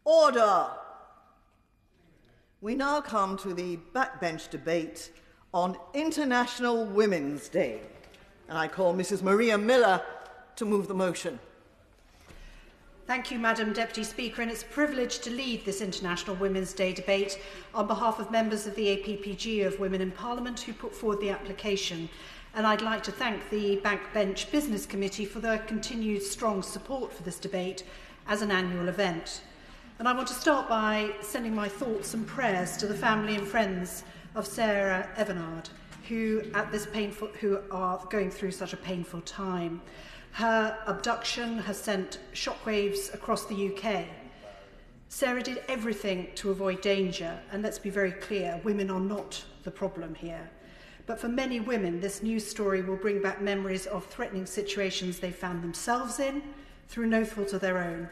Order! We now come to the backbench debate on International Women's Day, and I call Mrs. Maria Miller to move the motion. Thank you, Madam Deputy Speaker, and it's a privilege to lead this International Women's Day debate on behalf of members of the APPG of Women in Parliament who put forward the application. And I'd like to thank the Backbench Business Committee for their continued strong support for this debate as an annual event. And I want to start by sending my thoughts and prayers to the family and friends of Sarah Everard, who are going through such a painful time. Her abduction has sent shockwaves across the UK. Sarah did everything to avoid danger, and let's be very clear, women are not the problem here. But for many women, this news story will bring back memories of threatening situations they found themselves in through no fault of their own,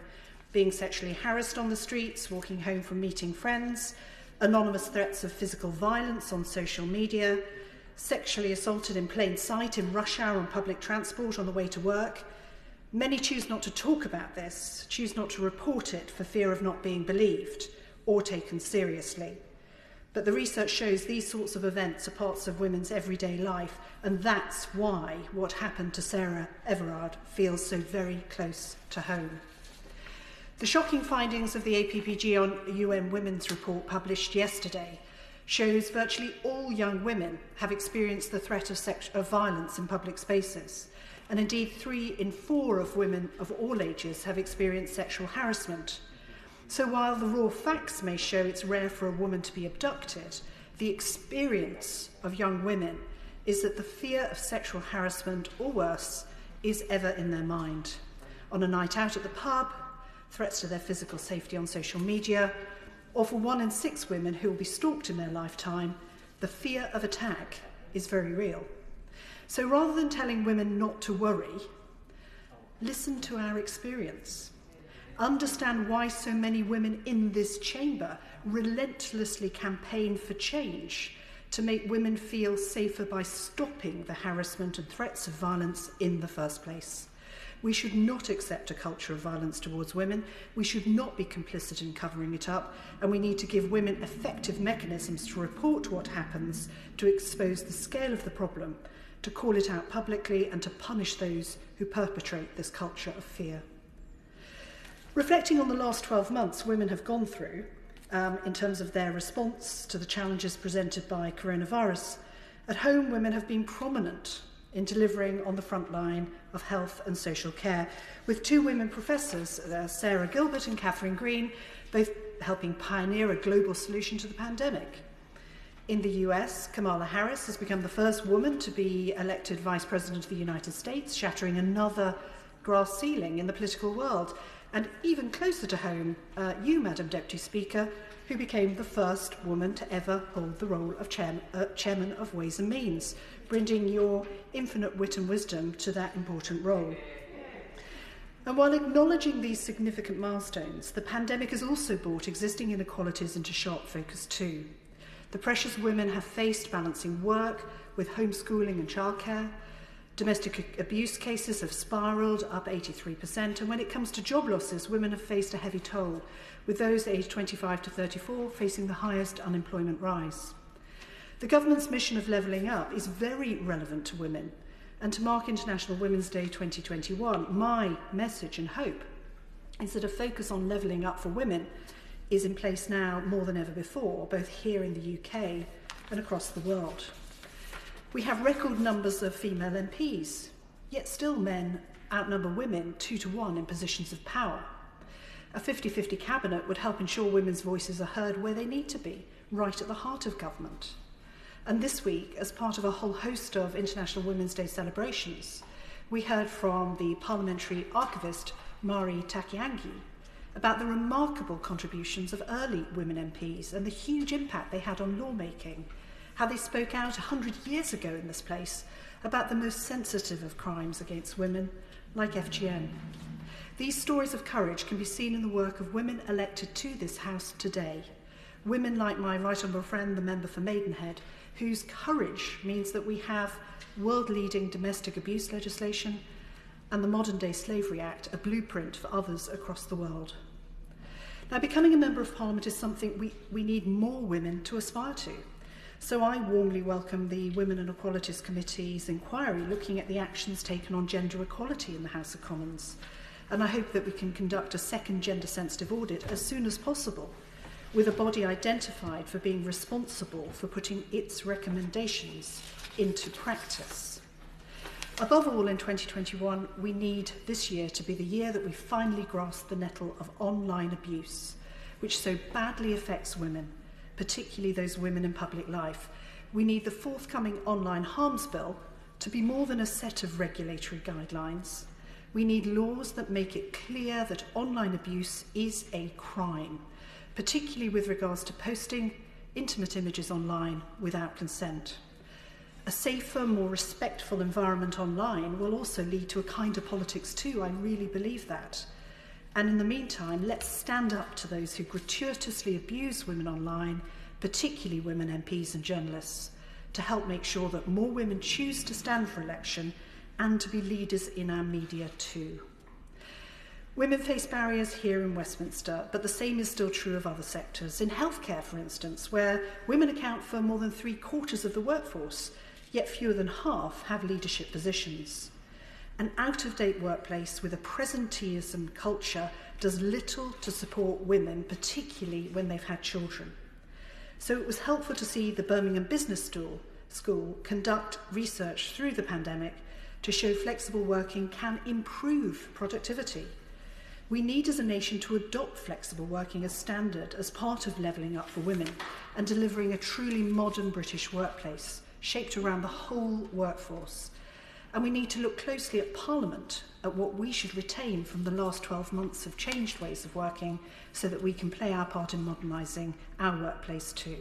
being sexually harassed on the streets, walking home from meeting friends, anonymous threats of physical violence on social media, sexually assaulted in plain sight in rush hour on public transport on the way to work. Many choose not to talk about this, choose not to report it for fear of not being believed or taken seriously. But the research shows these sorts of events are parts of women's everyday life, and that's why what happened to Sarah Everard feels so very close to home. The shocking findings of the APPG on UN Women's Report published yesterday shows virtually all young women have experienced the threat of violence in public spaces. And indeed, 3 in 4 of women of all ages have experienced sexual harassment. So while the raw facts may show it's rare for a woman to be abducted, the experience of young women is that the fear of sexual harassment, or worse, is ever in their mind. On a night out at the pub, threats to their physical safety on social media, or for 1 in 6 women who will be stalked in their lifetime, the fear of attack is very real. So rather than telling women not to worry, listen to our experience. Understand why so many women in this chamber relentlessly campaign for change to make women feel safer by stopping the harassment and threats of violence in the first place. We should not accept a culture of violence towards women. We should not be complicit in covering it up, and we need to give women effective mechanisms to report what happens, to expose the scale of the problem, to call it out publicly, and to punish those who perpetrate this culture of fear. Reflecting on the last 12 months women have gone through, in terms of their response to the challenges presented by coronavirus, at home women have been prominent in delivering on the front line of health and social care, with 2 women professors, Sarah Gilbert and Catherine Green, both helping pioneer a global solution to the pandemic. In the US, Kamala Harris has become the first woman to be elected Vice President of the United States, shattering another glass ceiling in the political world. And even closer to home, you, Madam Deputy Speaker, who became the first woman to ever hold the role of Chairman of Ways and Means, bringing your infinite wit and wisdom to that important role. And while acknowledging these significant milestones, the pandemic has also brought existing inequalities into sharp focus too. The pressures women have faced balancing work with homeschooling and childcare. Domestic abuse cases have spiralled up 83%, and when it comes to job losses, women have faced a heavy toll, with those aged 25 to 34 facing the highest unemployment rise. The government's mission of levelling up is very relevant to women, and to mark International Women's Day 2021, my message and hope is that a focus on levelling up for women is in place now more than ever before, both here in the UK and across the world. We have record numbers of female MPs, yet still men outnumber women 2 to 1 in positions of power. A 50-50 cabinet would help ensure women's voices are heard where they need to be, right at the heart of government. And this week, as part of a whole host of International Women's Day celebrations, we heard from the parliamentary archivist Mari Takiangi about the remarkable contributions of early women MPs and the huge impact they had on lawmaking, how they spoke out 100 years ago in this place about the most sensitive of crimes against women, like FGM. These stories of courage can be seen in the work of women elected to this House today. Women like my right honourable friend, the member for Maidenhead, whose courage means that we have world-leading domestic abuse legislation and the Modern Day Slavery Act, a blueprint for others across the world. Now, becoming a Member of Parliament is something we need more women to aspire to. So I warmly welcome the Women and Equalities Committee's inquiry looking at the actions taken on gender equality in the House of Commons. And I hope that we can conduct a second gender-sensitive audit as soon as possible, with a body identified for being responsible for putting its recommendations into practice. Above all, in 2021, we need this year to be the year that we finally grasp the nettle of online abuse, which so badly affects women, particularly those women in public life. We need the forthcoming online harms bill to be more than a set of regulatory guidelines. We need laws that make it clear that online abuse is a crime, particularly with regards to posting intimate images online without consent. A safer, more respectful environment online will also lead to a kinder politics too. I really believe that. And in the meantime, let's stand up to those who gratuitously abuse women online, particularly women MPs and journalists, to help make sure that more women choose to stand for election and to be leaders in our media too. Women face barriers here in Westminster, but the same is still true of other sectors. In healthcare, for instance, where women account for more than 3/4 of the workforce, yet fewer than half have leadership positions. An out-of-date workplace with a presenteeism culture does little to support women, particularly when they've had children. So it was helpful to see the Birmingham Business School conduct research through the pandemic to show flexible working can improve productivity. We need as a nation to adopt flexible working as standard as part of levelling up for women and delivering a truly modern British workplace shaped around the whole workforce. And we need to look closely at Parliament, at what we should retain from the last 12 months of changed ways of working so that we can play our part in modernising our workplace too.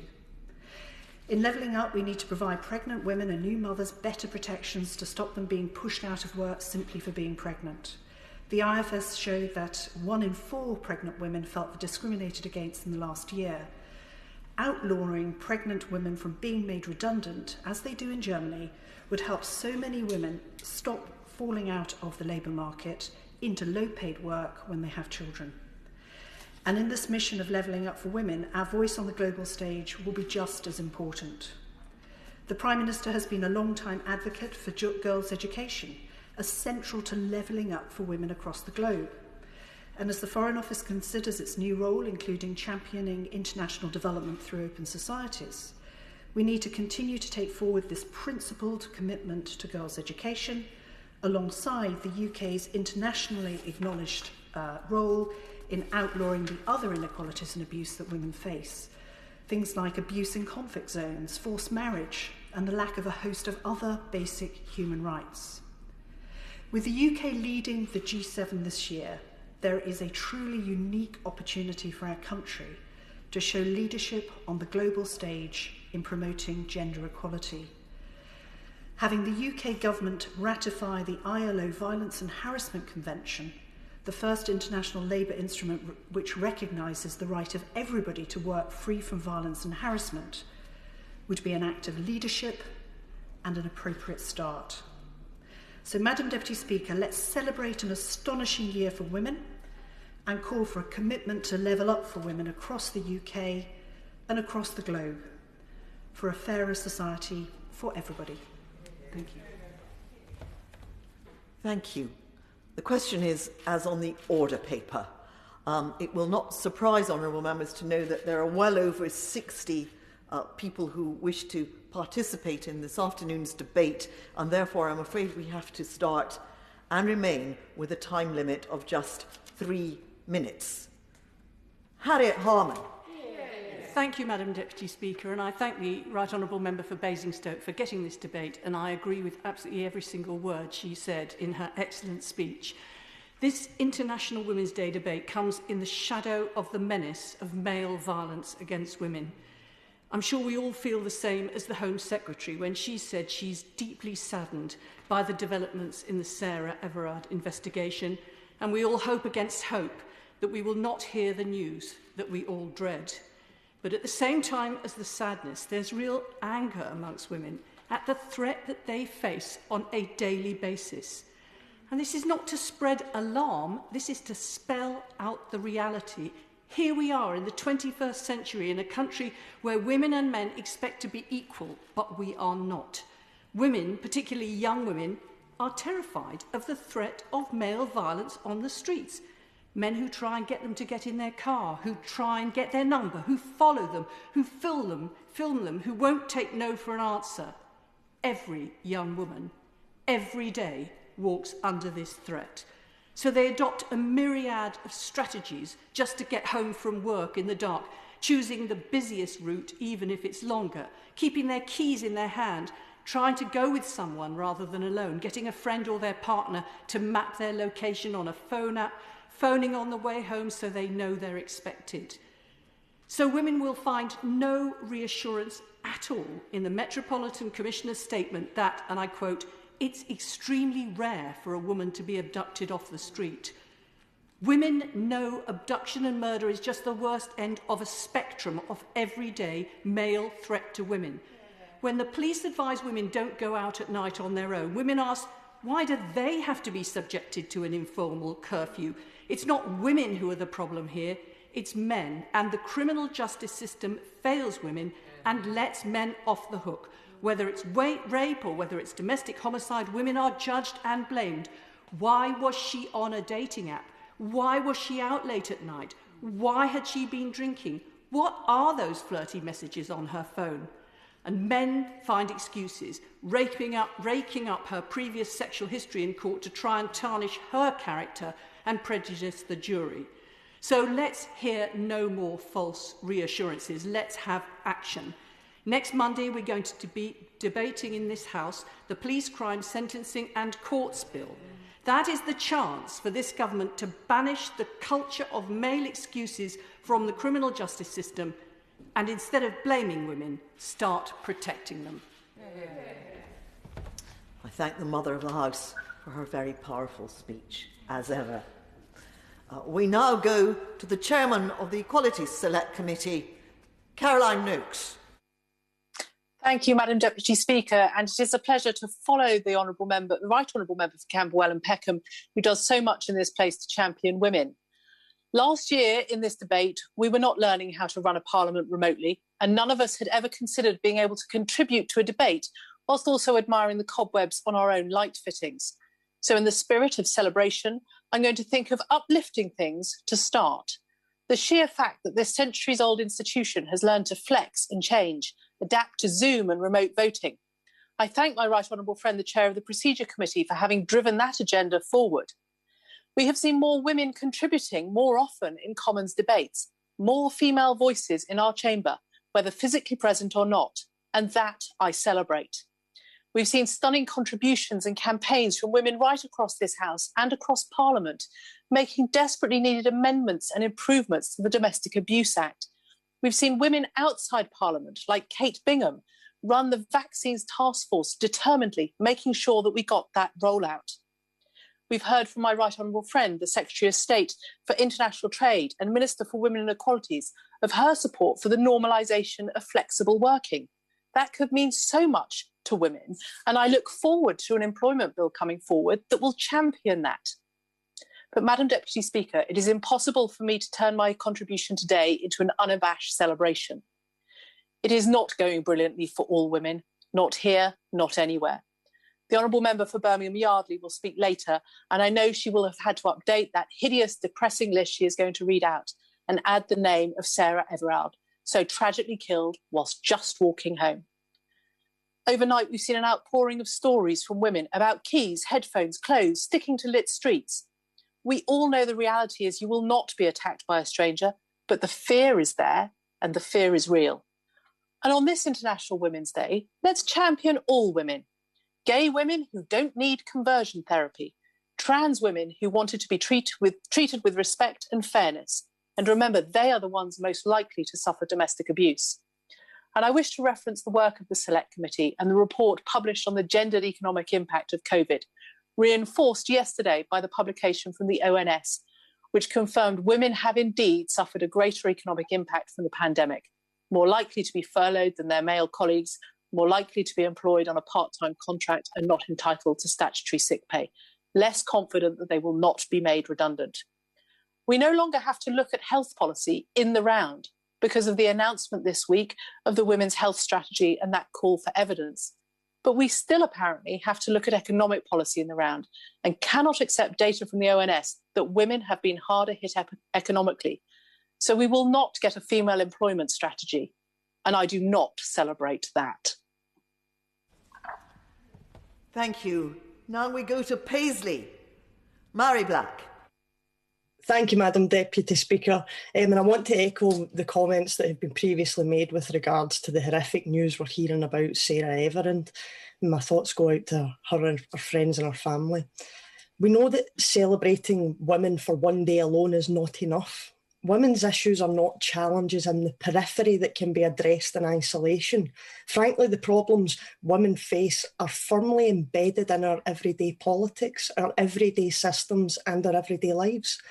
In levelling up, we need to provide pregnant women and new mothers better protections to stop them being pushed out of work simply for being pregnant. The IFS showed that 1 in 4 pregnant women felt discriminated against in the last year. Outlawing pregnant women from being made redundant, as they do in Germany, would help so many women stop falling out of the labour market into low-paid work when they have children. And in this mission of levelling up for women, our voice on the global stage will be just as important. The Prime Minister has been a long-time advocate for girls' education, as central to levelling up for women across the globe. And as the Foreign Office considers its new role, including championing international development through open societies, we need to continue to take forward this principled commitment to girls' education, alongside the UK's internationally acknowledged role in outlawing the other inequalities and abuse that women face. Things like abuse in conflict zones, forced marriage, and the lack of a host of other basic human rights. With the UK leading the G7 this year, there is a truly unique opportunity for our country to show leadership on the global stage in promoting gender equality. Having the UK government ratify the ILO Violence and Harassment Convention, the first international labour instrument which recognises the right of everybody to work free from violence and harassment, would be an act of leadership and an appropriate start. So, Madam Deputy Speaker, let's celebrate an astonishing year for women and call for a commitment to level up for women across the UK and across the globe for a fairer society for everybody. Thank you. Thank you. The question is, as on the order paper. It will not surprise honourable members to know that there are well over 60 people who wish to participate in this afternoon's debate, and therefore I'm afraid we have to start and remain with a time limit of just 3 minutes. Harriet Harman. Thank you, Madam Deputy Speaker, and I thank the Right Honourable Member for Basingstoke for getting this debate, and I agree with absolutely every single word she said in her excellent speech. This International Women's Day debate comes in the shadow of the menace of male violence against women. I'm sure we all feel the same as the Home Secretary when she said she's deeply saddened by the developments in the Sarah Everard investigation, and we all hope against hope that we will not hear the news that we all dread. But at the same time as the sadness, there's real anger amongst women at the threat that they face on a daily basis. And this is not to spread alarm, this is to spell out the reality Here we are in the 21st century in a country where women and men expect to be equal, but we are not. Women, particularly young women, are terrified of the threat of male violence on the streets. Men who try and get them to get in their car, who try and get their number, who follow them, who film them, who won't take no for an answer. Every young woman, every day, walks under this threat. So they adopt a myriad of strategies just to get home from work in the dark, choosing the busiest route even if it's longer, keeping their keys in their hand, trying to go with someone rather than alone, getting a friend or their partner to map their location on a phone app, phoning on the way home so they know they're expected. So women will find no reassurance at all in the Metropolitan Commissioner's statement that, and I quote, "It's extremely rare for a woman to be abducted off the street." Women know abduction and murder is just the worst end of a spectrum of everyday male threat to women. When the police advise women don't go out at night on their own, women ask, why do they have to be subjected to an informal curfew? It's not women who are the problem here, it's men. And the criminal justice system fails women and lets men off the hook. Whether it's rape or whether it's domestic homicide, women are judged and blamed. Why was she on a dating app? Why was she out late at night? Why had she been drinking? What are those flirty messages on her phone? And men find excuses, raking up her previous sexual history in court to try and tarnish her character and prejudice the jury. So let's hear no more false reassurances. Let's have action. Next Monday, we're going to be debating in this House the Police Crime Sentencing and Courts Bill. That is the chance for this government to banish the culture of male excuses from the criminal justice system and instead of blaming women, start protecting them. I thank the Mother of the House for her very powerful speech, as ever. We now go to the Chairman of the Equalities Select Committee, Caroline Noakes. Thank you, Madam Deputy Speaker, and it is a pleasure to follow the Right Honourable Member for Camberwell and Peckham, who does so much in this place to champion women. Last year, in this debate, we were not learning how to run a parliament remotely, and none of us had ever considered being able to contribute to a debate whilst also admiring the cobwebs on our own light fittings. So in the spirit of celebration, I'm going to think of uplifting things to start. The sheer fact that this centuries-old institution has learned to flex and change, adapt to Zoom and remote voting. I thank my right honourable friend, the chair of the Procedure Committee, for having driven that agenda forward. We have seen more women contributing more often in Commons debates, more female voices in our chamber, whether physically present or not, and that I celebrate. We've seen stunning contributions and campaigns from women right across this House and across Parliament, making desperately needed amendments and improvements to the Domestic Abuse Act. We've seen women outside Parliament, like Kate Bingham, run the Vaccines Task Force determinedly, making sure that we got that rollout. We've heard from my right honourable friend, the Secretary of State for International Trade and Minister for Women and Equalities, of her support for the normalisation of flexible working. That could mean so much to women, and I look forward to an employment bill coming forward that will champion that. But, Madam Deputy Speaker, it is impossible for me to turn my contribution today into an unabashed celebration. It is not going brilliantly for all women, not here, not anywhere. The Honourable Member for Birmingham Yardley will speak later, and I know she will have had to update that hideous, depressing list she is going to read out and add the name of Sarah Everard, so tragically killed whilst just walking home. Overnight, we've seen an outpouring of stories from women about keys, headphones, clothes, sticking to lit streets. We all know the reality is you will not be attacked by a stranger, but the fear is there and the fear is real. And on this International Women's Day, let's champion all women. Gay women who don't need conversion therapy, trans women who wanted to be treated with respect and fairness. And remember, they are the ones most likely to suffer domestic abuse. And I wish to reference the work of the Select Committee and the report published on the gendered economic impact of COVID, reinforced yesterday by the publication from the ONS, which confirmed women have indeed suffered a greater economic impact from the pandemic, more likely to be furloughed than their male colleagues, more likely to be employed on a part-time contract and not entitled to statutory sick pay, less confident that they will not be made redundant. We no longer have to look at health policy in the round because of the announcement this week of the Women's Health Strategy and that call for evidence. But we still apparently have to look at economic policy in the round and cannot accept data from the ONS that women have been harder hit economically. So we will not get a female employment strategy, and I do not celebrate that. Thank you. Now we go to Paisley. Mary Black. Thank you, Madam Deputy Speaker. And I want to echo the comments that have been previously made with regards to the horrific news we're hearing about Sarah Everard. My thoughts go out to her and her friends and her family. We know that celebrating women for one day alone is not enough. Women's issues are not challenges in the periphery that can be addressed in isolation. Frankly, the problems women face are firmly embedded in our everyday politics, our everyday systems and our everyday lives.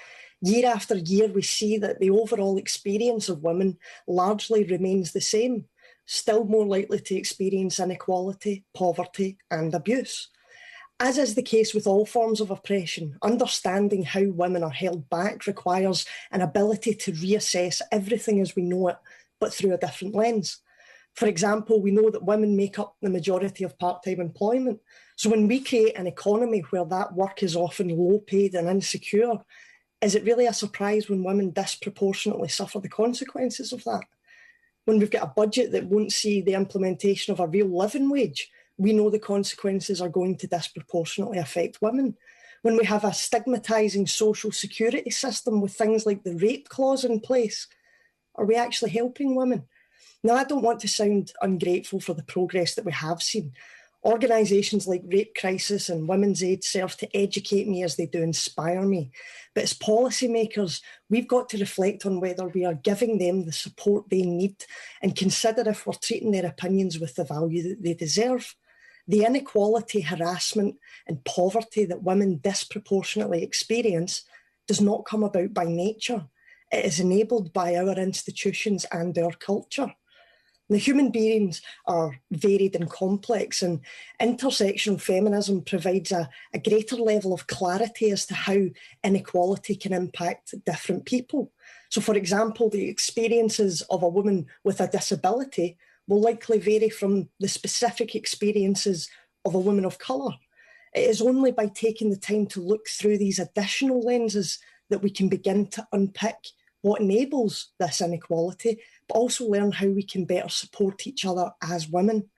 Year after year, we see that the overall experience of women largely remains the same, still more likely to experience inequality, poverty and abuse. As is the case with all forms of oppression, understanding how women are held back requires an ability to reassess everything as we know it, but through a different lens. For example, we know that women make up the majority of part-time employment. So when we create an economy where that work is often low paid and insecure, is it really a surprise when women disproportionately suffer the consequences of that? When we've got a budget that won't see the implementation of a real living wage, we know the consequences are going to disproportionately affect women. When we have a stigmatising social security system with things like the rape clause in place, are we actually helping women? Now, I don't want to sound ungrateful for the progress that we have seen. Organisations like Rape Crisis and Women's Aid serve to educate me as they do inspire me. But as policymakers, we've got to reflect on whether we are giving them the support they need and consider if we're treating their opinions with the value that they deserve. The inequality, harassment and poverty that women disproportionately experience does not come about by nature. It is enabled by our institutions and our culture. The human beings are varied and complex, and intersectional feminism provides a greater level of clarity as to how inequality can impact different people. So, for example, the experiences of a woman with a disability will likely vary from the specific experiences of a woman of colour. It is only by taking the time to look through these additional lenses that we can begin to unpick what enables this inequality, but also learn how we can better support each other as women.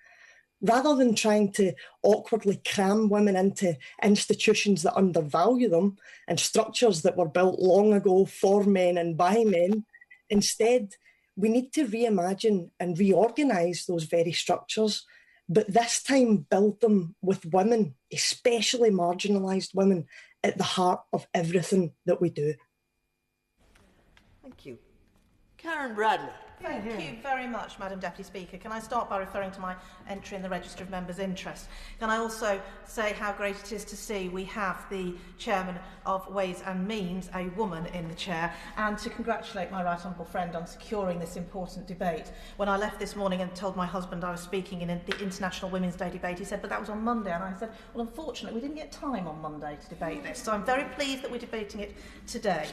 Rather than trying to awkwardly cram women into institutions that undervalue them and structures that were built long ago for men and by men, instead, we need to reimagine and reorganise those very structures, but this time build them with women, especially marginalised women, at the heart of everything that we do. Thank you. Karen Bradley. Thank you very much, Madam Deputy Speaker. Can I start by referring to my entry in the Register of Members' Interest? Can I also say how great it is to see we have the Chairman of Ways and Means, a woman, in the chair, and to congratulate my right honourable friend on securing this important debate. When I left this morning and told my husband I was speaking in the International Women's Day debate, he said, but that was on Monday. And I said, well, unfortunately, we didn't get time on Monday to debate this. So I'm very pleased that we're debating it today.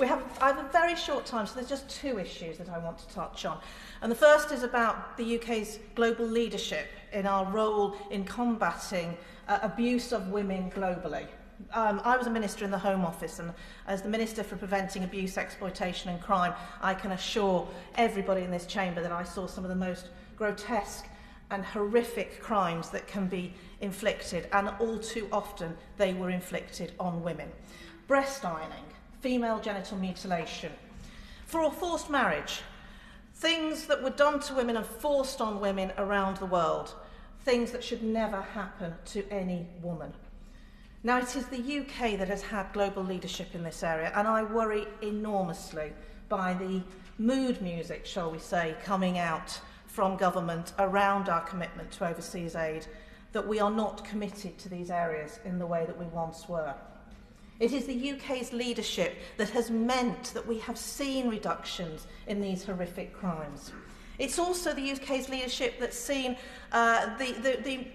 I have a very short time, so there's just two issues that I want to touch on. And the first is about the UK's global leadership in our role in combating abuse of women globally. I was a minister in the Home Office, and as the Minister for Preventing Abuse, Exploitation and Crime, I can assure everybody in this chamber that I saw some of the most grotesque and horrific crimes that can be inflicted, and all too often they were inflicted on women. Breast ironing, female genital mutilation, for forced marriage, things that were done to women and forced on women around the world, things that should never happen to any woman. Now, it is the UK that has had global leadership in this area, and I worry enormously by the mood music, shall we say, coming out from government around our commitment to overseas aid, that we are not committed to these areas in the way that we once were. It is the UK's leadership that has meant that we have seen reductions in these horrific crimes. It's also the UK's leadership that's seen the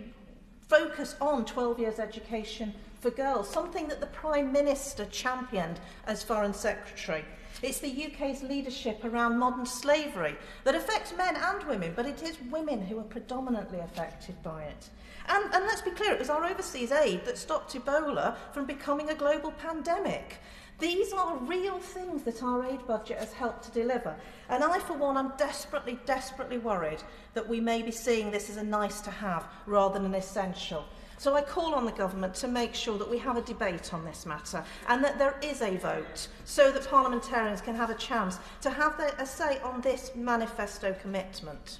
focus on 12 years education for girls, something that the Prime Minister championed as Foreign Secretary. It's the UK's leadership around modern slavery that affects men and women, but it is women who are predominantly affected by it. And let's be clear, it was our overseas aid that stopped Ebola from becoming a global pandemic. These are real things that our aid budget has helped to deliver. And I, for one, am desperately, desperately worried that we may be seeing this as a nice to have rather than an essential. So I call on the government to make sure that we have a debate on this matter and that there is a vote so that parliamentarians can have a chance to have a say on this manifesto commitment.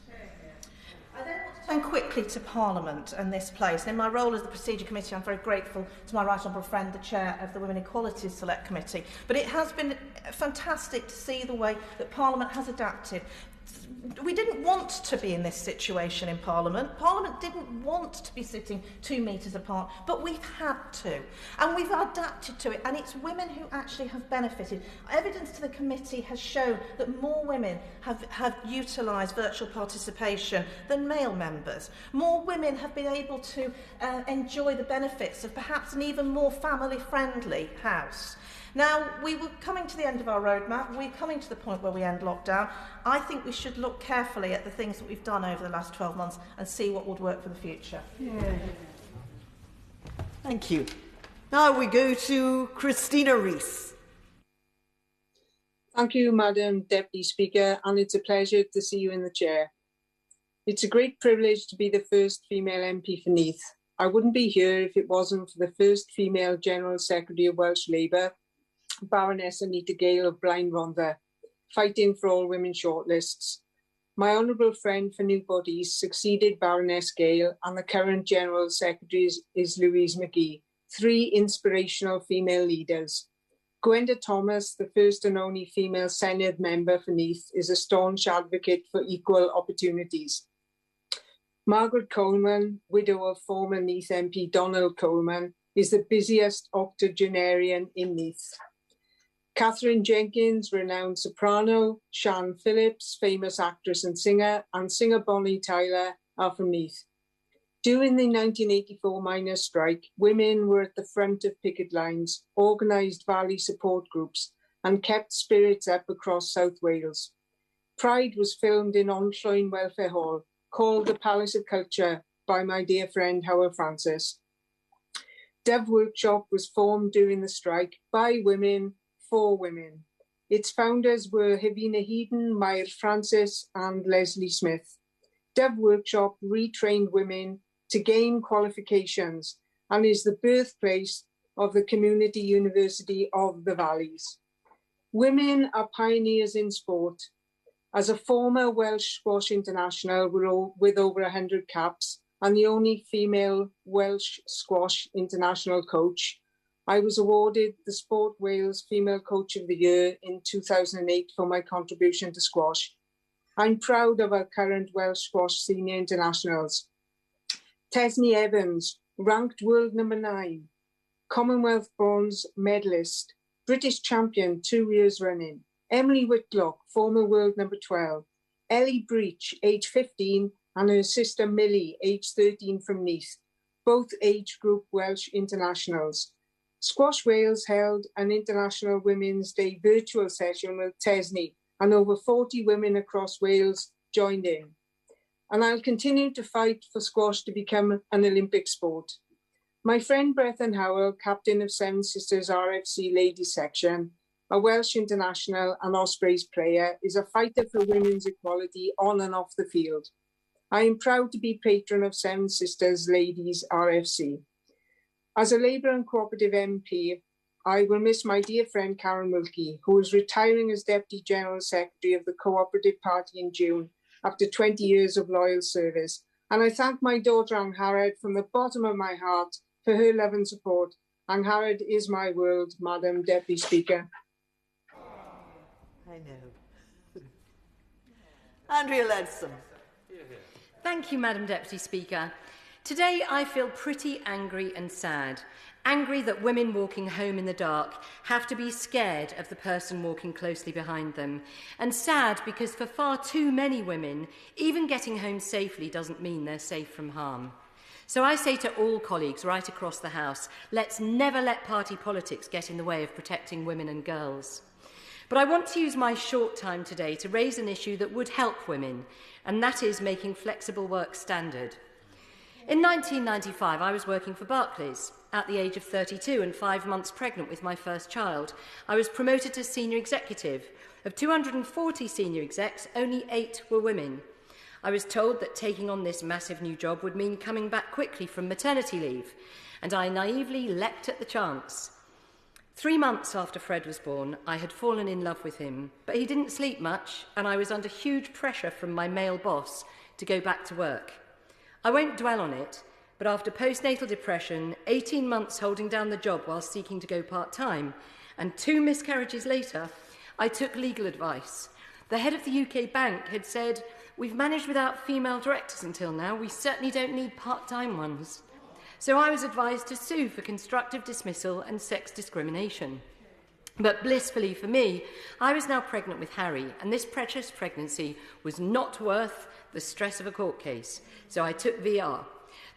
I then want to turn quickly to Parliament and this place. And in my role as the Procedure Committee, I'm very grateful to my right honourable friend, the Chair of the Women Equalities Select Committee. But it has been fantastic to see the way that Parliament has adapted. We didn't want to be in this situation in Parliament. Parliament didn't want to be sitting 2 metres apart, but we've had to. And we've adapted to it, and it's women who actually have benefited. Evidence to the committee has shown that more women have utilised virtual participation than male members. More women have been able to enjoy the benefits of perhaps an even more family-friendly house. Now, we were coming to the end of our roadmap. We're coming to the point where we end lockdown. I think we should look carefully at the things that we've done over the last 12 months and see what would work for the future. Yeah. Thank you. Now we go to Christina Rees. Thank you, Madam Deputy Speaker, and it's a pleasure to see you in the chair. It's a great privilege to be the first female MP for Neath. I wouldn't be here if it wasn't for the first female General Secretary of Welsh Labour, Baroness Anita Gale of Blaen Rhondda, fighting for all women shortlists. My honourable friend for Newport East succeeded Baroness Gale, and the current General Secretary is Louise McGee, 3 inspirational female leaders. Gwenda Thomas, the first and only female Senedd member for Neath, is a staunch advocate for equal opportunities. Margaret Coleman, widow of former Neath MP Donald Coleman, is the busiest octogenarian in Neath. Catherine Jenkins, renowned soprano, Sian Phillips, famous actress and singer Bonnie Tyler are from Neath. During the 1984 miners' strike, women were at the front of picket lines, organised Valley support groups and kept spirits up across South Wales. Pride was filmed in Onllwyn Welfare Hall, called the Palace of Culture by my dear friend Howard Francis. Dove Workshop was formed during the strike by women, for women. Its founders were Hevina Heaton, Mair Francis and Leslie Smith. Dove Workshop retrained women to gain qualifications and is the birthplace of the Community University of the Valleys. Women are pioneers in sport. As a former Welsh squash international with over 100 caps and the only female Welsh squash international coach, I was awarded the Sport Wales Female Coach of the Year in 2008 for my contribution to squash. I'm proud of our current Welsh squash senior internationals. Tesni Evans, ranked world number 9, Commonwealth bronze medalist, British champion 2 years running. Emily Whitlock, former world number 12. Ellie Breach, age 15, and her sister Millie, age 13 from Neath, both age group Welsh internationals. Squash Wales held an International Women's Day virtual session with Tesni, and over 40 women across Wales joined in. And I'll continue to fight for squash to become an Olympic sport. My friend Brethan Howell, captain of Seven Sisters RFC ladies section, a Welsh international and Ospreys player, is a fighter for women's equality on and off the field. I am proud to be patron of Seven Sisters Ladies RFC. As a Labour and Cooperative MP, I will miss my dear friend Karen Wilkie, who is retiring as Deputy General Secretary of the Cooperative Party in June after 20 years of loyal service. And I thank my daughter Angharad from the bottom of my heart for her love and support. Angharad is my world, Madam Deputy Speaker. I know. Andrea Leadsom. Thank you, Madam Deputy Speaker. Today I feel pretty angry and sad. Angry that women walking home in the dark have to be scared of the person walking closely behind them. And sad because for far too many women, even getting home safely doesn't mean they're safe from harm. So I say to all colleagues right across the House, let's never let party politics get in the way of protecting women and girls. But I want to use my short time today to raise an issue that would help women, and that is making flexible work standard. In 1995, I was working for Barclays. At the age of 32 and 5 months pregnant with my first child, I was promoted to senior executive. Of 240 senior execs, only 8 were women. I was told that taking on this massive new job would mean coming back quickly from maternity leave, and I naively leapt at the chance. 3 months after Fred was born, I had fallen in love with him, but he didn't sleep much, and I was under huge pressure from my male boss to go back to work. I won't dwell on it, but after postnatal depression, 18 months holding down the job while seeking to go part-time, and 2 miscarriages later, I took legal advice. The head of the UK bank had said, "We've managed without female directors until now. We certainly don't need part-time ones." So I was advised to sue for constructive dismissal and sex discrimination. But blissfully for me, I was now pregnant with Harry, and this precious pregnancy was not worth the stress of a court case. So I took VR.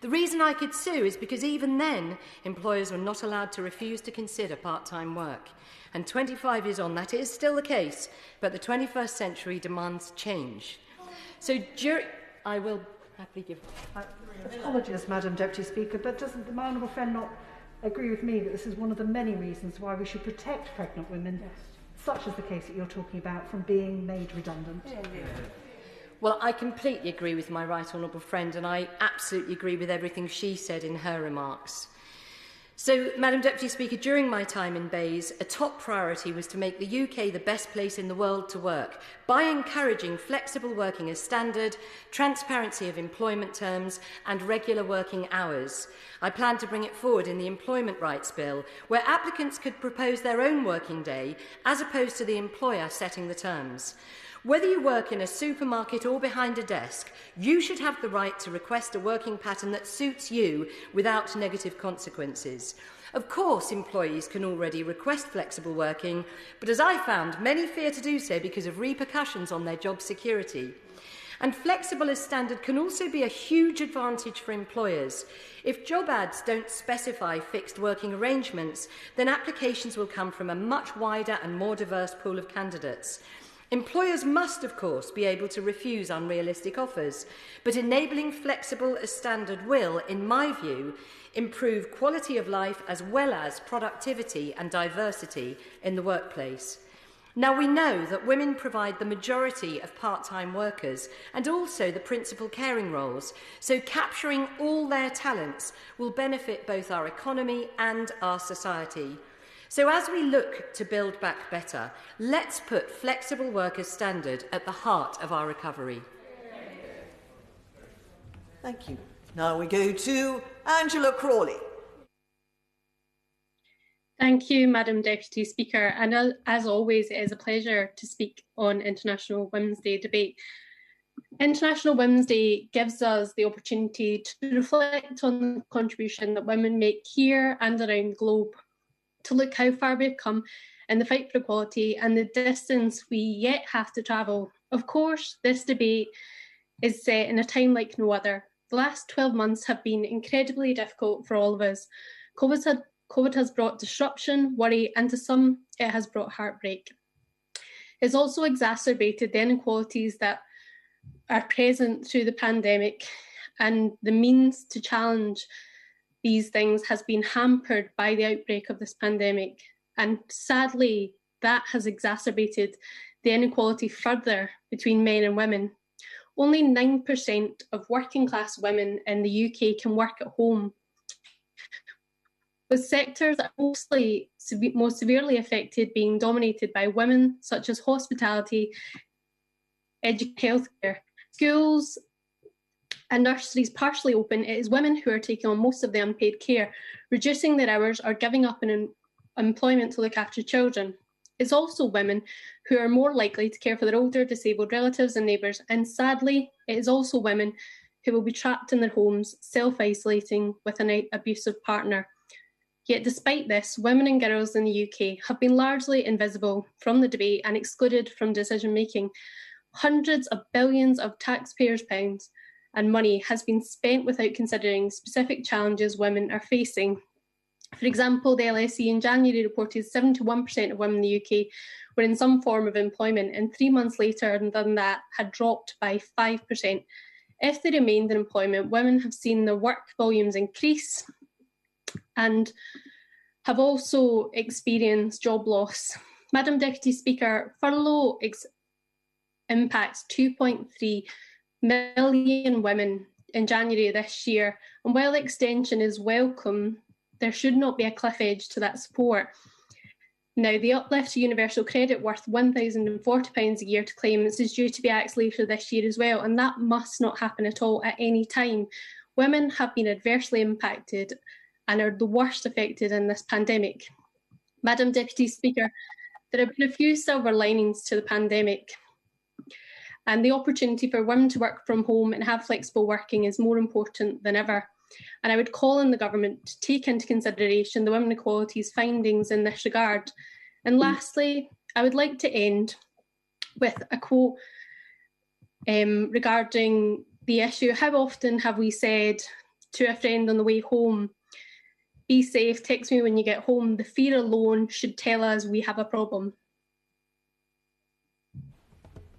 The reason I could sue is because even then, employers were not allowed to refuse to consider part-time work. And 25 years on, that is still the case, but the 21st century demands change. So I will happily give... Apologies, Madam Deputy Speaker, but doesn't my honourable friend not agree with me that this is one of the many reasons why we should protect pregnant women, such as the case that you're talking about, from being made redundant? Well, I completely agree with my right honourable friend, and I absolutely agree with everything she said in her remarks. So, Madam Deputy Speaker, during my time in Bays, a top priority was to make the UK the best place in the world to work by encouraging flexible working as standard, transparency of employment terms and regular working hours. I plan to bring it forward in the Employment Rights Bill, where applicants could propose their own working day as opposed to the employer setting the terms. Whether you work in a supermarket or behind a desk, you should have the right to request a working pattern that suits you without negative consequences. Of course, employees can already request flexible working, but as I found, many fear to do so because of repercussions on their job security. And flexible as standard can also be a huge advantage for employers. If job ads don't specify fixed working arrangements, then applications will come from a much wider and more diverse pool of candidates. Employers must, of course, be able to refuse unrealistic offers, but enabling flexible as standard will, in my view, improve quality of life as well as productivity and diversity in the workplace. Now, we know that women provide the majority of part-time workers and also the principal caring roles, so capturing all their talents will benefit both our economy and our society. So as we look to build back better, let's put flexible work as standard at the heart of our recovery. Thank you. Now we go to Angela Crawley. Thank you, Madam Deputy Speaker. And as always, it is a pleasure to speak on International Women's Day debate. International Women's Day gives us the opportunity to reflect on the contribution that women make here and around the globe, to look how far we've come in the fight for equality and the distance we yet have to travel. Of course, this debate is set in a time like no other. The last 12 months have been incredibly difficult for all of us. COVID has brought disruption, worry, and to some, it has brought heartbreak. It's also exacerbated the inequalities that are present through the pandemic, and the means to challenge these things has been hampered by the outbreak of this pandemic. And sadly, that has exacerbated the inequality further between men and women. Only 9% of working class women in the UK can work at home, with sectors that are most severely affected being dominated by women, such as hospitality, healthcare, schools, and nurseries partially open. It is women who are taking on most of the unpaid care, reducing their hours or giving up employment to look after children. It's also women who are more likely to care for their older, disabled relatives and neighbours. And sadly, it is also women who will be trapped in their homes, self-isolating with an abusive partner. Yet despite this, women and girls in the UK have been largely invisible from the debate and excluded from decision-making. Hundreds of billions of taxpayers' pounds and money has been spent without considering specific challenges women are facing. For example, the LSE in January reported 71% of women in the UK were in some form of employment, and 3 months later than that had dropped by 5%. If they remained in employment, women have seen their work volumes increase and have also experienced job loss. Madam Deputy Speaker, furlough impacts 2.3 million women in January this year, and while extension is welcome, there should not be a cliff edge to that support. Now, the uplift to universal credit worth £1,040 a year to claimants is due to be axed later this year as well, and that must not happen at all at any time. Women have been adversely impacted and are the worst affected in this pandemic. Madam Deputy Speaker, there have been a few silver linings to the pandemic, and the opportunity for women to work from home and have flexible working is more important than ever. And I would call on the government to take into consideration the Women Equalities findings in this regard. And lastly, I would like to end with a quote regarding the issue. How often have we said to a friend on the way home, "Be safe, text me when you get home"? The fear alone should tell us we have a problem.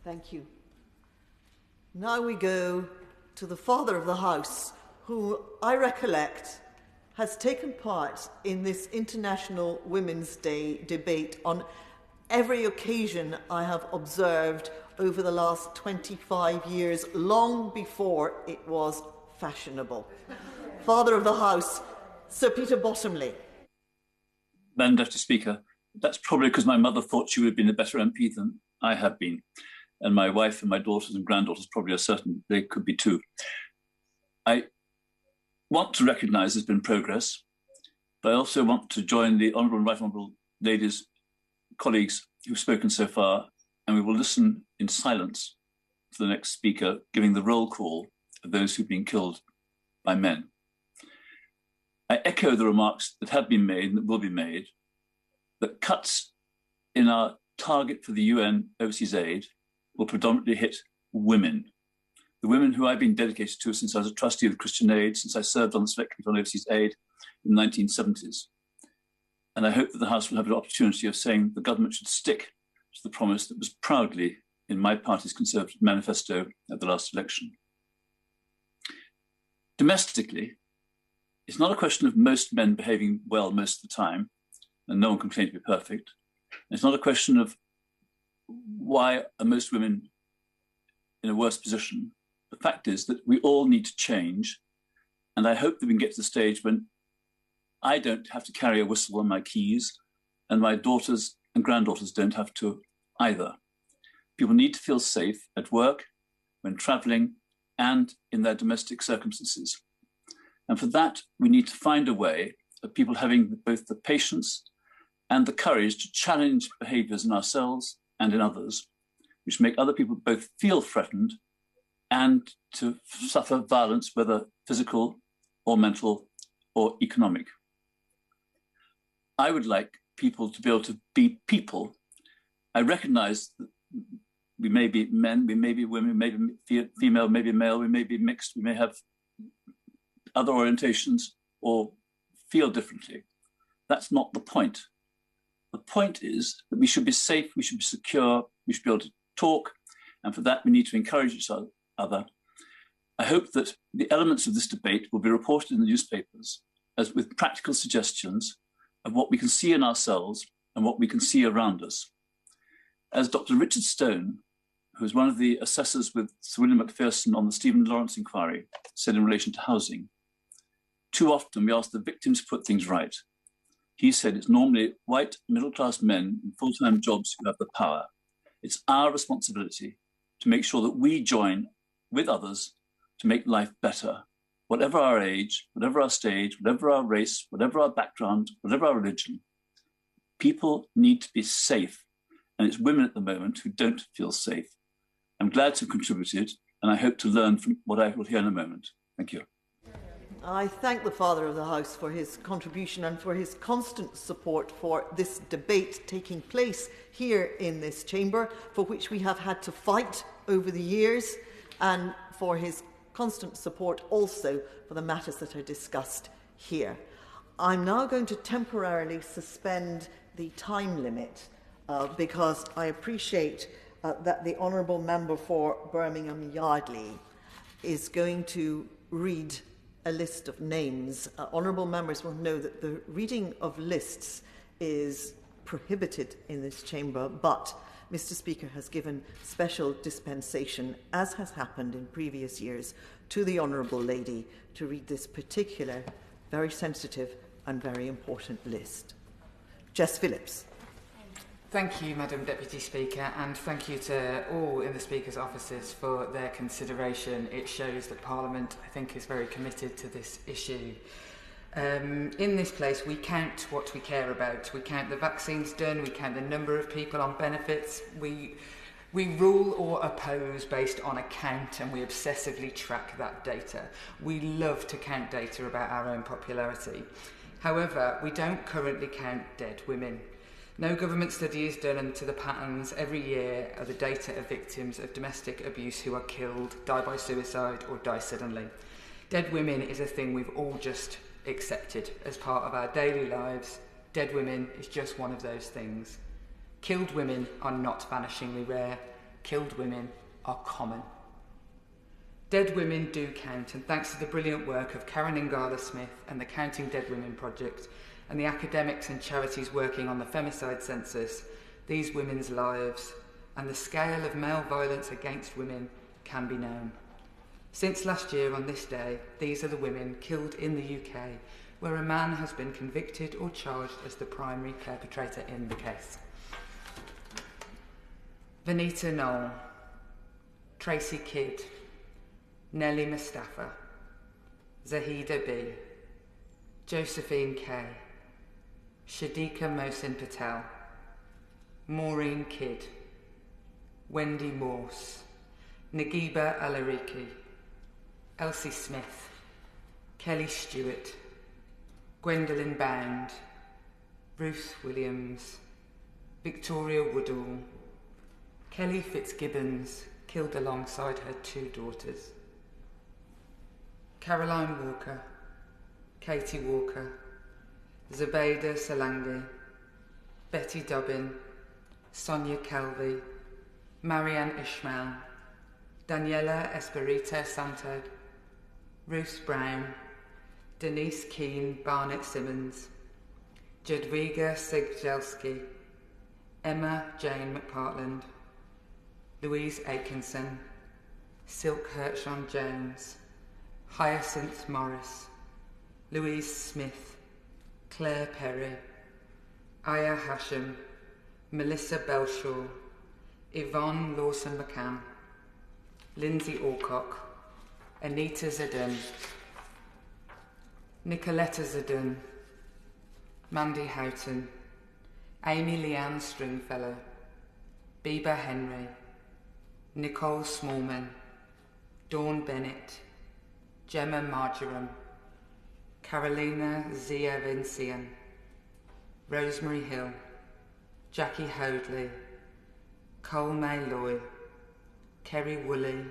Thank you. Now we go to the Father of the House, who I recollect has taken part in this International Women's Day debate on every occasion I have observed over the last 25 years, long before it was fashionable. Father of the House, Sir Peter Bottomley. Madam Deputy Speaker, that's probably because my mother thought she would have been a better MP than I have been. And my wife and my daughters and granddaughters probably are certain they could be too. I want to recognise there's been progress, but I also want to join the Honourable and Right Honourable Ladies, colleagues who've spoken so far, and we will listen in silence to the next speaker giving the roll call of those who've been killed by men. I echo the remarks that have been made and that will be made, that cuts in our target for the UN overseas aid will predominantly hit women. The women who I've been dedicated to since I was a trustee of Christian Aid, since I served on the Select Committee on Overseas Aid in the 1970s. And I hope that the House will have an opportunity of saying the government should stick to the promise that was proudly in my party's Conservative manifesto at the last election. Domestically, it's not a question of most men behaving well most of the time, and no one can claim to be perfect. It's not a question of why are most women in a worse position. The fact is that we all need to change, and I hope that we can get to the stage when I don't have to carry a whistle on my keys, and my daughters and granddaughters don't have to either. People need to feel safe at work, when travelling, and in their domestic circumstances. And for that, we need to find a way of people having both the patience and the courage to challenge behaviours in ourselves and in others, which make other people both feel threatened and to suffer violence, whether physical or mental or economic. I would like people to be able to be people. I recognise that we may be men, we may be women, we may be female, maybe male, we may be mixed, we may have other orientations or feel differently. That's not the point. The point is that we should be safe, we should be secure, we should be able to talk, and for that we need to encourage each other. I hope that the elements of this debate will be reported in the newspapers as with practical suggestions of what we can see in ourselves and what we can see around us. As Dr. Richard Stone, who is one of the assessors with Sir William Macpherson on the Stephen Lawrence inquiry, said in relation to housing, too often we ask the victims to put things right. He said it's normally white middle-class men in full-time jobs who have the power. It's our responsibility to make sure that we join with others to make life better, whatever our age, whatever our stage, whatever our race, whatever our background, whatever our religion. People need to be safe, and it's women at the moment who don't feel safe. I'm glad to have contributed, and I hope to learn from what I will hear in a moment. Thank you. I thank the Father of the House for his contribution and for his constant support for this debate taking place here in this chamber, for which we have had to fight over the years, and for his constant support also for the matters that are discussed here. I'm now going to temporarily suspend the time limit because I appreciate that the Honourable Member for Birmingham Yardley is going to read a list of names. Honourable members will know that the reading of lists is prohibited in this chamber, but Mr. Speaker has given special dispensation, as has happened in previous years, to the Honourable Lady to read this particular, very sensitive and very important list. Jess Phillips. Thank you, Madam Deputy Speaker, and thank you to all in the Speaker's offices for their consideration. It shows that Parliament, I think, is very committed to this issue. In this place, we count what we care about. We count the vaccines done, we count the number of people on benefits, we rule or oppose based on a count, and we obsessively track that data. We love to count data about our own popularity. However, we don't currently count dead women. No government study is done into the patterns every year of the data of victims of domestic abuse who are killed, die by suicide or die suddenly. Dead women is a thing we've all just accepted as part of our daily lives. Dead women is just one of those things. Killed women are not vanishingly rare. Killed women are common. Dead women do count, and thanks to the brilliant work of Karen Ingala-Smith and the Counting Dead Women Project, and the academics and charities working on the Femicide census, these women's lives and the scale of male violence against women can be known. Since last year on this day, these are the women killed in the UK, where a man has been convicted or charged as the primary perpetrator in the case. Vanita Knoll, Tracy Kidd, Nellie Mustafa, Zahida B, Josephine Kay, Shadika Mohsin Patel, Maureen Kidd, Wendy Morse, Nagiba Alariki, Elsie Smith, Kelly Stewart, Gwendolyn Bound, Ruth Williams, Victoria Woodall, Kelly Fitzgibbons, killed alongside her 2 daughters, Caroline Walker, Katie Walker, Zubaydah Salangi, Betty Dobbin, Sonia Calvi, Marianne Ishmael, Daniela Espirito Santo, Ruth Brown, Denise Keane Barnett Simmons, Jadwiga Sigjelski, Emma Jane McPartland, Louise Atkinson, Silk Hirschon Jones, Hyacinth Morris, Louise Smith, Claire Perry, Aya Hashim, Melissa Belshaw, Yvonne Lawson-McCann, Lindsay Alcock, Anita Zadun, Nicoletta Zadun, Mandy Houghton, Amy Leanne Stringfellow, Biba Henry, Nicole Smallman, Dawn Bennett, Gemma Marjoram, Carolina Zia Vincian, Rosemary Hill, Jackie Hoadley, Cole May Loy, Kerry Woolley,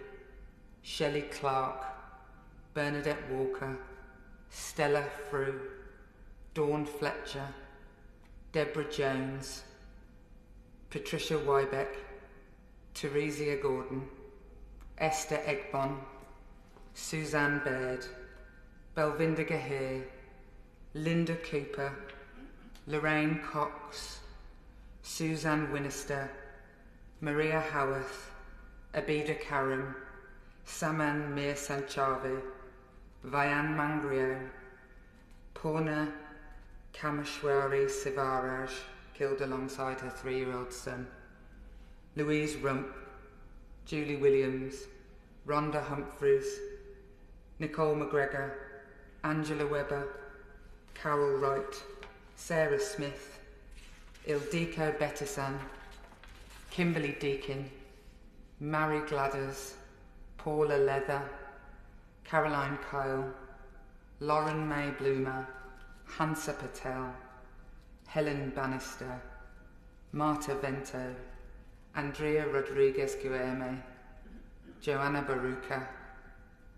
Shelley Clark, Bernadette Walker, Stella Frew, Dawn Fletcher, Deborah Jones, Patricia Wybeck, Theresia Gordon, Esther Egbon, Suzanne Baird, Belvinda Gahir, Linda Cooper, Lorraine Cox, Suzanne Winnister, Maria Howarth, Abida Karam, Saman Mir Sanchavi, Vayan Mangrio, Purna Kameshwari Sivaraj, killed alongside her 3-year-old son, Louise Rump, Julie Williams, Rhonda Humphreys, Nicole McGregor, Angela Webber, Carol Wright, Sarah Smith, Ildiko Betesan, Kimberly Deakin, Mary Gladders, Paula Leather, Caroline Kyle, Lauren May Bloomer, Hansa Patel, Helen Bannister, Marta Vento, Andrea Rodriguez Guilherme, Joanna Baruca,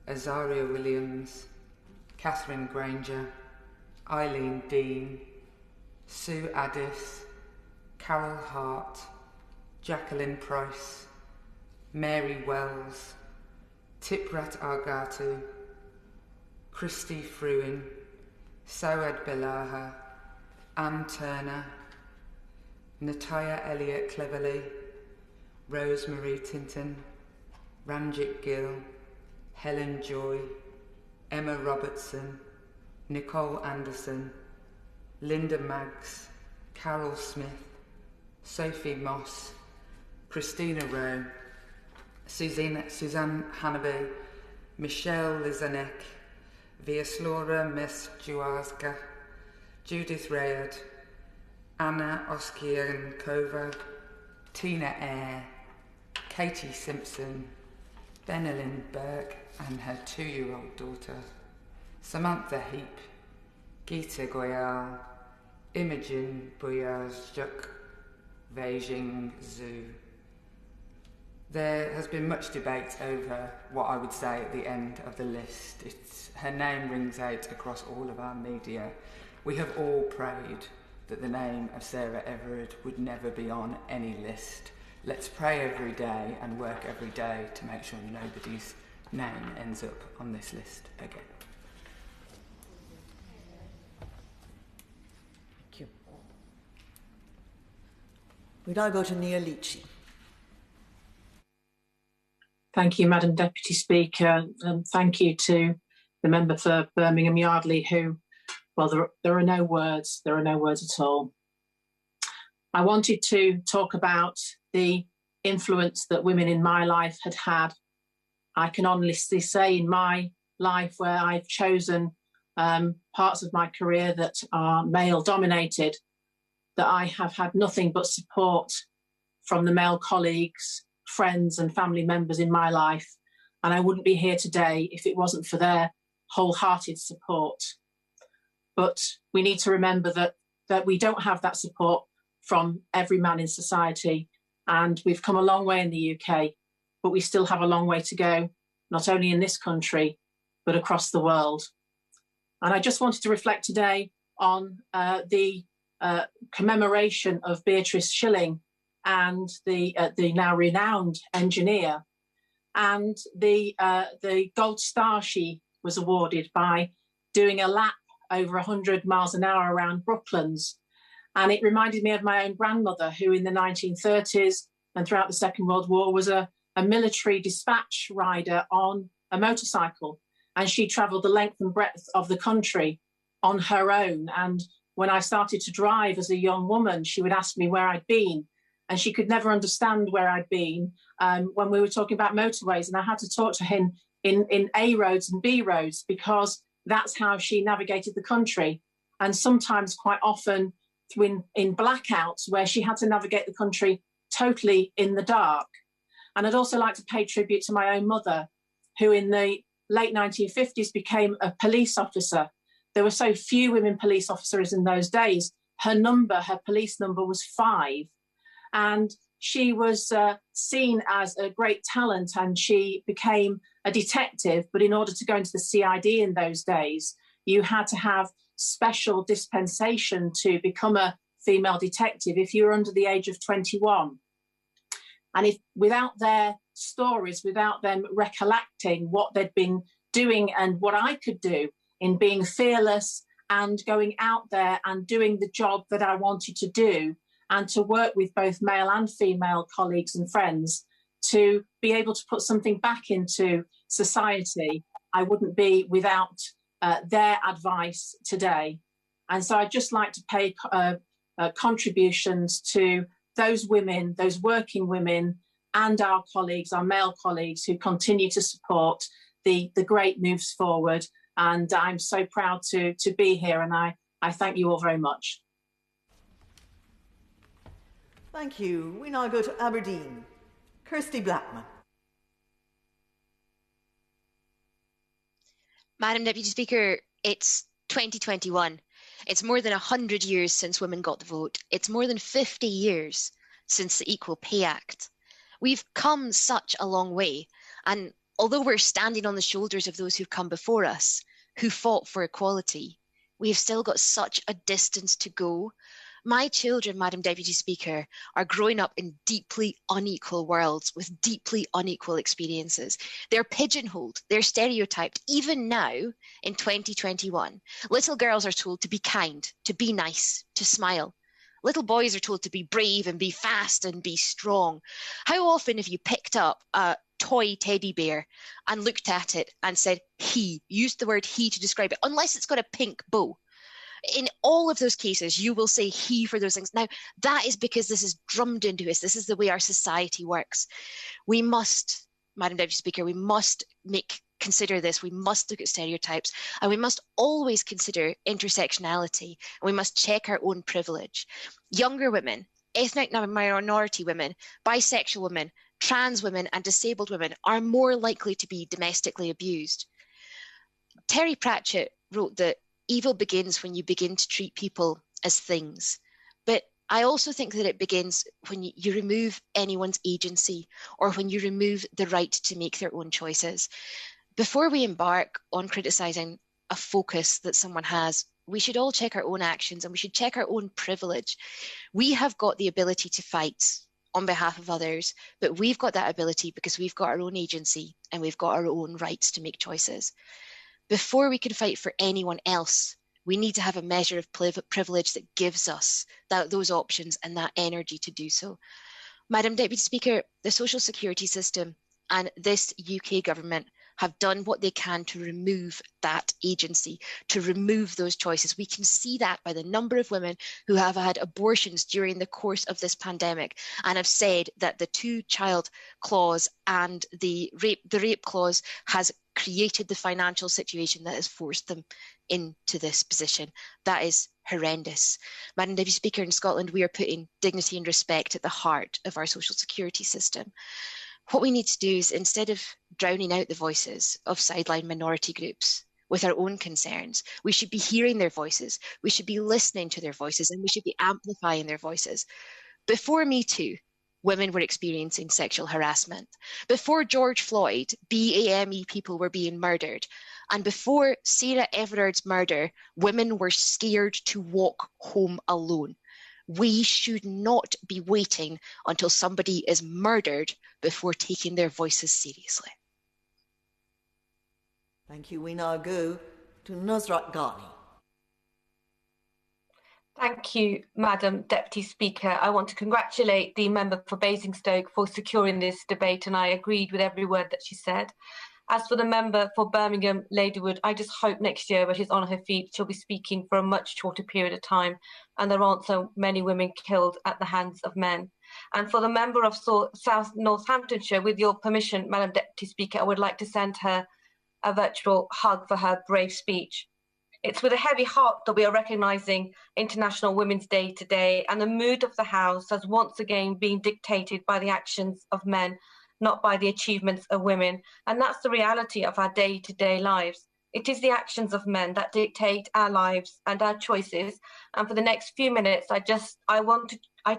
Azaria Williams, Catherine Granger, Eileen Dean, Sue Addis, Carol Hart, Jacqueline Price, Mary Wells, Tiprat Argatu, Christy Fruin, Sawed Belaha, Anne Turner, Nataya Elliott Cleverly, Rosemary Tinton, Ranjit Gill, Helen Joy, Emma Robertson, Nicole Anderson, Linda Maggs, Carol Smith, Sophie Moss, Christina Rowe, Suzanne Hanaby, Michelle Lizanek, Vyaslora Mesjuarska, Judith Rayard, Anna Oskienkova, Tina Eyre, Katie Simpson, Benelin Burke and her 2-year-old daughter, Samantha Heap, Geeta Goyal, Imogen Buyazjuk, Beijing Zhu. There has been much debate over what I would say at the end of the list. Her name rings out across all of our media. We have all prayed that the name of Sarah Everard would never be on any list. Let's pray every day and work every day to make sure nobody's name ends up on this list again. Thank you. We now go to Nia Leachy. Thank you, Madam Deputy Speaker, and thank you to the member for Birmingham Yardley who, well, there are no words at all. I wanted to talk about the influence that women in my life had had. I can honestly say in my life where I've chosen parts of my career that are male dominated, that I have had nothing but support from the male colleagues, friends and family members in my life. And I wouldn't be here today if it wasn't for their wholehearted support. But we need to remember that we don't have that support from every man in society. And we've come a long way in the UK, but we still have a long way to go, not only in this country, but across the world. And I just wanted to reflect today on the commemoration of Beatrice Shilling and the now renowned engineer, and the gold star she was awarded by doing a lap over 100 miles an hour around Brooklands. And it reminded me of my own grandmother, who in the 1930s and throughout the Second World War was a military dispatch rider on a motorcycle. And she travelled the length and breadth of the country on her own. And when I started to drive as a young woman, she would ask me where I'd been. And she could never understand where I'd been when we were talking about motorways. And I had to talk to him in A roads and B roads, because that's how she navigated the country. And sometimes, quite often, in blackouts where she had to navigate the country totally in the dark. And I'd also like to pay tribute to my own mother, who in the late 1950s became a police officer. There were so few women police officers in those days. Her police number was 5. And she was seen as a great talent, and she became a detective. But in order to go into the CID in those days, you had to have special dispensation to become a female detective if you were under the age of 21. And if without their stories, without them recollecting what they'd been doing and what I could do in being fearless and going out there and doing the job that I wanted to do, and to work with both male and female colleagues and friends to be able to put something back into society, I wouldn't be without their advice today. And so I'd just like to pay contributions to those women, those working women, and our colleagues, our male colleagues, who continue to support the great moves forward. And I'm so proud to be here, and I thank you all very much. Thank you. We now go to Aberdeen. Kirsty Blackman. Madam Deputy Speaker, it's 2021. It's more than 100 years since women got the vote. It's more than 50 years since the Equal Pay Act. We've come such a long way. And Although we're standing on the shoulders of those who've come before us, who fought for equality, we have still got such a distance to go. My children, Madam Deputy Speaker, are growing up in deeply unequal worlds with deeply unequal experiences. They're pigeonholed, they're stereotyped, even now in 2021. Little girls are told to be kind, to be nice, to smile. Little boys are told to be brave and be fast and be strong. How often have you picked up a toy teddy bear and looked at it and said he, used the word he to describe it, unless it's got a pink bow? In all of those cases, you will say he for those things. Now, that is because this is drummed into us. This is the way our society works. We must, Madam Deputy Speaker, we must consider this. We must look at stereotypes, and we must always consider intersectionality, and we must check our own privilege. Younger women, ethnic minority women, bisexual women, trans women and disabled women are more likely to be domestically abused. Terry Pratchett wrote that evil begins when you begin to treat people as things. But I also think that it begins when you remove anyone's agency, or when you remove the right to make their own choices. Before we embark on criticising a focus that someone has, we should all check our own actions, and we should check our own privilege. We have got the ability to fight on behalf of others, but we've got that ability because we've got our own agency and we've got our own rights to make choices. Before we can fight for anyone else, we need to have a measure of privilege that gives us those options and that energy to do so. Madam Deputy Speaker, the social security system and this UK government have done what they can to remove that agency, to remove those choices. We can see that by the number of women who have had abortions during the course of this pandemic and have said that the two-child clause and the rape clause has created the financial situation that has forced them into this position. That is horrendous. Madam Deputy Speaker, in Scotland, we are putting dignity and respect at the heart of our social security system. What we need to do is, instead of drowning out the voices of sideline minority groups with our own concerns, we should be hearing their voices, we should be listening to their voices, and we should be amplifying their voices. Before Me Too, women were experiencing sexual harassment. Before George Floyd, BAME people were being murdered. And before Sarah Everard's murder, women were scared to walk home alone. We should not be waiting until somebody is murdered before taking their voices seriously. Thank you. We now go to Nusrat Ghani. Thank you, Madam Deputy Speaker. I want to congratulate the member for Basingstoke for securing this debate, and I agreed with every word that she said. As for the member for Birmingham, Ladywood, I just hope next year when she's on her feet, she'll be speaking for a much shorter period of time and there aren't so many women killed at the hands of men. And for the member of South Northamptonshire, with your permission, Madam Deputy Speaker, I would like to send her a virtual hug for her brave speech. It's with a heavy heart that we are recognising International Women's Day today, and the mood of the House has once again been dictated by the actions of men, not by the achievements of women. And that's the reality of our day-to-day lives. It is the actions of men that dictate our lives and our choices. And for the next few minutes, I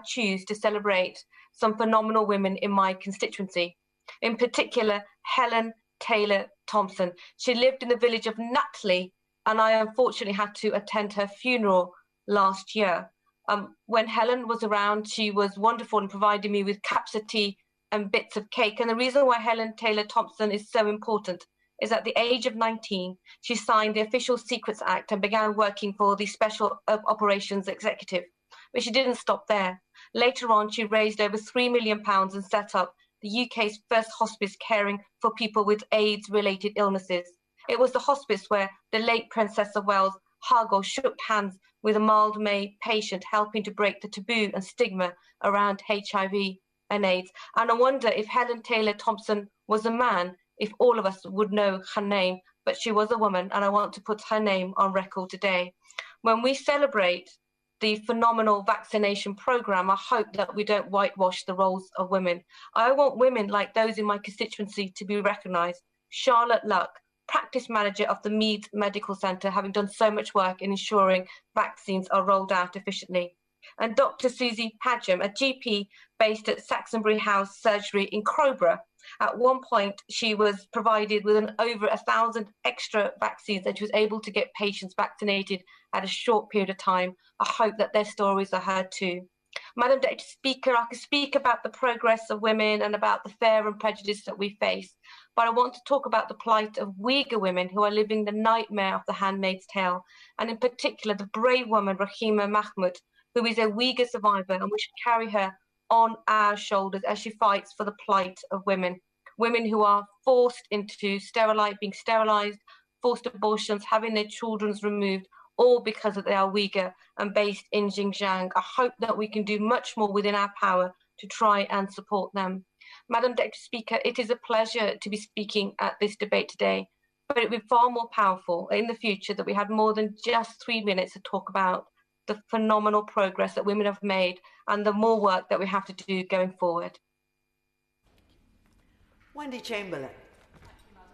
choose to celebrate some phenomenal women in my constituency. In particular, Helen Taylor Thompson. She lived in the village of Nutley, and I unfortunately had to attend her funeral last year. When Helen was around, she was wonderful in providing me with cups of tea and bits of cake. And the reason why Helen Taylor Thompson is so important is at the age of 19, she signed the Official Secrets Act and began working for the Special Operations Executive. But she didn't stop there. Later on, she raised over £3 million and set up the UK's first hospice caring for people with AIDS-related illnesses. It was the hospice where the late Princess of Wales, Hargo, shook hands with a mild-May patient, helping to break the taboo and stigma around HIV and AIDS. And I wonder if Helen Taylor Thompson was a man, if all of us would know her name, but she was a woman, and I want to put her name on record today. When we celebrate the phenomenal vaccination programme, I hope that we don't whitewash the roles of women. I want women like those in my constituency to be recognised. Charlotte Luck, practice manager of the Meads Medical Centre, having done so much work in ensuring vaccines are rolled out efficiently. And Dr. Susie Padgham, a GP based at Saxonbury House Surgery in Crowborough, At one point, she was provided with over 1,000 extra vaccines and she was able to get patients vaccinated at a short period of time. I hope that their stories are heard too. Madam Deputy Speaker, I can speak about the progress of women and about the fear and prejudice that we face, but I want to talk about the plight of Uyghur women who are living the nightmare of the Handmaid's Tale, and in particular the brave woman Rahima Mahmood, who is a Uyghur survivor, and we should carry her on our shoulders as she fights for the plight of women. Women who are forced into being sterilised, forced abortions, having their children removed, all because they are Uyghur and based in Xinjiang. I hope that we can do much more within our power to try and support them. Madam Deputy Speaker, it is a pleasure to be speaking at this debate today, but it would be far more powerful in the future that we had more than just 3 minutes to talk about the phenomenal progress that women have made and the more work that we have to do going forward. Wendy Chamberlain.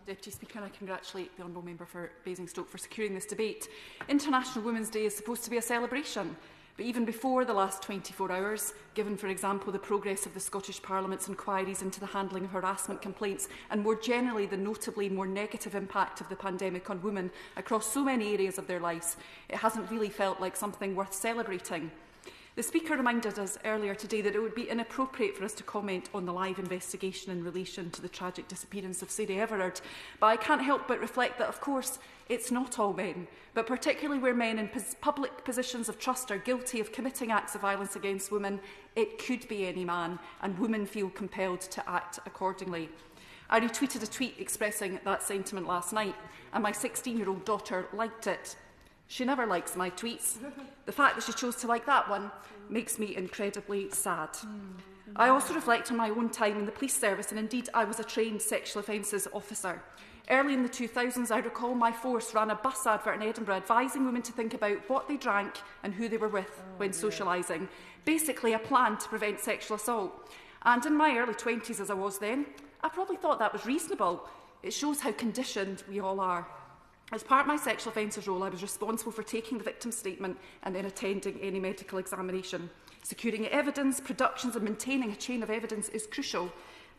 Deputy Speaker, and I congratulate the Honourable Member for Basingstoke for securing this debate. International Women's Day is supposed to be a celebration, but even before the last 24 hours, given, for example, the progress of the Scottish Parliament's inquiries into the handling of harassment complaints and more generally the notably more negative impact of the pandemic on women across so many areas of their lives, it hasn't really felt like something worth celebrating. The Speaker reminded us earlier today that it would be inappropriate for us to comment on the live investigation in relation to the tragic disappearance of Sarah Everard, but I can't help but reflect that, of course, it's not all men, but particularly where men in public positions of trust are guilty of committing acts of violence against women, it could be any man, and women feel compelled to act accordingly. I retweeted a tweet expressing that sentiment last night, and my 16-year-old daughter liked it. She never likes my tweets. The fact that she chose to like that one makes me incredibly sad. I also reflect on my own time in the police service, and indeed I was a trained sexual offences officer. Early in the 2000s, I recall my force ran a bus advert in Edinburgh advising women to think about what they drank and who they were with when socialising. Basically a plan to prevent sexual assault. And in my early 20s, as I was then, I probably thought that was reasonable. It shows how conditioned we all are. As part of my sexual offences role, I was responsible for taking the victim's statement and then attending any medical examination. Securing evidence, productions and maintaining a chain of evidence is crucial,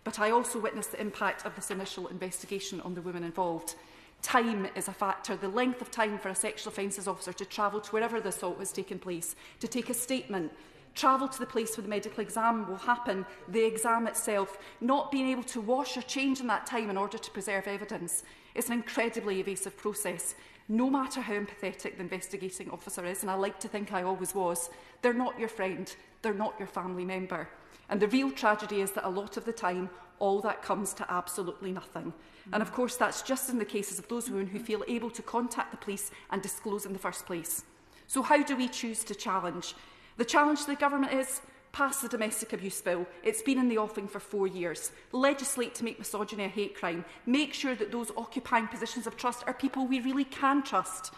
but I also witnessed the impact of this initial investigation on the women involved. Time is a factor. The length of time for a sexual offences officer to travel to wherever the assault has taken place, to take a statement, travel to the place where the medical exam will happen, the exam itself, not being able to wash or change in that time in order to preserve evidence. It's an incredibly evasive process. No matter how empathetic the investigating officer is, and I like to think I always was, they're not your friend, they're not your family member. And the real tragedy is that a lot of the time, all that comes to absolutely nothing. And of course, that's just in the cases of those women who feel able to contact the police and disclose in the first place. So how do we choose to challenge? The challenge to the government is pass the domestic abuse bill. It's been in the offing for 4 years. Legislate to make misogyny a hate crime. Make sure that those occupying positions of trust are people we really can trust.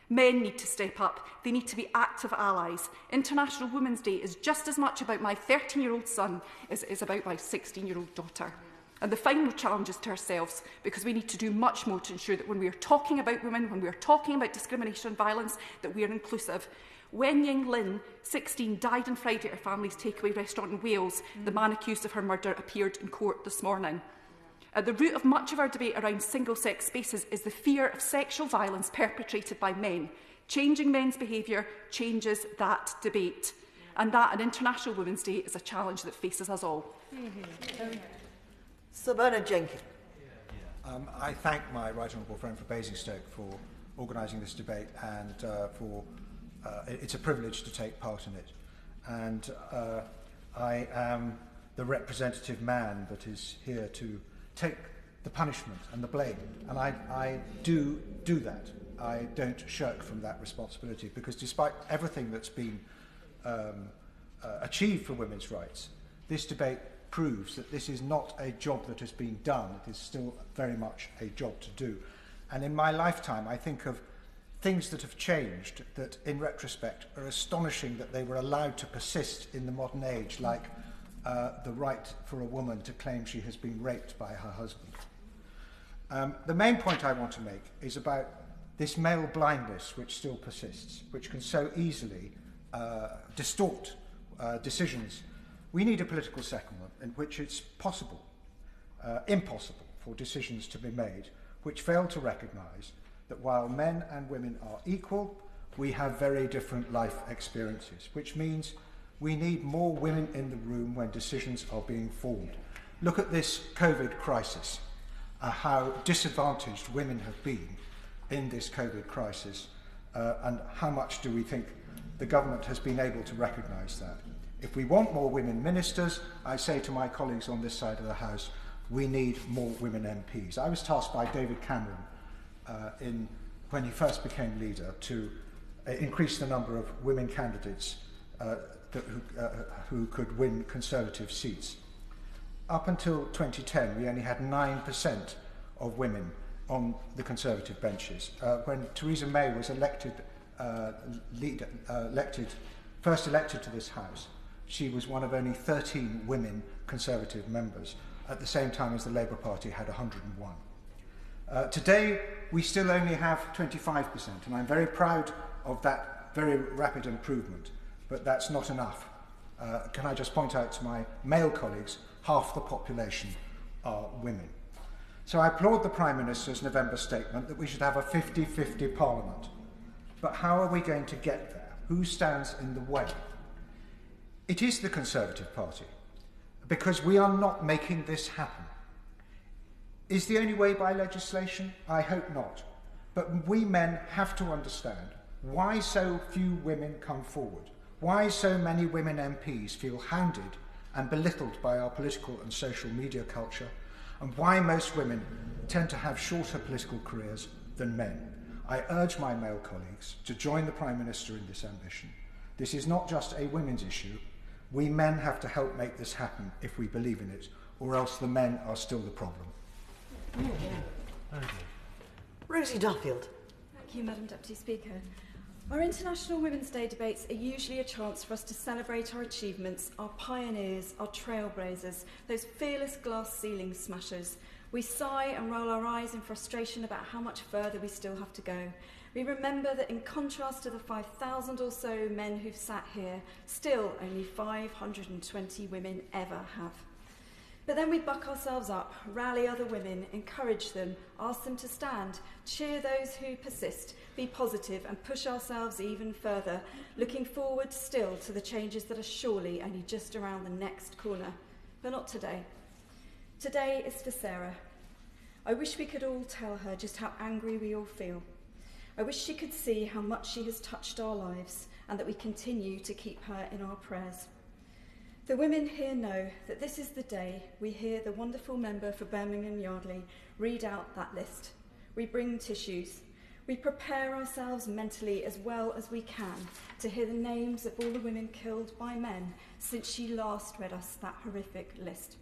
Men need to step up. They need to be active allies. International Women's Day is just as much about my 13-year-old son as it is about my 16-year-old daughter. And the final challenge is to ourselves, because we need to do much more to ensure that when we are talking about women, when we are talking about discrimination and violence, that we are inclusive. Wen Ying Lin, 16, died on Friday at her family's takeaway restaurant in Wales. The man accused of her murder appeared in court this morning. At the root of much of our debate around single-sex spaces is the fear of sexual violence perpetrated by men. Changing men's behaviour changes that debate. And that, on International Women's Day, is a challenge that faces us all. Sir Bernard Jenkins. I thank my right honourable friend for Basingstoke for organising this debate and for it's a privilege to take part in it. And I am the representative man that is here to take the punishment and the blame. And I do that. I don't shirk from that responsibility, because despite everything that's been achieved for women's rights, this debate proves that this is not a job that has been done. It is still very much a job to do. And in my lifetime, I think of things that have changed that, in retrospect, are astonishing that they were allowed to persist in the modern age, like the right for a woman to claim she has been raped by her husband. The main point I want to make is about this male blindness which still persists, which can so easily distort decisions. We need a political settlement in which it's possible impossible for decisions to be made which fail to recognise that while men and women are equal, we have very different life experiences, which means we need more women in the room when decisions are being formed. Look at this COVID crisis, how disadvantaged women have been in this COVID crisis, and how much do we think the government has been able to recognise that. If we want more women ministers, I say to my colleagues on this side of the House, we need more women MPs. I was tasked by David Cameron when he first became leader to increase the number of women candidates who could win Conservative seats. Up until 2010, we only had 9% of women on the Conservative benches. When Theresa May was first elected to this House, she was one of only 13 women Conservative members, at the same time as the Labour Party had 101. Today, we still only have 25%, and I'm very proud of that very rapid improvement, but that's not enough. Can I just point out to my male colleagues, half the population are women. So I applaud the Prime Minister's November statement that we should have a 50-50 Parliament. But how are we going to get there? Who stands in the way? It is the Conservative Party, because we are not making this happen. Is the only way by legislation? I hope not. But we men have to understand why so few women come forward, why so many women MPs feel hounded and belittled by our political and social media culture, and why most women tend to have shorter political careers than men. I urge my male colleagues to join the Prime Minister in this ambition. This is not just a women's issue. We men have to help make this happen if we believe in it, or else the men are still the problem. Rosie Duffield. Thank you, Madam Deputy Speaker. Our International Women's Day debates are usually a chance for us to celebrate our achievements, our pioneers, our trailblazers, those fearless glass ceiling smashers. We sigh and roll our eyes in frustration about how much further we still have to go. We remember that in contrast to the 5,000 or so men who've sat here, still only 520 women ever have. But then we buck ourselves up, rally other women, encourage them, ask them to stand, cheer those who persist, be positive and push ourselves even further, looking forward still to the changes that are surely only just around the next corner. But not today. Today is for Sarah. I wish we could all tell her just how angry we all feel. I wish she could see how much she has touched our lives and that we continue to keep her in our prayers. The women here know that this is the day we hear the wonderful member for Birmingham Yardley read out that list. We bring tissues. We prepare ourselves mentally as well as we can to hear the names of all the women killed by men since she last read us that horrific list.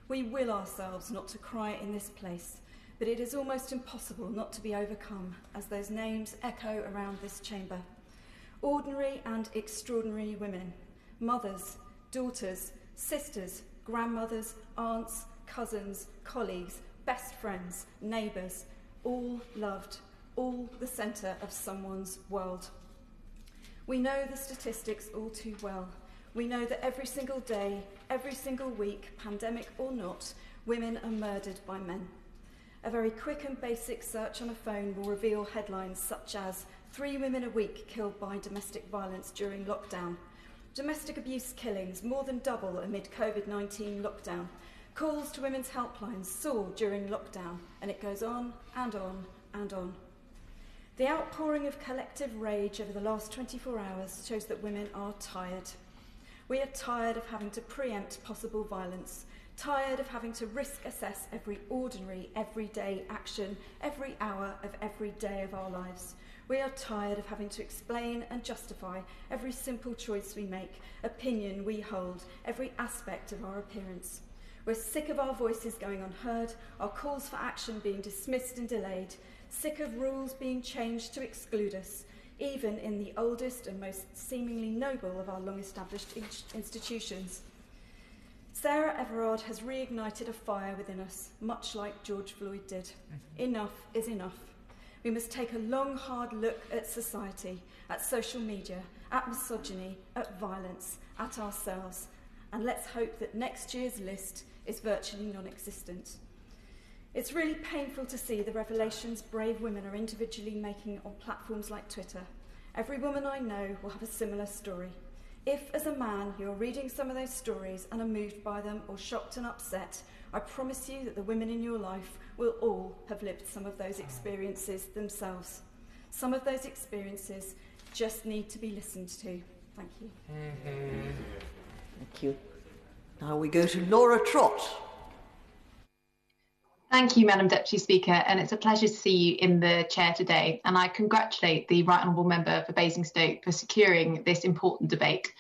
We will ourselves not to cry in this place, but it is almost impossible not to be overcome as those names echo around this chamber. Ordinary and extraordinary women, mothers, daughters, sisters, grandmothers, aunts, cousins, colleagues, best friends, neighbours, all loved, all the centre of someone's world. We know the statistics all too well. We know that every single day, every single week, pandemic or not, women are murdered by men. A very quick and basic search on a phone will reveal headlines such as 3 women a week killed by domestic violence during lockdown. Domestic abuse killings more than double amid COVID-19 lockdown. Calls to women's helplines soar during lockdown, and it goes on and on and on. The outpouring of collective rage over the last 24 hours shows that women are tired. We are tired of having to preempt possible violence, tired of having to risk assess every ordinary, everyday action, every hour of every day of our lives. We are tired of having to explain and justify every simple choice we make, opinion we hold, every aspect of our appearance. We're sick of our voices going unheard, our calls for action being dismissed and delayed, sick of rules being changed to exclude us, even in the oldest and most seemingly noble of our long-established institutions. Sarah Everard has reignited a fire within us, much like George Floyd did. Enough is enough. We must take a long, hard look at society, at social media, at misogyny, at violence, at ourselves, and let's hope that next year's list is virtually non-existent. It's really painful to see the revelations brave women are individually making on platforms like Twitter. Every woman I know will have a similar story. If, as a man, you're reading some of those stories and are moved by them or shocked and upset, I promise you that the women in your life will all have lived some of those experiences themselves. Some of those experiences just need to be listened to. Thank you. Thank you. Now we go to Laura Trott. Thank you, Madam Deputy Speaker, and it's a pleasure to see you in the chair today. And I congratulate the Right Honourable Member for Basingstoke for securing this important debate.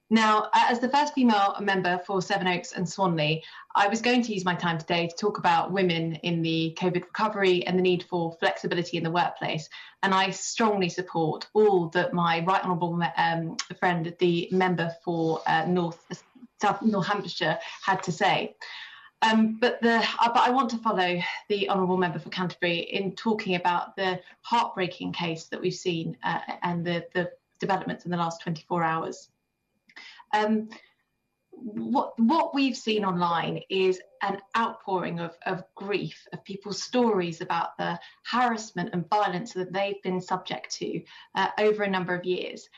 Now, as the first female member for Sevenoaks and Swanley, I was going to use my time today to talk about women in the COVID recovery and the need for flexibility in the workplace. And I strongly support all that my Right Honourable friend, the member for South Northamptonshire, had to say. But I want to follow the Honourable Member for Canterbury in talking about the heartbreaking case that we've seen and the developments in the last 24 hours. What we've seen online is an outpouring of grief, of people's stories about the harassment and violence that they've been subject to over a number of years.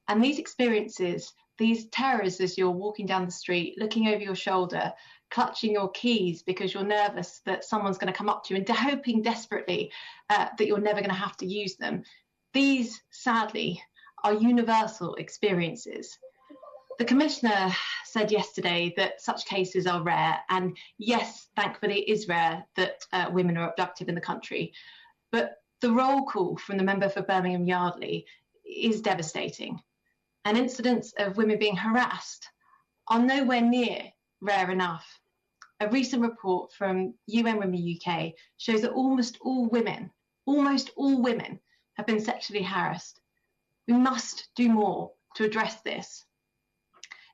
And these experiences, these terrors as you're walking down the street, looking over your shoulder, clutching your keys because you're nervous that someone's going to come up to you and hoping desperately that you're never going to have to use them. These, sadly, are universal experiences. The Commissioner said yesterday that such cases are rare, and yes, thankfully it is rare that women are abducted in the country. But the roll call from the member for Birmingham Yardley is devastating. And incidents of women being harassed are nowhere near rare enough. A recent report from UN Women UK shows that almost all women have been sexually harassed. We must do more to address this.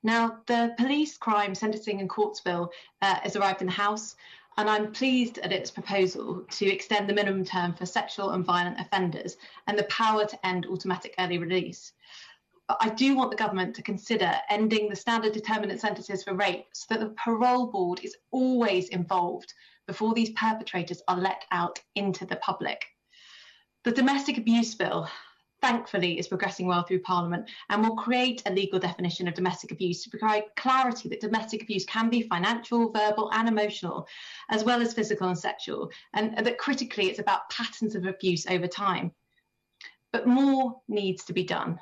Now, the Police Crime Sentencing and Courts Bill has arrived in the House, and I'm pleased at its proposal to extend the minimum term for sexual and violent offenders and the power to end automatic early release. But I do want the government to consider ending the standard determinant sentences for rape so that the parole board is always involved before these perpetrators are let out into the public. The domestic abuse bill, thankfully, is progressing well through Parliament and will create a legal definition of domestic abuse to provide clarity that domestic abuse can be financial, verbal and emotional, as well as physical and sexual, and that critically it's about patterns of abuse over time. But more needs to be done.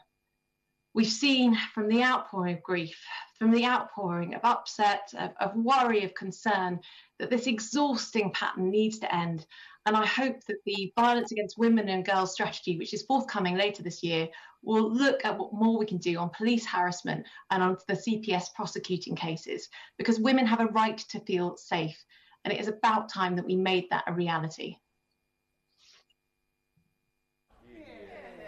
We've seen from the outpouring of grief, from the outpouring of upset, of worry, of concern, that this exhausting pattern needs to end. And I hope that the Violence Against Women and Girls strategy, which is forthcoming later this year, will look at what more we can do on police harassment and on the CPS prosecuting cases, because women have a right to feel safe. And it is about time that we made that a reality.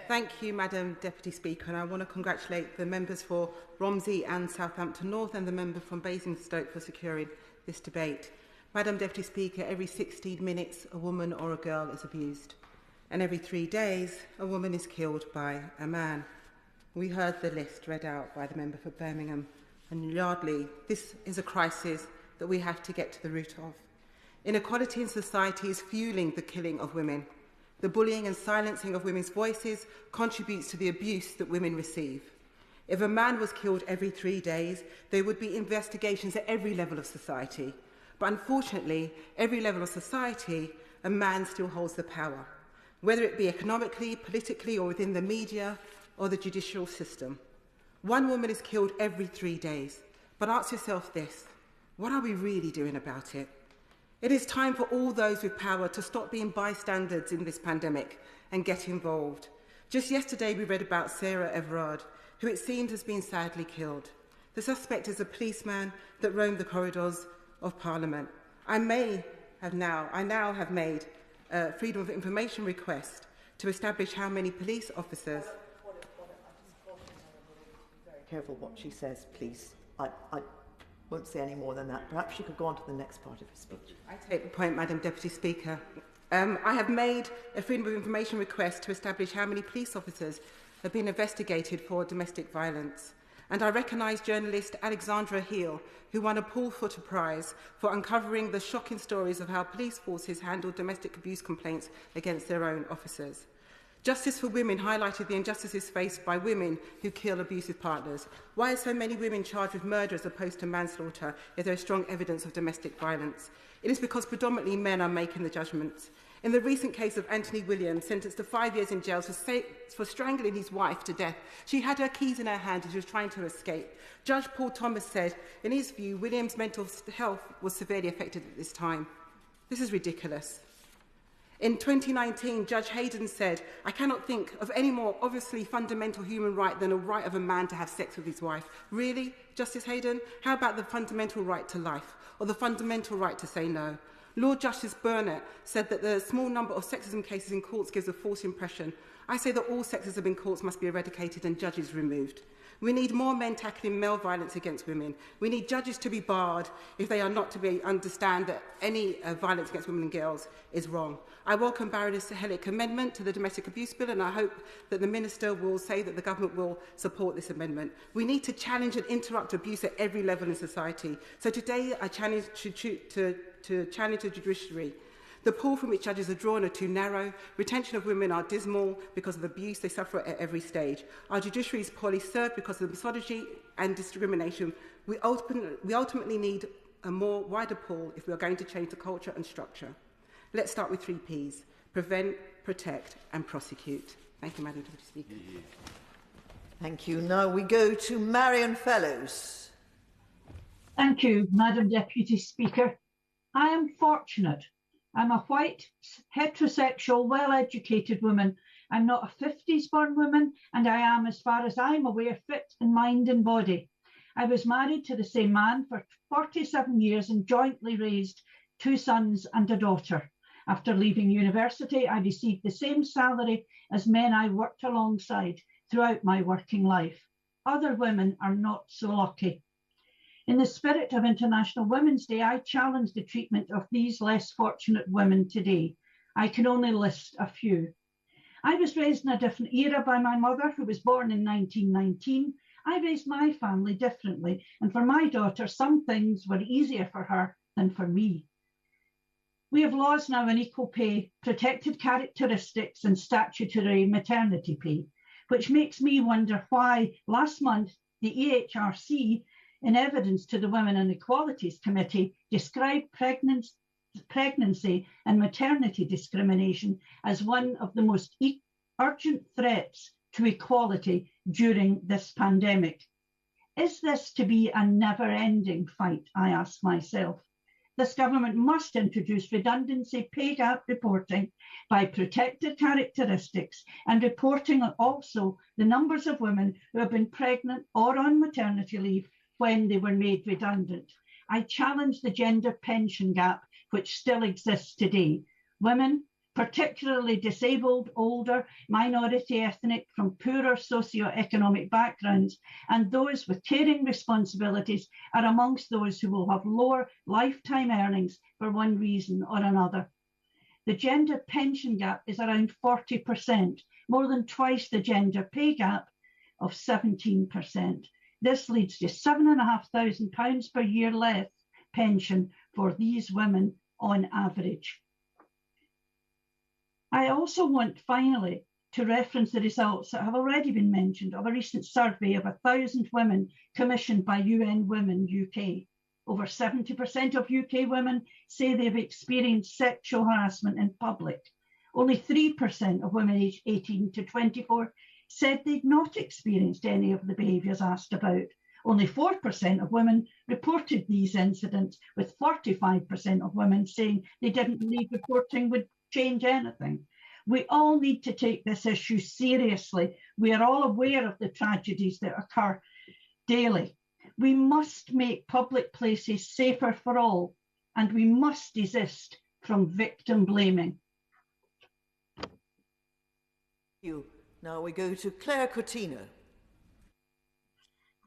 Thank you, Madam Deputy Speaker, and I want to congratulate the members for Romsey and Southampton North and the member from Basingstoke for securing this debate. Madam Deputy Speaker, every 16 minutes a woman or a girl is abused, and every 3 days a woman is killed by a man. We heard the list read out by the member for Birmingham and Yardley. This is a crisis that we have to get to the root of. Inequality in society is fueling the killing of women. The bullying and silencing of women's voices contributes to the abuse that women receive. If a man was killed every 3 days, there would be investigations at every level of society. But unfortunately, every level of society, a man still holds the power, whether it be economically, politically, or within the media or the judicial system. One woman is killed every 3 days. But ask yourself this: what are we really doing about it? It is time for all those with power to stop being bystanders in this pandemic and get involved. Just yesterday we read about Sarah Everard, who it seems has been sadly killed. The suspect is a policeman that roamed the corridors of Parliament. I now have made a Freedom of Information request to establish how many police officers... Very careful what she says, please. I won't say any more than that. Perhaps you could go on to the next part of her speech. I take the point, Madam Deputy Speaker. I have made a Freedom of Information request to establish how many police officers have been investigated for domestic violence. And I recognise journalist Alexandra Heel, who won a Paul Footer Prize for uncovering the shocking stories of how police forces handle domestic abuse complaints against their own officers. Justice for Women highlighted the injustices faced by women who kill abusive partners. Why are so many women charged with murder as opposed to manslaughter if there is strong evidence of domestic violence? It is because predominantly men are making the judgments. In the recent case of Anthony Williams, sentenced to 5 years in jail for strangling his wife to death, she had her keys in her hand and she was trying to escape. Judge Paul Thomas said, in his view, Williams' mental health was severely affected at this time. This is ridiculous. In 2019, Judge Hayden said, I cannot think of any more obviously fundamental human right than a right of a man to have sex with his wife. Really, Justice Hayden? How about the fundamental right to life or the fundamental right to say no? Lord Justice Burnett said that the small number of sexism cases in courts gives a false impression. I say that all sexism in courts must be eradicated and judges removed. We need more men tackling male violence against women. We need judges to be barred if they are not to understand that any violence against women and girls is wrong. I welcome Baroness Hellick's amendment to the Domestic Abuse Bill, and I hope that the Minister will say that the government will support this amendment. We need to challenge and interrupt abuse at every level in society. So today I challenge to challenge the judiciary. The pool from which judges are drawn are too narrow. Retention of women are dismal because of abuse they suffer at every stage. Our judiciary is poorly served because of misogyny and discrimination. We ultimately need a more wider pool if we are going to change the culture and structure. Let's start with 3 Ps: prevent, protect and prosecute. Thank you, Madam Deputy Speaker. Thank you. Now we go to Marion Fellows. Thank you, Madam Deputy Speaker. I am fortunate. I'm a white, heterosexual, well-educated woman. I'm not a 50s born woman, and I am, as far as I'm aware, fit in mind and body. I was married to the same man for 47 years and jointly raised 2 sons and a daughter. After leaving university, I received the same salary as men I worked alongside throughout my working life. Other women are not so lucky. In the spirit of International Women's Day, I challenge the treatment of these less fortunate women today. I can only list a few. I was raised in a different era by my mother, who was born in 1919. I raised my family differently, and for my daughter, some things were easier for her than for me. We have laws now on equal pay, protected characteristics, and statutory maternity pay, which makes me wonder why last month the EHRC, in evidence to the Women and Inequalities Committee, described pregnancy and maternity discrimination as one of the most urgent threats to equality during this pandemic. Is this to be a never-ending fight, I ask myself? This government must introduce redundancy pay gap reporting by protected characteristics and reporting also the numbers of women who have been pregnant or on maternity leave when they were made redundant. I challenge the gender pension gap, which still exists today. Women, particularly disabled, older, minority ethnic, from poorer socioeconomic backgrounds, and those with caring responsibilities are amongst those who will have lower lifetime earnings for one reason or another. The gender pension gap is around 40%, more than twice the gender pay gap of 17%. This leads to £7,500 per year less pension for these women on average. I also want, finally, to reference the results that have already been mentioned of a recent survey of 1,000 women commissioned by UN Women UK. Over 70% of UK women say they've experienced sexual harassment in public. Only 3% of women aged 18 to 24 said they'd not experienced any of the behaviours asked about. Only 4% of women reported these incidents, with 45% of women saying they didn't believe reporting would change anything. We all need to take this issue seriously. We are all aware of the tragedies that occur daily. We must make public places safer for all, and we must desist from victim blaming. Thank you. Now we go to Claire Coutinho.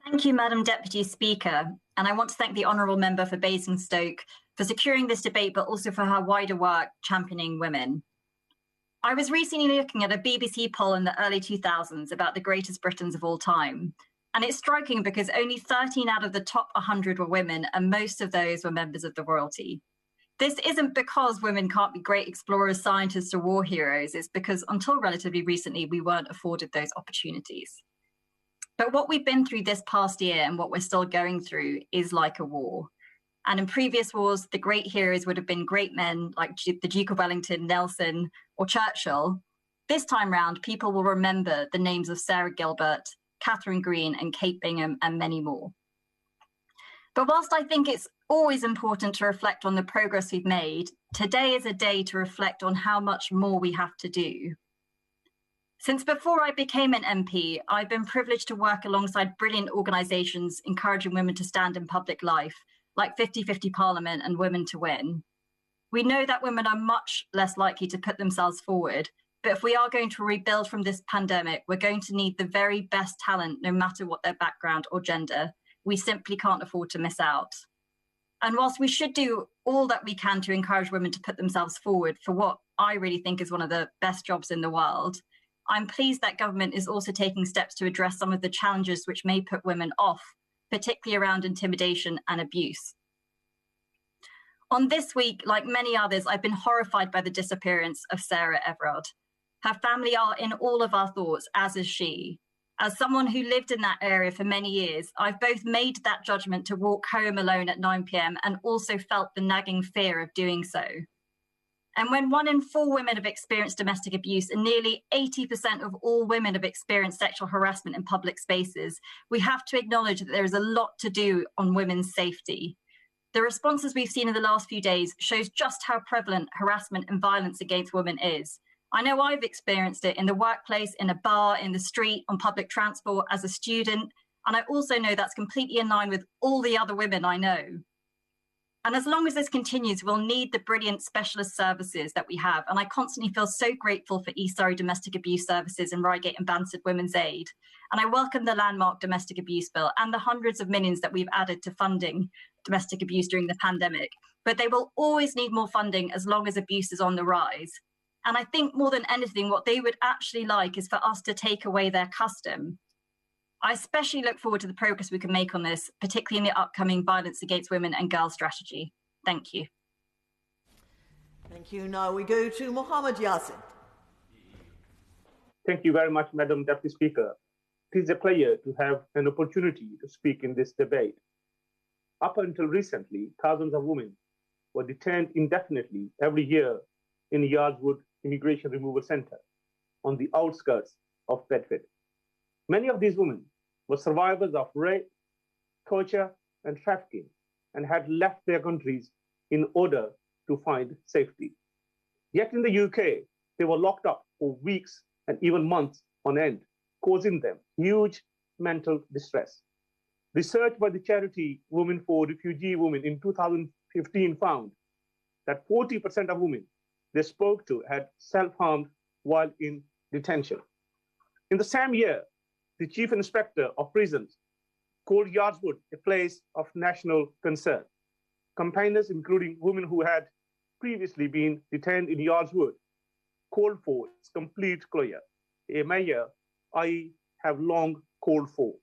Thank you, Madam Deputy Speaker. And I want to thank the Honourable Member for Basingstoke for securing this debate, but also for her wider work championing women. I was recently looking at a BBC poll in the early 2000s about the greatest Britons of all time. And it's striking because only 13 out of the top 100 were women, and most of those were members of the royalty. This isn't because women can't be great explorers, scientists, or war heroes. It's because until relatively recently, we weren't afforded those opportunities. But what we've been through this past year and what we're still going through is like a war. And in previous wars, the great heroes would have been great men like the Duke of Wellington, Nelson, or Churchill. This time round, people will remember the names of Sarah Gilbert, Catherine Green, and Kate Bingham, and many more. But whilst I think it's always important to reflect on the progress we've made, today is a day to reflect on how much more we have to do. Since before I became an MP, I've been privileged to work alongside brilliant organisations encouraging women to stand in public life, like 50-50 Parliament and Women to Win. We know that women are much less likely to put themselves forward, but if we are going to rebuild from this pandemic, we're going to need the very best talent, no matter what their background or gender. We simply can't afford to miss out. And whilst we should do all that we can to encourage women to put themselves forward for what I really think is one of the best jobs in the world, I'm pleased that government is also taking steps to address some of the challenges which may put women off, particularly around intimidation and abuse. On this week, like many others, I've been horrified by the disappearance of Sarah Everard. Her family are in all of our thoughts, as is she. As someone who lived in that area for many years, I've both made that judgment to walk home alone at 9 p.m. and also felt the nagging fear of doing so. And when 1 in 4 women have experienced domestic abuse and nearly 80% of all women have experienced sexual harassment in public spaces, we have to acknowledge that there is a lot to do on women's safety. The responses we've seen in the last few days shows just how prevalent harassment and violence against women is. I know I've experienced it in the workplace, in a bar, in the street, on public transport, as a student, and I also know that's completely in line with all the other women I know. And as long as this continues, we'll need the brilliant specialist services that we have, and I constantly feel so grateful for East Surrey Domestic Abuse Services and Reigate and Bansard Women's Aid. And I welcome the landmark domestic abuse bill and the hundreds of millions that we've added to funding domestic abuse during the pandemic, but they will always need more funding as long as abuse is on the rise. And I think more than anything, what they would actually like is for us to take away their custom. I especially look forward to the progress we can make on this, particularly in the upcoming Violence Against Women and Girls strategy. Thank you. Thank you. Now we go to Mohammed Yassin. Thank you very much, Madam Deputy Speaker. It is a pleasure to have an opportunity to speak in this debate. Up until recently, thousands of women were detained indefinitely every year in Yardswood Immigration Removal Centre on the outskirts of Bedford. Many of these women were survivors of rape, torture, and trafficking, and had left their countries in order to find safety. Yet in the UK, they were locked up for weeks and even months on end, causing them huge mental distress. Research by the charity Women for Refugee Women in 2015 found that 40% of women they spoke to had self-harmed while in detention. In the same year, the Chief Inspector of Prisons called Yardswood a place of national concern. Campaigners, including women who had previously been detained in Yardswood, called for its complete closure, a measure I have long called for.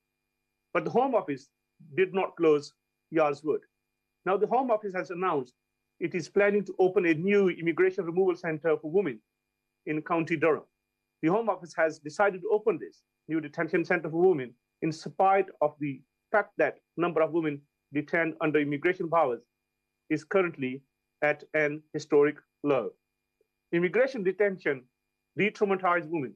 But the Home Office did not close Yardswood. Now the Home Office has announced it is planning to open a new immigration removal centre for women in County Durham. The Home Office has decided to open this new detention centre for women in spite of the fact that the number of women detained under immigration powers is currently at an historic low. Immigration detention re-traumatized women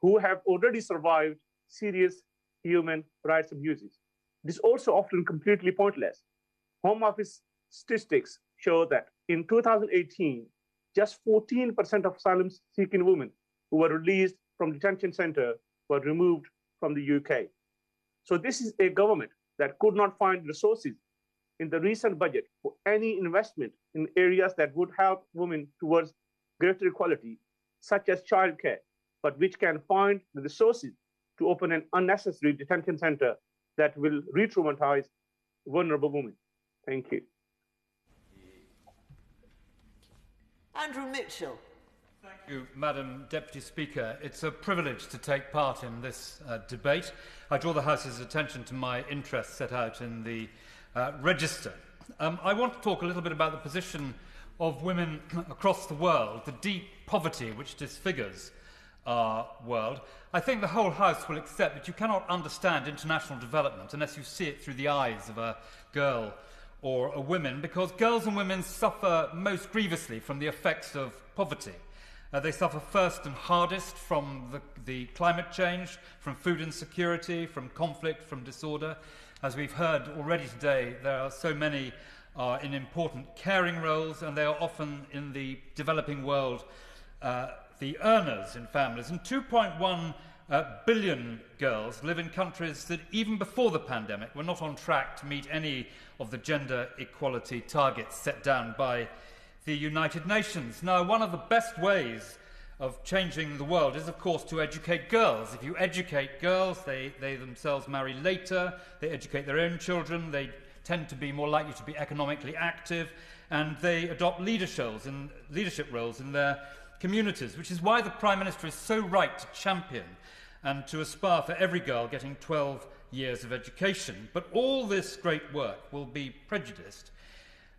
who have already survived serious human rights abuses. It is also often completely pointless. Home Office statistics show that in 2018, just 14% of asylum-seeking women who were released from detention centre were removed from the UK. So this is a government that could not find resources in the recent budget for any investment in areas that would help women towards greater equality, such as childcare, but which can find the resources to open an unnecessary detention centre that will re-traumatize vulnerable women. Thank you. Andrew Mitchell. Thank you, Madam Deputy Speaker. It's a privilege to take part in this debate. I draw the House's attention to my interests set out in the register. I want to talk a little bit about the position of women across the world, the deep poverty which disfigures our world. I think the whole House will accept that you cannot understand international development unless you see it through the eyes of a girl or a woman, because girls and women suffer most grievously from the effects of poverty. They suffer first and hardest from the climate change, from food insecurity, from conflict, from disorder. As we've heard already today, there are so many in important caring roles, and they are often in the developing world the earners in families. And 2.1 billion girls live in countries that even before the pandemic were not on track to meet any of the gender equality targets set down by the United Nations. Now, one of the best ways of changing the world is, of course, to educate girls. If you educate girls, they themselves marry later, they educate their own children, they tend to be more likely to be economically active, and they adopt leadership roles in their communities, which is why the Prime Minister is so right to champion and to aspire for every girl getting 12 years of education. But all this great work will be prejudiced.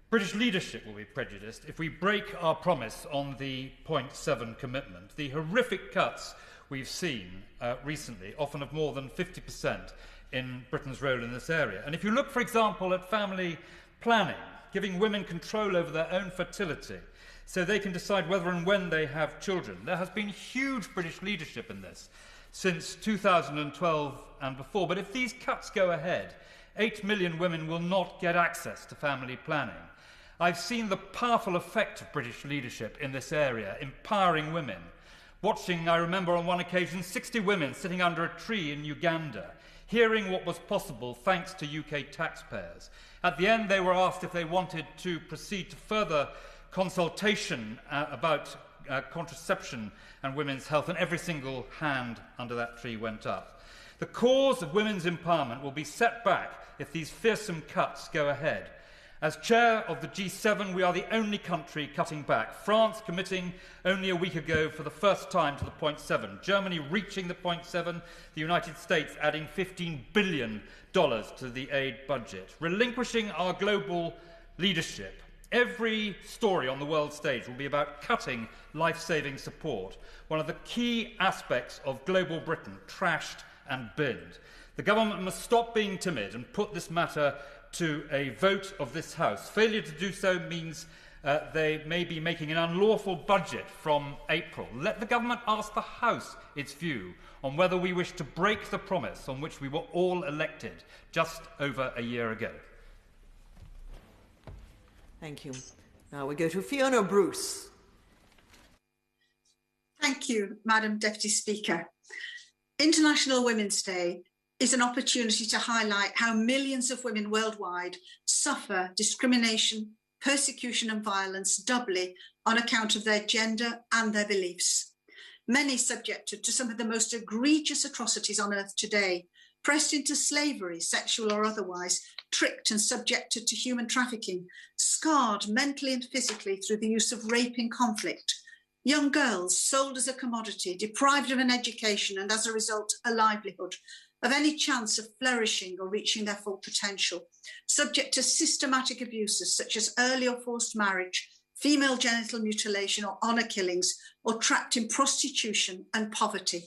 British leadership will be prejudiced if we break our promise on the 0.7 commitment. The horrific cuts we've seen recently, often of more than 50% in Britain's role in this area. And if you look, for example, at family planning, giving women control over their own fertility so they can decide whether and when they have children, there has been huge British leadership in this since 2012 and before. But if these cuts go ahead, 8 million women will not get access to family planning. I've seen the powerful effect of British leadership in this area, empowering women. Watching, I remember on one occasion, 60 women sitting under a tree in Uganda, hearing what was possible thanks to UK taxpayers. At the end, they were asked if they wanted to proceed to further consultation about contraception and women's health, and every single hand under that tree went up. The cause of women's empowerment will be set back if these fearsome cuts go ahead. As chair of the G7, we are the only country cutting back. France committing only a week ago for the first time to the 0.7. Germany reaching the 0.7. The United States adding $15 billion to the aid budget. Relinquishing our global leadership. Every story on the world stage will be about cutting life-saving support, one of the key aspects of global Britain, trashed and binned. The government must stop being timid and put this matter to a vote of this House. Failure to do so means they may be making an unlawful budget from April. Let the government ask the House its view on whether we wish to break the promise on which we were all elected just over a year ago. Thank you. Now we go to Fiona Bruce. Thank you, Madam Deputy Speaker. International Women's Day is an opportunity to highlight how millions of women worldwide suffer discrimination, persecution and violence doubly on account of their gender and their beliefs. Many subjected to some of the most egregious atrocities on earth today, pressed into slavery, sexual or otherwise, tricked and subjected to human trafficking, scarred mentally and physically through the use of rape in conflict, young girls sold as a commodity, deprived of an education and as a result a livelihood, of any chance of flourishing or reaching their full potential, subject to systematic abuses such as early or forced marriage, female genital mutilation or honour killings, or trapped in prostitution and poverty.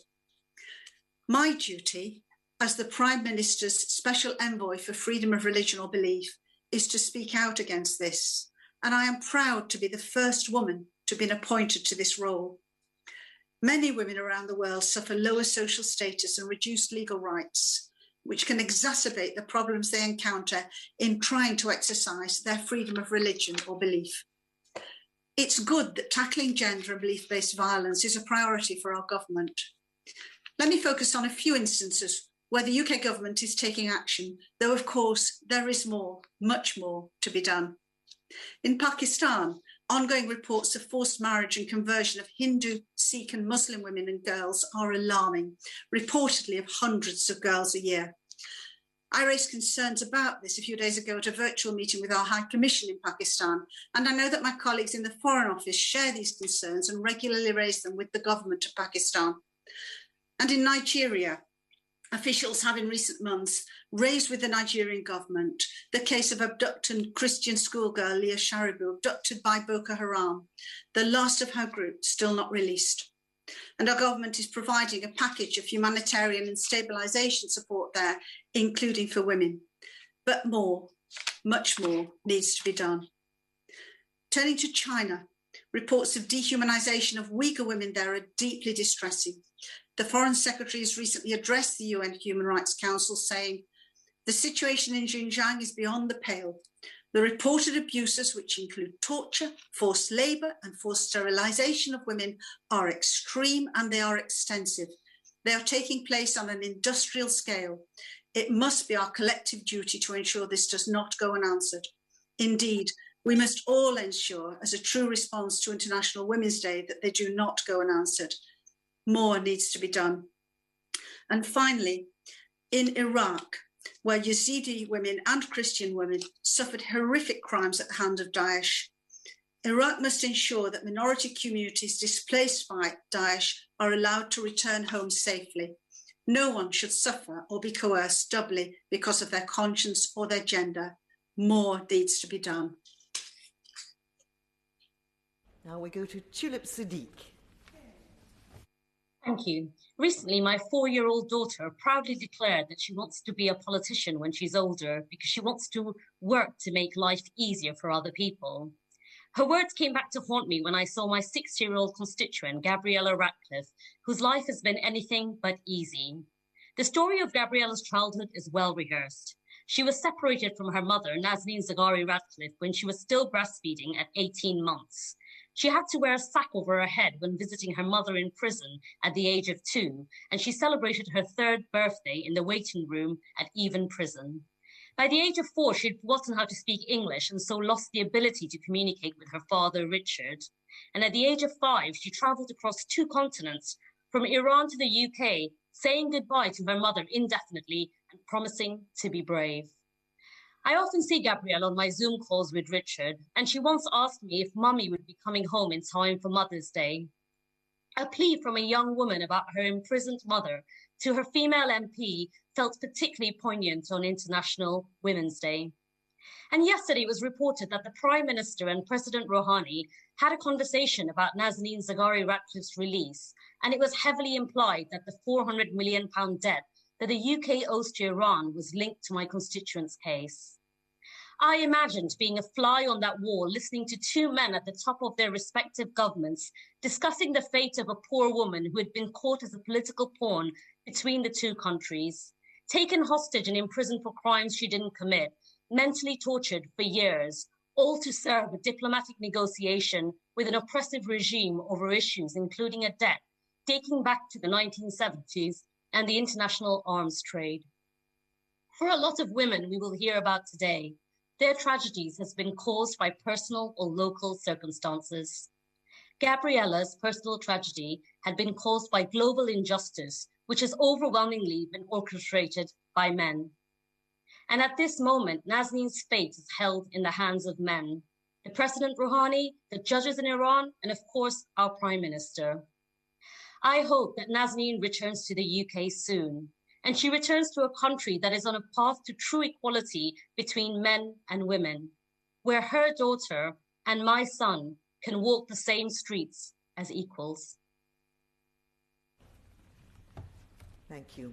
My duty as the Prime Minister's Special Envoy for Freedom of Religion or Belief is to speak out against this, and I am proud to be the first woman to have been appointed to this role. Many women around the world suffer lower social status and reduced legal rights, which can exacerbate the problems they encounter in trying to exercise their freedom of religion or belief. It's good that tackling gender and belief-based violence is a priority for our government. Let me focus on a few instances where the UK government is taking action, though of course there is more, much more to be done. In Pakistan, ongoing reports of forced marriage and conversion of Hindu, Sikh and Muslim women and girls are alarming, reportedly of hundreds of girls a year. I raised concerns about this a few days ago at a virtual meeting with our High Commission in Pakistan, and I know that my colleagues in the Foreign Office share these concerns and regularly raise them with the government of Pakistan. And in Nigeria, officials have in recent months raised with the Nigerian government the case of abducted Christian schoolgirl Leah Sharibu, abducted by Boko Haram, the last of her group still not released. And our government is providing a package of humanitarian and stabilisation support there, including for women. But more, much more, needs to be done. Turning to China, reports of dehumanisation of Uyghur women there are deeply distressing. The Foreign Secretary has recently addressed the UN Human Rights Council saying, "The situation in Xinjiang is beyond the pale. The reported abuses, which include torture, forced labour and forced sterilisation of women, are extreme and they are extensive. They are taking place on an industrial scale. It must be our collective duty to ensure this does not go unanswered. Indeed, we must all ensure, as a true response to International Women's Day, that they do not go unanswered. More needs to be done." And finally, in Iraq, where Yazidi women and Christian women suffered horrific crimes at the hand of Daesh, Iraq must ensure that minority communities displaced by Daesh are allowed to return home safely. No one should suffer or be coerced doubly because of their conscience or their gender. More needs to be done. Now we go to Tulip Siddiq. Thank you. Recently, my 4-year-old daughter proudly declared that she wants to be a politician when she's older because she wants to work to make life easier for other people. Her words came back to haunt me when I saw my 6-year-old constituent, Gabriella Ratcliffe, whose life has been anything but easy. The story of Gabriella's childhood is well rehearsed. She was separated from her mother, Nazneen Zaghari Ratcliffe, when she was still breastfeeding at 18 months. She had to wear a sack over her head when visiting her mother in prison at the age of 2, and she celebrated her 3rd birthday in the waiting room at Even Prison. By the age of 4, she had forgotten how to speak English and so lost the ability to communicate with her father, Richard. And at the age of 5, she travelled across 2 continents, from Iran to the UK, saying goodbye to her mother indefinitely and promising to be brave. I often see Gabrielle on my Zoom calls with Richard, and she once asked me if Mummy would be coming home in time for Mother's Day. A plea from a young woman about her imprisoned mother to her female MP felt particularly poignant on International Women's Day. And yesterday it was reported that the Prime Minister and President Rouhani had a conversation about Nazneen Zaghari Ratcliffe's release, and it was heavily implied that the £400 million debt that the UK owes to Iran was linked to my constituent's case. I imagined being a fly on that wall, listening to 2 men at the top of their respective governments discussing the fate of a poor woman who had been caught as a political pawn between the 2 countries, taken hostage and imprisoned for crimes she didn't commit, mentally tortured for years, all to serve a diplomatic negotiation with an oppressive regime over issues including a debt dating back to the 1970s and the international arms trade. For a lot of women we will hear about today, their tragedies has been caused by personal or local circumstances. Gabriella's personal tragedy had been caused by global injustice, which has overwhelmingly been orchestrated by men. And at this moment, Nazneen's fate is held in the hands of men. The President Rouhani, the judges in Iran, and of course, our Prime Minister. I hope that Nazneen returns to the UK soon, and she returns to a country that is on a path to true equality between men and women, where her daughter and my son can walk the same streets as equals. Thank you.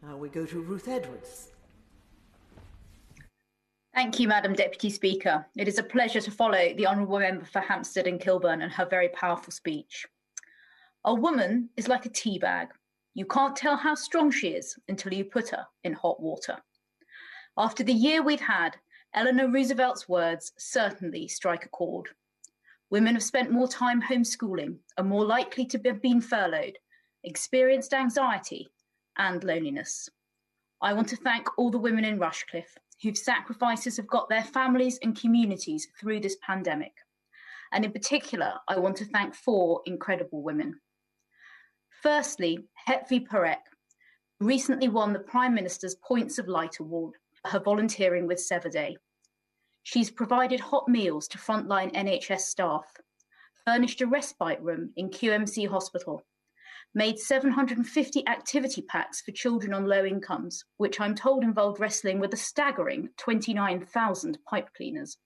Now we go to Ruth Edwards. Thank you, Madam Deputy Speaker. It is a pleasure to follow the Honourable Member for Hampstead and Kilburn and her very powerful speech. A woman is like a tea bag. You can't tell how strong she is until you put her in hot water. After the year we've had, Eleanor Roosevelt's words certainly strike a chord. Women have spent more time homeschooling, are more likely to have been furloughed, experienced anxiety and loneliness. I want to thank all the women in Rushcliffe whose sacrifices have got their families and communities through this pandemic. And in particular, I want to thank 4 incredible women. Firstly, Hetvi Parek, Recently won the Prime Minister's Points of Light Award for her volunteering with Severday. She's provided hot meals to frontline NHS staff, furnished a respite room in QMC Hospital, made 750 activity packs for children on low incomes, which I'm told involved wrestling with a staggering 29,000 pipe cleaners.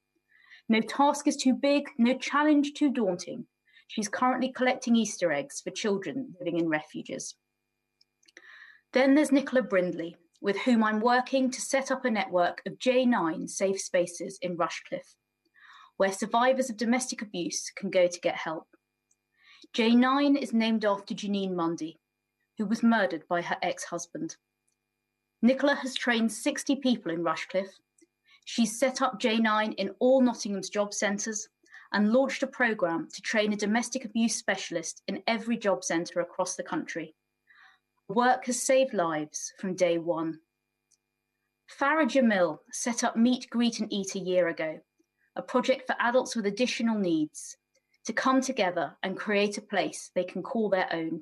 No task is too big, no challenge too daunting. She's currently collecting Easter eggs for children living in refuges. Then there's Nicola Brindley, with whom I'm working to set up a network of J9 safe spaces in Rushcliffe, where survivors of domestic abuse can go to get help. J9 is named after Janine Mundy, who was murdered by her ex-husband. Nicola has trained 60 people in Rushcliffe. She's set up J9 in all Nottingham's job centres and launched a programme to train a domestic abuse specialist in every job centre across the country. Work has saved lives from day one. Farah Jamil set up Meet, Greet and Eat a year ago, a project for adults with additional needs to come together and create a place they can call their own,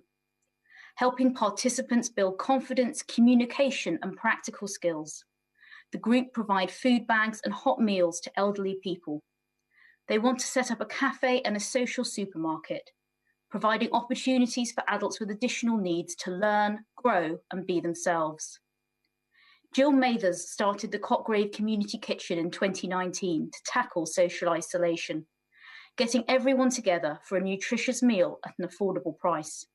helping participants build confidence, communication and practical skills. The group provide food bags and hot meals to elderly people. They want to set up a cafe and a social supermarket, providing opportunities for adults with additional needs to learn, grow and be themselves. Jill Mathers started the Cotgrave Community Kitchen in 2019 to tackle social isolation, getting everyone together for a nutritious meal at an affordable price.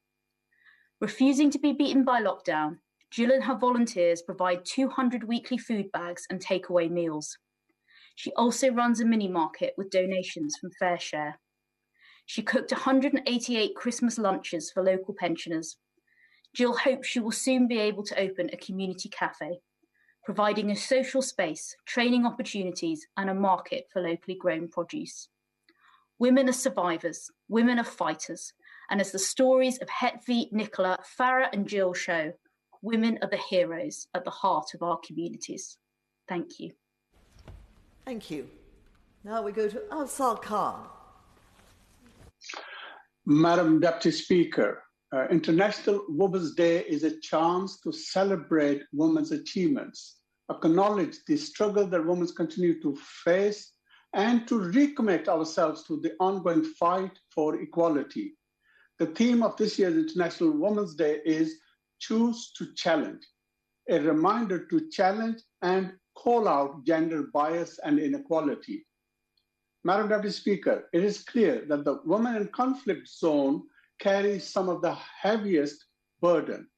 Refusing to be beaten by lockdown, Jill and her volunteers provide 200 weekly food bags and takeaway meals. She also runs a mini market with donations from FareShare. She cooked 188 Christmas lunches for local pensioners. Jill hopes she will soon be able to open a community cafe, providing a social space, training opportunities, and a market for locally grown produce. Women are survivors, women are fighters, and as the stories of Hetvi, Nicola, Farah, and Jill show, women are the heroes at the heart of our communities. Thank you. Thank you. Now we go to Afzal Khan. Madam Deputy Speaker, International Women's Day is a chance to celebrate women's achievements, acknowledge the struggle that women continue to face, and to recommit ourselves to the ongoing fight for equality. The theme of this year's International Women's Day is Choose to Challenge, a reminder to challenge and call out gender bias and inequality. Madam Deputy Speaker, it is clear that the women in conflict zone carry some of the heaviest burden.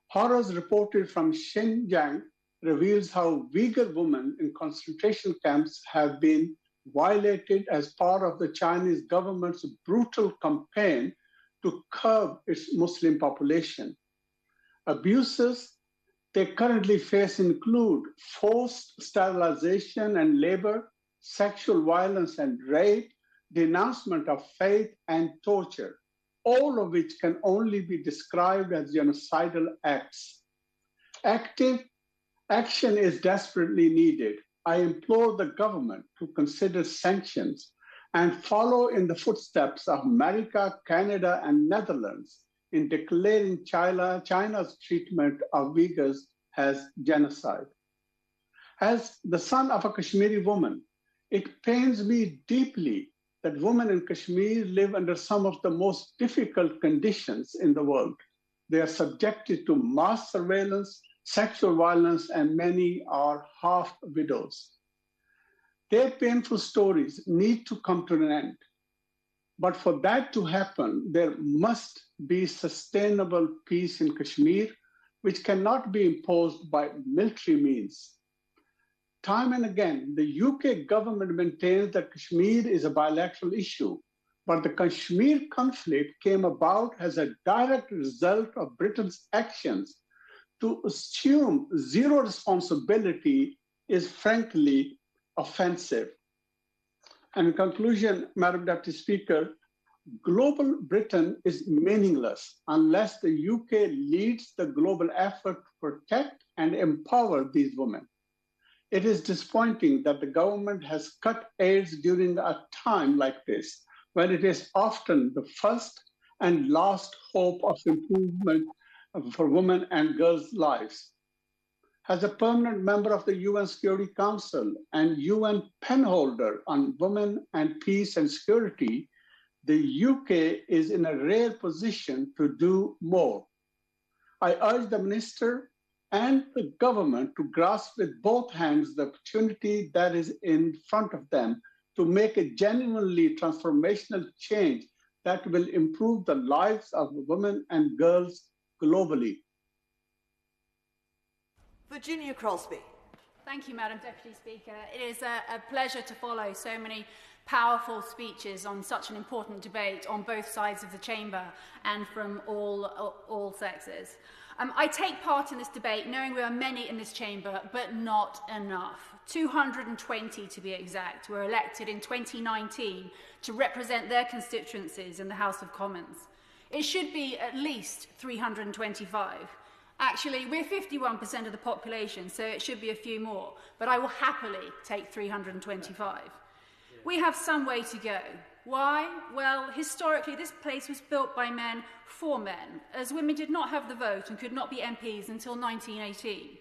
Horrors reported from Xinjiang reveals how Uyghur women in concentration camps have been violated as part of the Chinese government's brutal campaign to curb its Muslim population. Abuses they currently face include forced sterilization and labor, sexual violence and rape, denouncement of faith and torture, all of which can only be described as genocidal acts. Active action is desperately needed. I implore the government to consider sanctions and follow in the footsteps of America, Canada, and Netherlands in declaring China's treatment of Uyghurs as genocide. As the son of a Kashmiri woman, it pains me deeply that women in Kashmir live under some of the most difficult conditions in the world. They are subjected to mass surveillance, sexual violence, and many are half widows. Their painful stories need to come to an end. But for that to happen, there must be sustainable peace in Kashmir, which cannot be imposed by military means. Time and again, the UK government maintains that Kashmir is a bilateral issue, but the Kashmir conflict came about as a direct result of Britain's actions. To assume zero responsibility is frankly offensive. And in conclusion, Madam Deputy Speaker, global Britain is meaningless unless the UK leads the global effort to protect and empower these women. It is disappointing that the government has cut aids during a time like this, when it is often the first and last hope of improvement for women and girls' lives. As a permanent member of the UN Security Council and UN penholder on women and peace and security, the UK is in a rare position to do more. I urge the Minister and the government to grasp with both hands the opportunity that is in front of them to make a genuinely transformational change that will improve the lives of women and girls globally. Virginia Crosby. Thank you, Madam Deputy Speaker. It is a pleasure to follow so many powerful speeches on such an important debate on both sides of the chamber and from all sexes. I take part in this debate knowing we are many in this chamber, but not enough. 220 to be exact were elected in 2019 to represent their constituencies in the House of Commons. It should be at least 325. Actually, we're 51% of the population, so it should be a few more, but I will happily take 325. We have some way to go. Why? Well, historically, this place was built by men for men, as women did not have the vote and could not be MPs until 1918.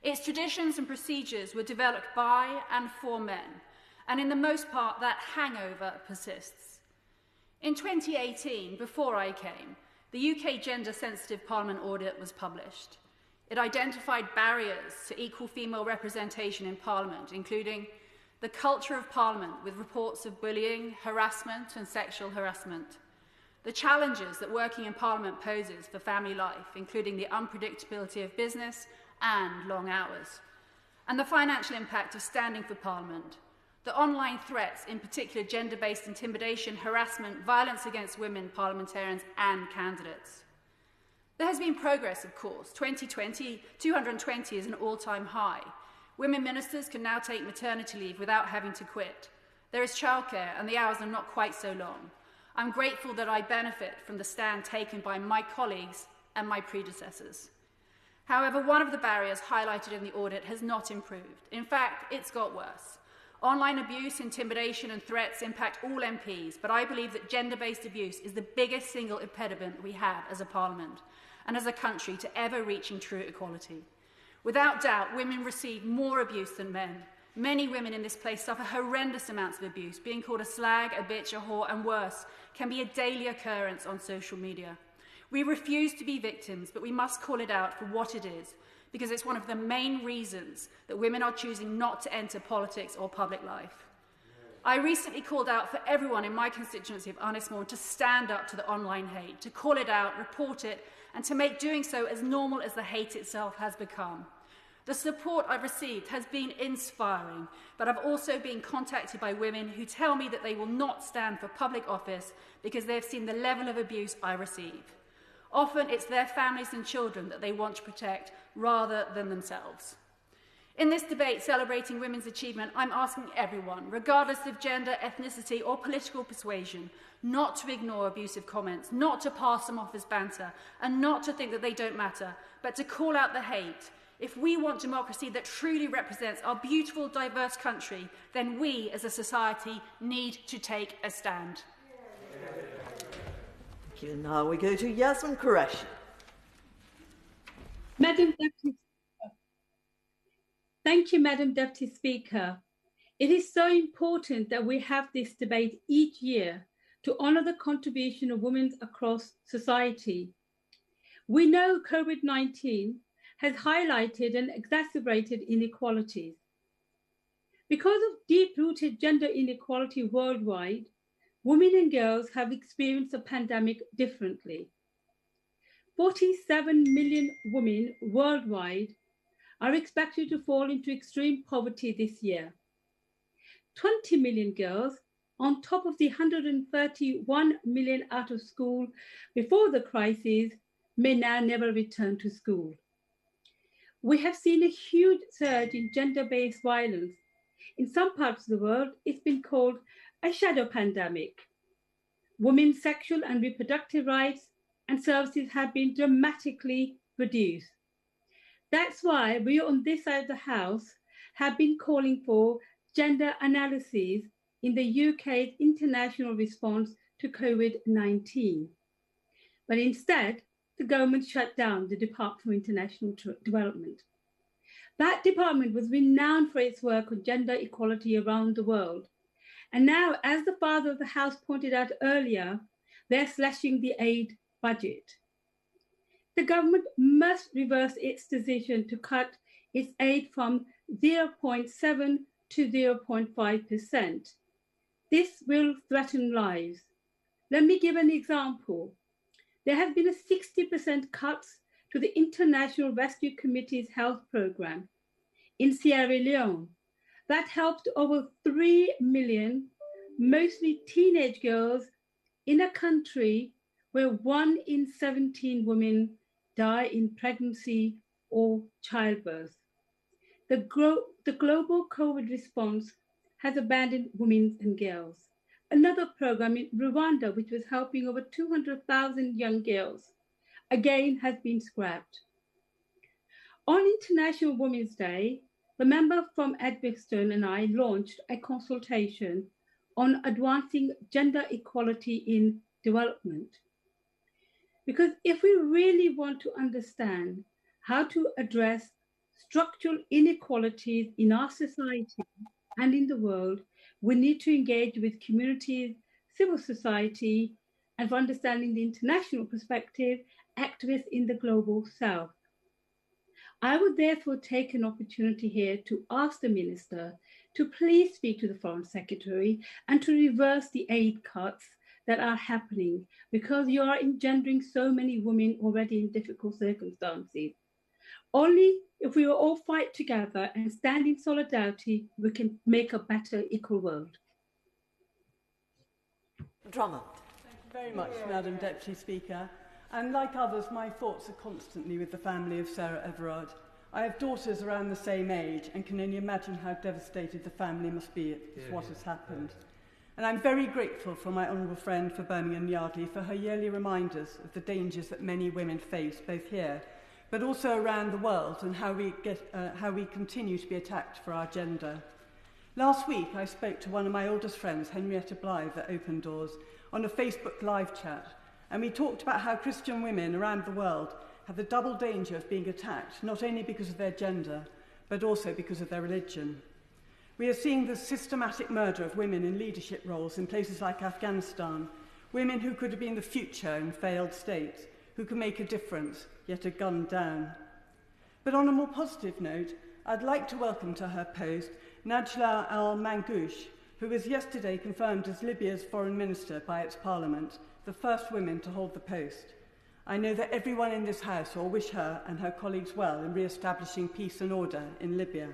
Its traditions and procedures were developed by and for men, and in the most part, that hangover persists. In 2018, before I came, the UK Gender-Sensitive Parliament Audit was published. It identified barriers to equal female representation in Parliament, including the culture of Parliament with reports of bullying, harassment and sexual harassment, the challenges that working in Parliament poses for family life, including the unpredictability of business and long hours, and the financial impact of standing for Parliament, the online threats, in particular gender-based intimidation, harassment, violence against women parliamentarians and candidates. There has been progress, of course. 220 is an all-time high. Women ministers can now take maternity leave without having to quit. There is childcare and the hours are not quite so long. I'm grateful that I benefit from the stand taken by my colleagues and my predecessors. However, one of the barriers highlighted in the audit has not improved. In fact, it's got worse. Online abuse, intimidation and threats impact all MPs, but I believe that gender-based abuse is the biggest single impediment we have as a parliament and as a country to ever reaching true equality. Without doubt, women receive more abuse than men. Many women in this place suffer horrendous amounts of abuse. Being called a slag, a bitch, a whore, and worse can be a daily occurrence on social media. We refuse to be victims, but we must call it out for what it is, because it's one of the main reasons that women are choosing not to enter politics or public life. I recently called out for everyone in my constituency of Arnismore to stand up to the online hate, to call it out, report it, and to make doing so as normal as the hate itself has become. The support I've received has been inspiring, but I've also been contacted by women who tell me that they will not stand for public office because they've seen the level of abuse I receive. Often it's their families and children that they want to protect rather than themselves. In this debate celebrating women's achievement, I'm asking everyone, regardless of gender, ethnicity or political persuasion, not to ignore abusive comments, not to pass them off as banter, and not to think that they don't matter, but to call out the hate. If we want democracy that truly represents our beautiful, diverse country, then we as a society need to take a stand. Thank you. Now we go to Yasmin Qureshi. Madam Deputy Speaker. Thank you, Madam Deputy Speaker. It is so important that we have this debate each year to honour the contribution of women across society. We know COVID-19 has highlighted and exacerbated inequalities. Because of deep-rooted gender inequality worldwide, women and girls have experienced the pandemic differently. 47 million women worldwide are expected to fall into extreme poverty this year. 20 million girls, on top of the 131 million out of school before the crisis, may now never return to school. We have seen a huge surge in gender-based violence. In some parts of the world, it's been called a shadow pandemic. Women's sexual and reproductive rights and services have been dramatically reduced. That's why we on this side of the House have been calling for gender analyses in the UK's international response to COVID-19. But instead, the government shut down the Department for International Development. That department was renowned for its work on gender equality around the world. And now, as the Father of the House pointed out earlier, they're slashing the aid budget. The government must reverse its decision to cut its aid from 0.7 to 0.5%. This will threaten lives. Let me give an example. There has been a 60% cut to the International Rescue Committee's health program in Sierra Leone. That helped over 3 million, mostly teenage girls, in a country where 1 in 17 women die in pregnancy or childbirth. The global COVID response has abandoned women and girls. Another program in Rwanda, which was helping over 200,000 young girls, again has been scrapped. On International Women's Day, the member from Edgbaston and I launched a consultation on advancing gender equality in development. Because if we really want to understand how to address structural inequalities in our society and in the world, we need to engage with communities, civil society, and for understanding the international perspective, activists in the global south. I would therefore take an opportunity here to ask the Minister to please speak to the Foreign Secretary and to reverse the aid cuts that are happening, because you are engendering so many women already in difficult circumstances. Only if we will all fight together and stand in solidarity, we can make a better, equal world. Drummer. Thank you very much, Madam Deputy Speaker. And like others, my thoughts are constantly with the family of Sarah Everard. I have daughters around the same age and can only imagine how devastated the family must be at what has happened. And I'm very grateful for my honourable friend for Birmingham Yardley for her yearly reminders of the dangers that many women face, both here, but also around the world, and how we continue to be attacked for our gender. Last week, I spoke to one of my oldest friends, Henrietta Blythe, at Open Doors, on a Facebook live chat, and we talked about how Christian women around the world have the double danger of being attacked, not only because of their gender, but also because of their religion. We are seeing the systematic murder of women in leadership roles in places like Afghanistan, women who could have been the future in failed states, who can make a difference, yet are gunned down. But on a more positive note, I'd like to welcome to her post Najla al-Mangoush, who was yesterday confirmed as Libya's foreign minister by its parliament, the first woman to hold the post. I know that everyone in this House will wish her and her colleagues well in re-establishing peace and order in Libya.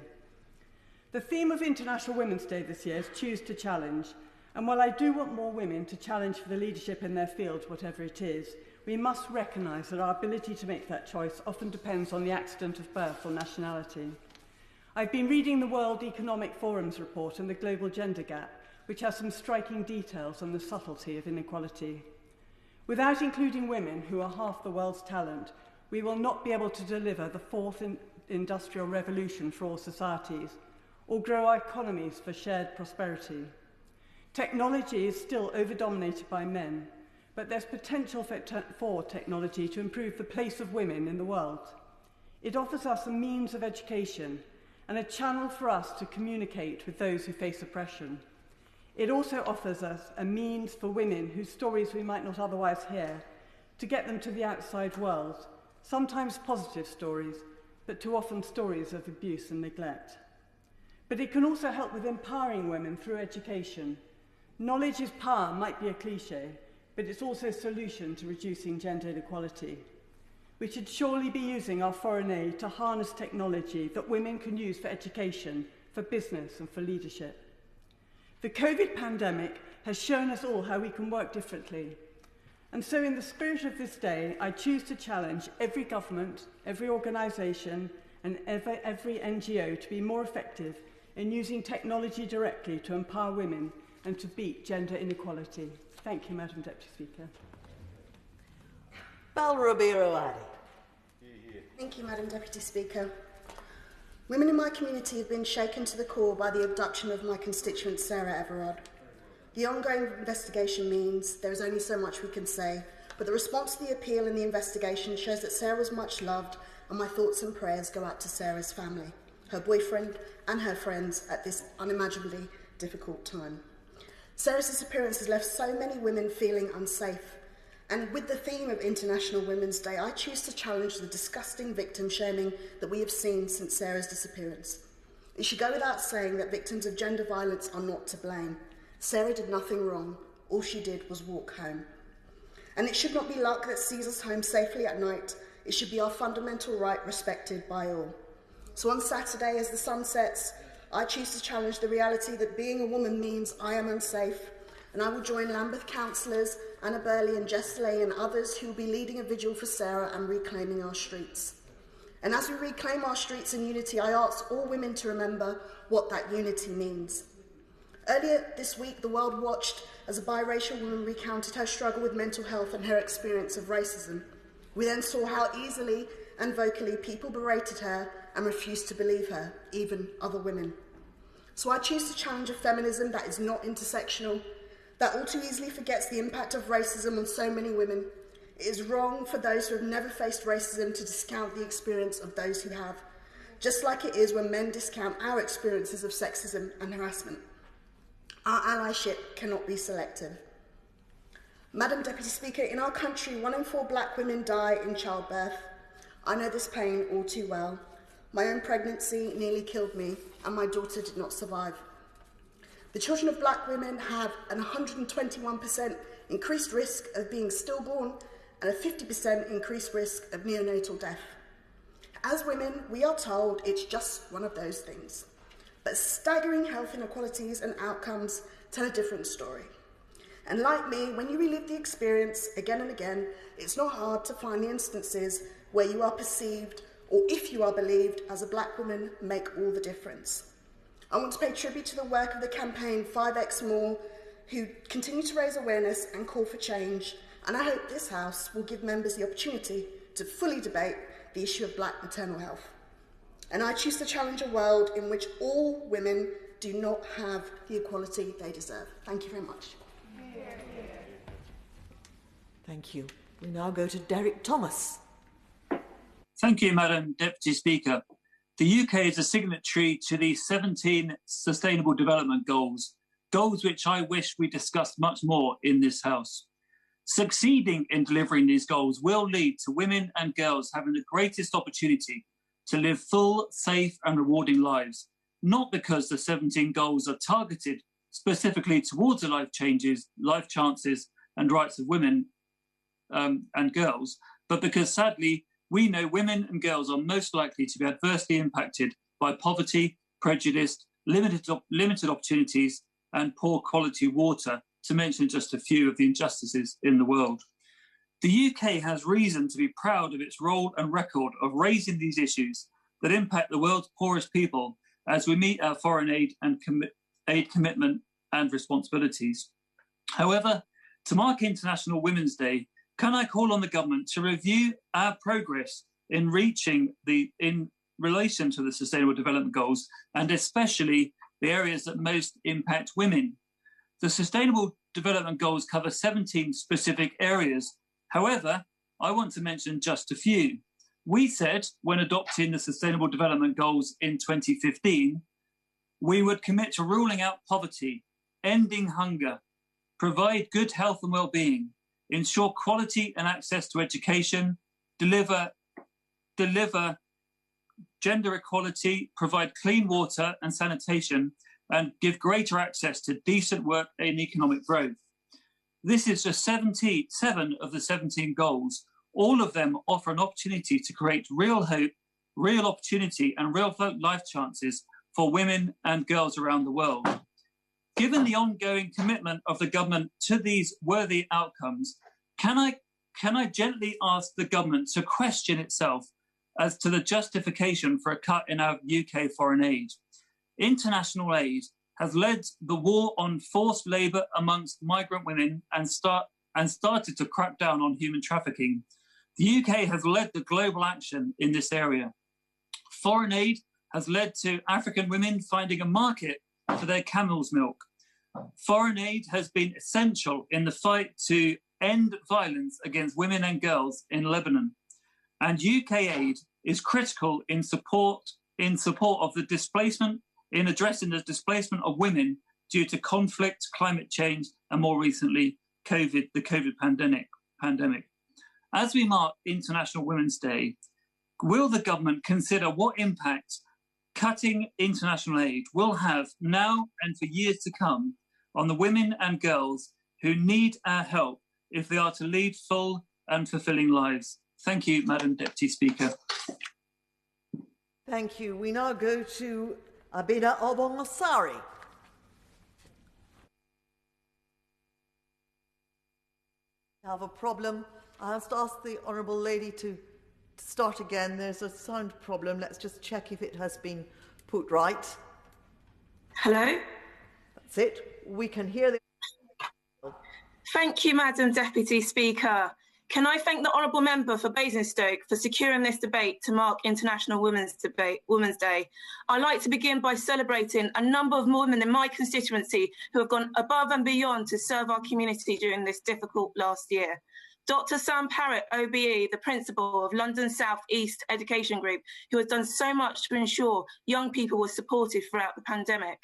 The theme of International Women's Day this year is Choose to Challenge, and while I do want more women to challenge for the leadership in their fields, whatever it is, we must recognise that our ability to make that choice often depends on the accident of birth or nationality. I've been reading the World Economic Forum's report on the global gender gap, which has some striking details on the subtlety of inequality. Without including women, who are half the world's talent, we will not be able to deliver the fourth industrial revolution for all societies, or grow our economies for shared prosperity. Technology is still over-dominated by men, but there's potential for technology to improve the place of women in the world. It offers us a means of education and a channel for us to communicate with those who face oppression. It also offers us a means for women whose stories we might not otherwise hear, to get them to the outside world, sometimes positive stories, but too often stories of abuse and neglect. But it can also help with empowering women through education. Knowledge is power might be a cliche, but it's also a solution to reducing gender inequality. We should surely be using our foreign aid to harness technology that women can use for education, for business and for leadership. The COVID pandemic has shown us all how we can work differently. And so in the spirit of this day, I choose to challenge every government, every organisation and every NGO to be more effective in using technology directly to empower women and to beat gender inequality. Thank you, Madam Deputy Speaker. Balrabirowadi. Thank you, Madam Deputy Speaker. Women in my community have been shaken to the core by the abduction of my constituent Sarah Everard. The ongoing investigation means there is only so much we can say, but the response to the appeal and the investigation shows that Sarah was much loved, and my thoughts and prayers go out to Sarah's family, her boyfriend and her friends at this unimaginably difficult time. Sarah's disappearance has left so many women feeling unsafe, and with the theme of International Women's Day, I choose to challenge the disgusting victim shaming that we have seen since Sarah's disappearance. It should go without saying that victims of gender violence are not to blame. Sarah did nothing wrong. All she did was walk home. And it should not be luck that sees us home safely at night. It should be our fundamental right respected by all. So on Saturday, as the sun sets, I choose to challenge the reality that being a woman means I am unsafe, and I will join Lambeth councillors, Anna Burley and Jess Lay and others who will be leading a vigil for Sarah and reclaiming our streets. And as we reclaim our streets in unity, I ask all women to remember what that unity means. Earlier this week, the world watched as a biracial woman recounted her struggle with mental health and her experience of racism. We then saw how easily and vocally people berated her and refused to believe her, even other women. So I choose to challenge a feminism that is not intersectional, that all too easily forgets the impact of racism on so many women. It is wrong for those who have never faced racism to discount the experience of those who have, just like it is when men discount our experiences of sexism and harassment. Our allyship cannot be selective. Madam Deputy Speaker, in our country, 1 in 4 black women die in childbirth. I know this pain all too well. My own pregnancy nearly killed me, and my daughter did not survive. The children of black women have an 121% increased risk of being stillborn and a 50% increased risk of neonatal death. As women, we are told it's just one of those things. But staggering health inequalities and outcomes tell a different story. And like me, when you relive the experience again and again, it's not hard to find the instances where you are perceived, or if you are believed, as a black woman make all the difference. I want to pay tribute to the work of the campaign 5X More, who continue to raise awareness and call for change, and I hope this House will give members the opportunity to fully debate the issue of black maternal health. And I choose to challenge a world in which all women do not have the equality they deserve. Thank you very much. Thank you. We now go to Derek Thomas. Thank you, Madam Deputy Speaker. The UK is a signatory to the 17 Sustainable Development Goals, goals which I wish we discussed much more in this House. Succeeding in delivering these goals will lead to women and girls having the greatest opportunity to live full, safe and rewarding lives, not because the 17 goals are targeted specifically towards the life changes, life chances and rights of women and girls, but because sadly, we know women and girls are most likely to be adversely impacted by poverty, prejudice, limited opportunities and poor quality water, to mention just a few of the injustices in the world. The UK has reason to be proud of its role and record of raising these issues that impact the world's poorest people as we meet our foreign aid and aid commitment and responsibilities. However, to mark International Women's Day, can I call on the government to review our progress in relation to the Sustainable Development Goals, and especially the areas that most impact women? The Sustainable Development Goals cover 17 specific areas. However, I want to mention just a few. We said, when adopting the Sustainable Development Goals in 2015, we would commit to ruling out poverty, ending hunger, provide good health and well-being, ensure quality and access to education, deliver gender equality, provide clean water and sanitation, and give greater access to decent work and economic growth. This is just 7 of the 17 goals. All of them offer an opportunity to create real hope, real opportunity, and real life chances for women and girls around the world. Given the ongoing commitment of the government to these worthy outcomes, can I gently ask the government to question itself as to the justification for a cut in our UK foreign aid? International aid has led the war on forced labour amongst migrant women and started to crack down on human trafficking. The UK has led the global action in this area. Foreign aid has led to African women finding a market for their camel's milk. Foreign aid has been essential in the fight to end violence against women and girls in Lebanon. And UK aid is critical in support of the displacement, in addressing the displacement of women due to conflict, climate change, and more recently, the COVID pandemic. As we mark International Women's Day, will the government consider what impact cutting international aid will have now and for years to come on the women and girls who need our help if they are to lead full and fulfilling lives? Thank you, Madam Deputy Speaker. Thank you. We now go to Abida Obongasari. I have a problem. I have to ask the Honourable Lady to start again. There's a sound problem. Let's just check if it has been put right. Hello? That's it. We can hear the... Thank you, Madam Deputy Speaker. Can I thank the Honourable Member for Basingstoke for securing this debate to mark International Women's Day. I'd like to begin by celebrating a number of women in my constituency who have gone above and beyond to serve our community during this difficult last year. Dr. Sam Parrott, OBE, the principal of London South East Education Group, who has done so much to ensure young people were supported throughout the pandemic.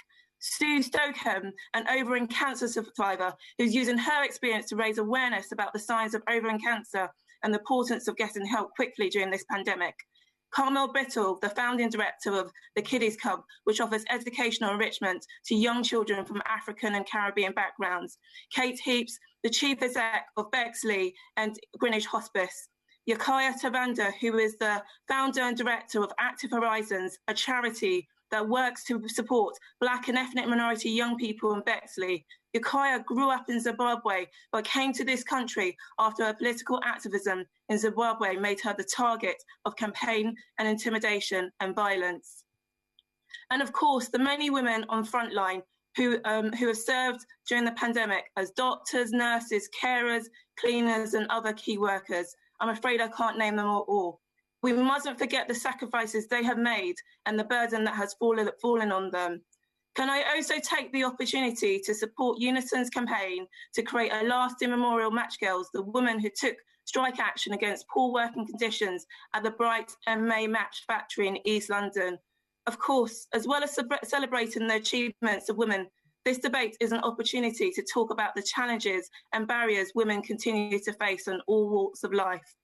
Sue Stokeham, an ovarian cancer survivor, who's using her experience to raise awareness about the signs of ovarian cancer and the importance of getting help quickly during this pandemic. Carmel Brittle, the founding director of the Kiddies Club, which offers educational enrichment to young children from African and Caribbean backgrounds. Kate Heaps, the chief exec of Bexley and Greenwich Hospice. Yakaya Tabanda, who is the founder and director of Active Horizons, a charity that works to support Black and ethnic minority young people in Bexley. Yakaya grew up in Zimbabwe, but came to this country after her political activism in Zimbabwe made her the target of campaign and intimidation and violence. And of course, the many women on frontline who have served during the pandemic as doctors, nurses, carers, cleaners, and other key workers. I'm afraid I can't name them all. We mustn't forget the sacrifices they have made and the burden that has fallen on them. Can I also take the opportunity to support Unison's campaign to create a lasting memorial match girls, the women who took strike action against poor working conditions at the Bright and May Match Factory in East London? Of course, as well as celebrating the achievements of women, this debate is an opportunity to talk about the challenges and barriers women continue to face on all walks of life.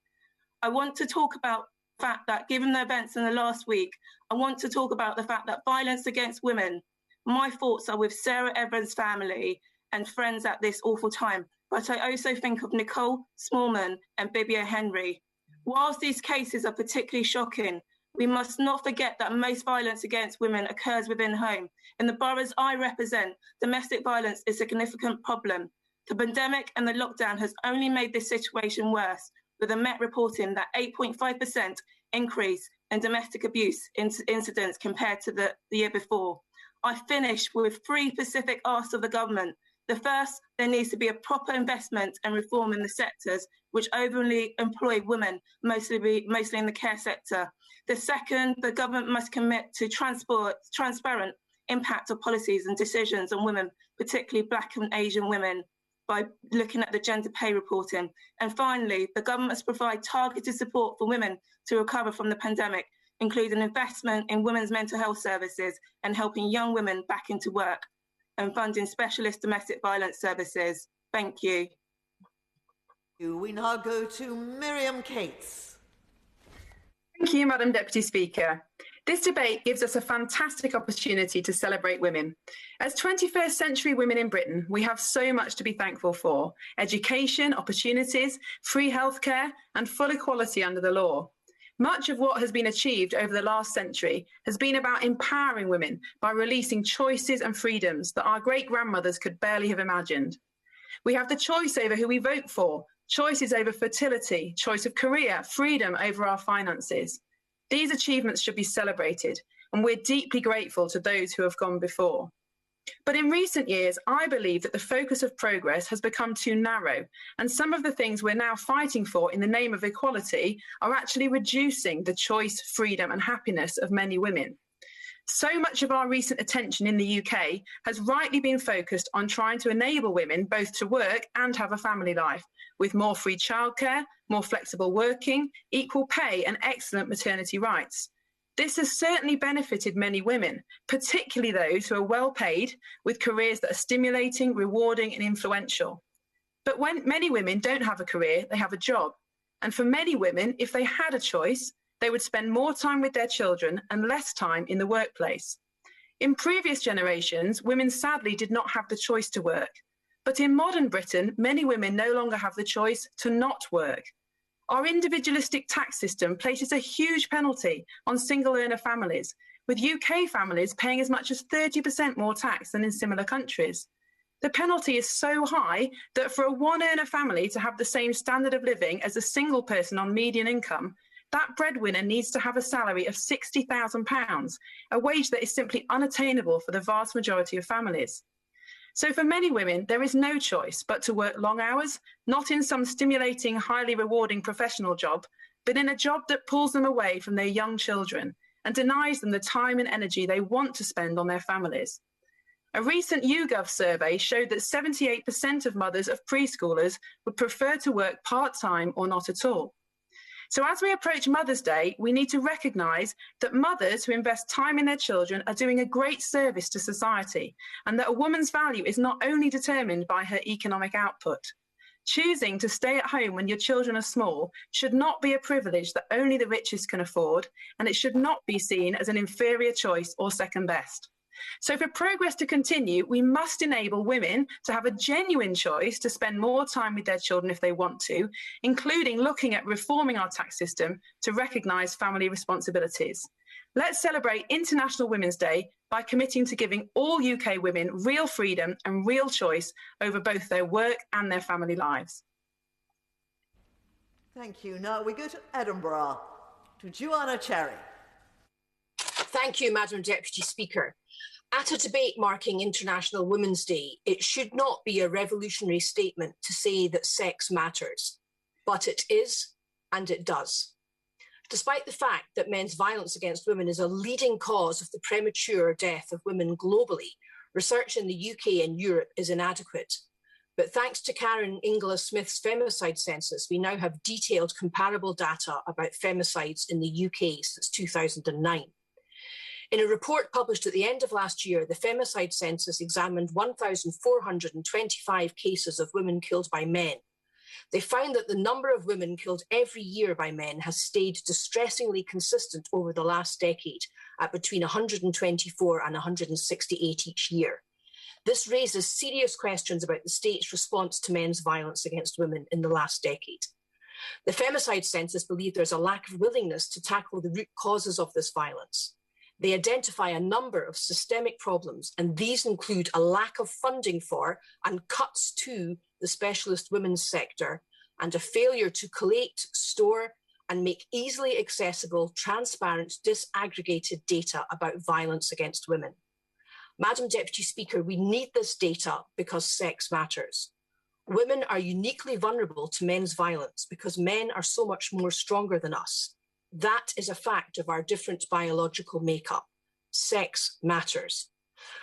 I want to talk about the fact that given the events in the last week, I want to talk about the fact that violence against women, my thoughts are with Sarah Evans' family and friends at this awful time, but I also think of Nicole Smallman and Bibia Henry. Whilst these cases are particularly shocking, we must not forget that most violence against women occurs within home. In the boroughs I represent, domestic violence is a significant problem. The pandemic and the lockdown has only made this situation worse, with the Met reporting that 8.5% increase in domestic abuse incidents compared to the year before. I finish with 3 specific asks of the government. The first, there needs to be a proper investment and reform in the sectors which openly employ women, mostly in the care sector. The second, the government must commit to transparent impact of policies and decisions on women, particularly Black and Asian women, by looking at the gender pay reporting. And finally, the government must provide targeted support for women to recover from the pandemic, including investment in women's mental health services and helping young women back into work, and funding specialist domestic violence services. Thank you. We now go to Miriam Cates. Thank you, Madam Deputy Speaker. This debate gives us a fantastic opportunity to celebrate women. As 21st century women in Britain, we have so much to be thankful for: education, opportunities, free healthcare, and full equality under the law. Much of what has been achieved over the last century has been about empowering women by releasing choices and freedoms that our great-grandmothers could barely have imagined. We have the choice over who we vote for, choices over fertility, choice of career, freedom over our finances. These achievements should be celebrated, and we're deeply grateful to those who have gone before. But in recent years, I believe that the focus of progress has become too narrow, and some of the things we're now fighting for in the name of equality are actually reducing the choice, freedom, and happiness of many women. So much of our recent attention in the UK has rightly been focused on trying to enable women both to work and have a family life, with more free childcare, more flexible working, equal pay and excellent maternity rights. This has certainly benefited many women, particularly those who are well paid, with careers that are stimulating, rewarding and influential. But when many women don't have a career, they have a job. And for many women, if they had a choice, they would spend more time with their children and less time in the workplace. In previous generations, women sadly did not have the choice to work. But in modern Britain, many women no longer have the choice to not work. Our individualistic tax system places a huge penalty on single earner families, with UK families paying as much as 30% more tax than in similar countries. The penalty is so high that for a one earner family to have the same standard of living as a single person on median income, that breadwinner needs to have a salary of £60,000, a wage that is simply unattainable for the vast majority of families. So for many women, there is no choice but to work long hours, not in some stimulating, highly rewarding professional job, but in a job that pulls them away from their young children and denies them the time and energy they want to spend on their families. A recent YouGov survey showed that 78% of mothers of preschoolers would prefer to work part-time or not at all. So as we approach Mother's Day, we need to recognise that mothers who invest time in their children are doing a great service to society, and that a woman's value is not only determined by her economic output. Choosing to stay at home when your children are small should not be a privilege that only the richest can afford, and it should not be seen as an inferior choice or second best. So for progress to continue, we must enable women to have a genuine choice to spend more time with their children if they want to, including looking at reforming our tax system to recognise family responsibilities. Let's celebrate International Women's Day by committing to giving all UK women real freedom and real choice over both their work and their family lives. Thank you. Now we go to Edinburgh, to Joanna Cherry. Thank you, Madam Deputy Speaker. At a debate marking International Women's Day, it should not be a revolutionary statement to say that sex matters, but it is, and it does. Despite the fact that men's violence against women is a leading cause of the premature death of women globally, research in the UK and Europe is inadequate. But thanks to Karen Inglis-Smith's Femicide census, we now have detailed comparable data about femicides in the UK since 2009. In a report published at the end of last year, the Femicide census examined 1,425 cases of women killed by men. They found that the number of women killed every year by men has stayed distressingly consistent over the last decade at between 124 and 168 each year. This raises serious questions about the state's response to men's violence against women in the last decade. The Femicide census believe there's a lack of willingness to tackle the root causes of this violence. They identify a number of systemic problems, and these include a lack of funding for and cuts to the specialist women's sector, and a failure to collate, store, and make easily accessible, transparent, disaggregated data about violence against women. Madam Deputy Speaker, we need this data because sex matters. Women are uniquely vulnerable to men's violence because men are so much more stronger than us. That is a fact of our different biological makeup. Sex matters.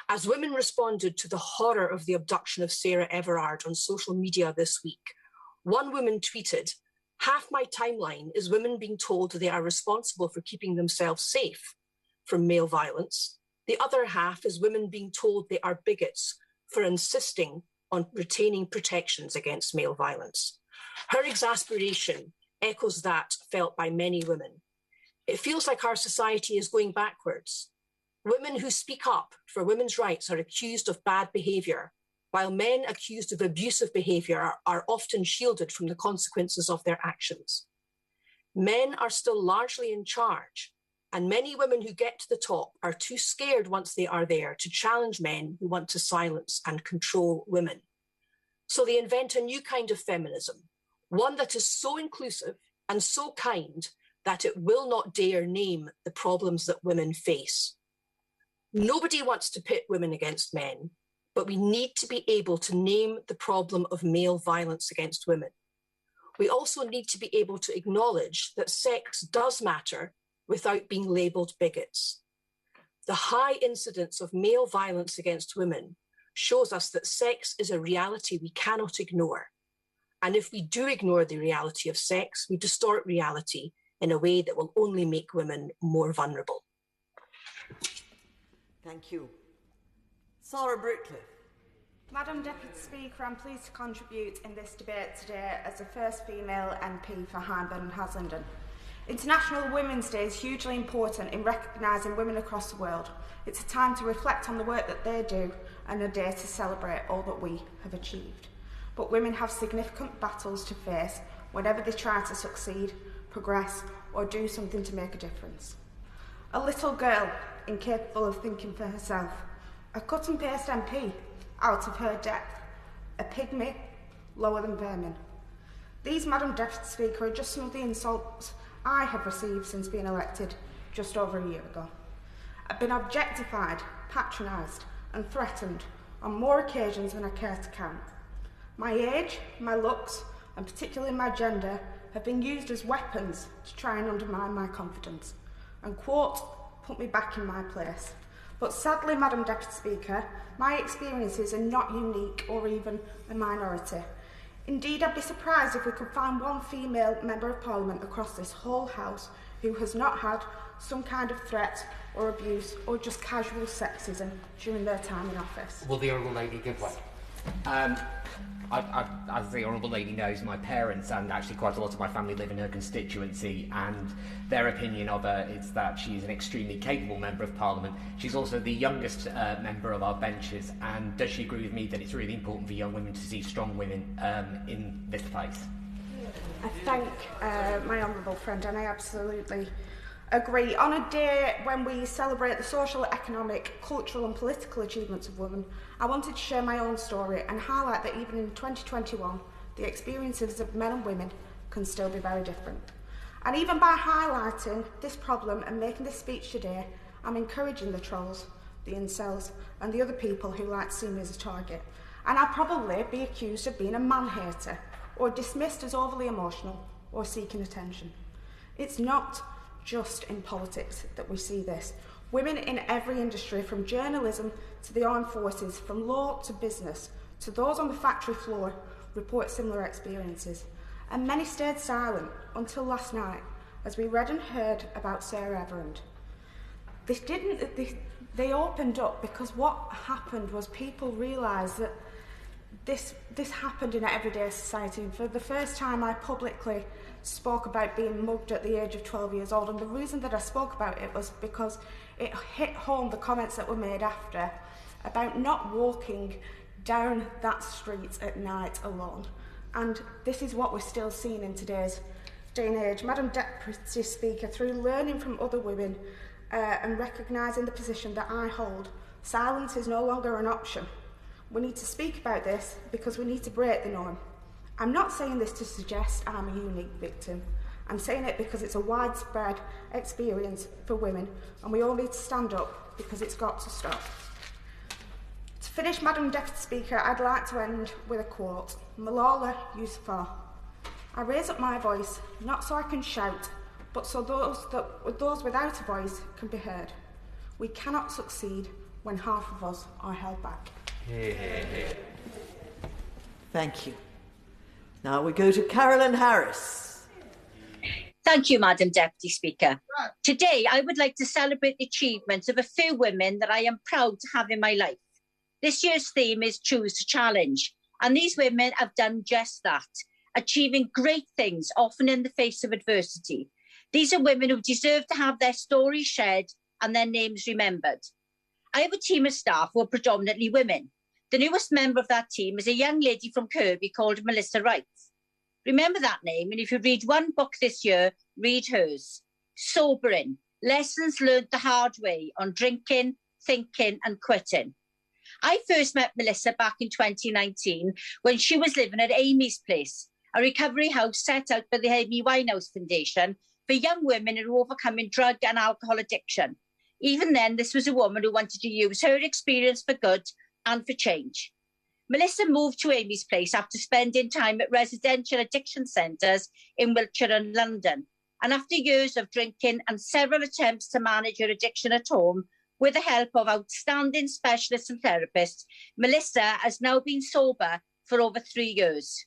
As women responded to the horror of the abduction of Sarah Everard on social media this week, one woman tweeted, "Half my timeline is women being told they are responsible for keeping themselves safe from male violence. The other half is women being told they are bigots for insisting on retaining protections against male violence." Her exasperation echoes that felt by many women. It feels like our society is going backwards. Women who speak up for women's rights are accused of bad behaviour, while men accused of abusive behaviour are often shielded from the consequences of their actions. Men are still largely in charge, and many women who get to the top are too scared once they are there to challenge men who want to silence and control women. So they invent a new kind of feminism, one that is so inclusive and so kind that it will not dare name the problems that women face. Nobody wants to pit women against men, but we need to be able to name the problem of male violence against women. We also need to be able to acknowledge that sex does matter without being labelled bigots. The high incidence of male violence against women shows us that sex is a reality we cannot ignore. And if we do ignore the reality of sex, we distort reality in a way that will only make women more vulnerable. Thank you. Sarah Brickcliffe. Madam Deputy Speaker, I'm pleased to contribute in this debate today as the first female MP for Hyndburn and Haslingden. International Women's Day is hugely important in recognising women across the world. It's a time to reflect on the work that they do and a day to celebrate all that we have achieved. But women have significant battles to face whenever they try to succeed, progress, or do something to make a difference. A little girl incapable of thinking for herself, a cut and paste MP out of her depth, a pygmy lower than vermin. These, Madam Deputy Speaker, are just some of the insults I have received since being elected just over a year ago. I've been objectified, patronised and threatened on more occasions than I care to count. My age, my looks and particularly my gender have been used as weapons to try and undermine my confidence and, quote, put me back in my place. But sadly, Madam Deputy Speaker, my experiences are not unique or even a minority. Indeed, I'd be surprised if we could find one female Member of Parliament across this whole House who has not had some kind of threat or abuse or just casual sexism during their time in office. Will the Honourable Lady give way? As the Honourable Lady knows, my parents and actually quite a lot of my family live in her constituency, and their opinion of her is that she's an extremely capable Member of Parliament. She's also the youngest member of our benches, and does she agree with me that it's really important for young women to see strong women in this place? I thank my honourable friend, and I absolutely agree. On a day when we celebrate the social, economic, cultural and political achievements of women, I wanted to share my own story and highlight that even in 2021, the experiences of men and women can still be very different. And even by highlighting this problem and making this speech today, I'm encouraging the trolls, the incels and the other people who like to see me as a target. And I'll probably be accused of being a man-hater or dismissed as overly emotional or seeking attention. It's not just in politics that we see this. Women in every industry, from journalism to the armed forces, from law to business, to those on the factory floor, report similar experiences. And many stayed silent until last night as we read and heard about Sarah Everard. They opened up because what happened was people realised that this happened in everyday society. And for the first time, I publicly spoke about being mugged at the age of 12 years old. And the reason that I spoke about it was because it hit home the comments that were made after about not walking down that street at night alone. And this is what we're still seeing in today's day and age. Madam Deputy Speaker, through learning from other women and recognising the position that I hold, silence is no longer an option. We need to speak about this because we need to break the norm. I'm not saying this to suggest I'm a unique victim. I'm saying it because it's a widespread experience for women, and we all need to stand up because it's got to stop. To finish, Madam Deputy Speaker, I'd like to end with a quote. Malala Yousafzai. I raise up my voice, not so I can shout, but so those without a voice can be heard. We cannot succeed when half of us are held back. Thank you. Now we go to Carolyn Harris. Thank you, Madam Deputy Speaker. Today, I would like to celebrate the achievements of a few women that I am proud to have in my life. This year's theme is Choose to Challenge, and these women have done just that, achieving great things, often in the face of adversity. These are women who deserve to have their stories shared and their names remembered. I have a team of staff who are predominantly women. The newest member of that team is a young lady from Kirby called Melissa Wright. Remember that name, and if you read one book this year, read hers. Sobering, lessons learned the hard way on drinking, thinking and quitting. I first met Melissa back in 2019 when she was living at Amy's Place, a recovery house set out by the Amy Winehouse Foundation for young women who are overcoming drug and alcohol addiction. Even then, this was a woman who wanted to use her experience for good and for change. Melissa moved to Amy's Place after spending time at residential addiction centres in Wiltshire and London. And after years of drinking and several attempts to manage her addiction at home, With the help of outstanding specialists and therapists, Melissa has now been sober for over 3 years.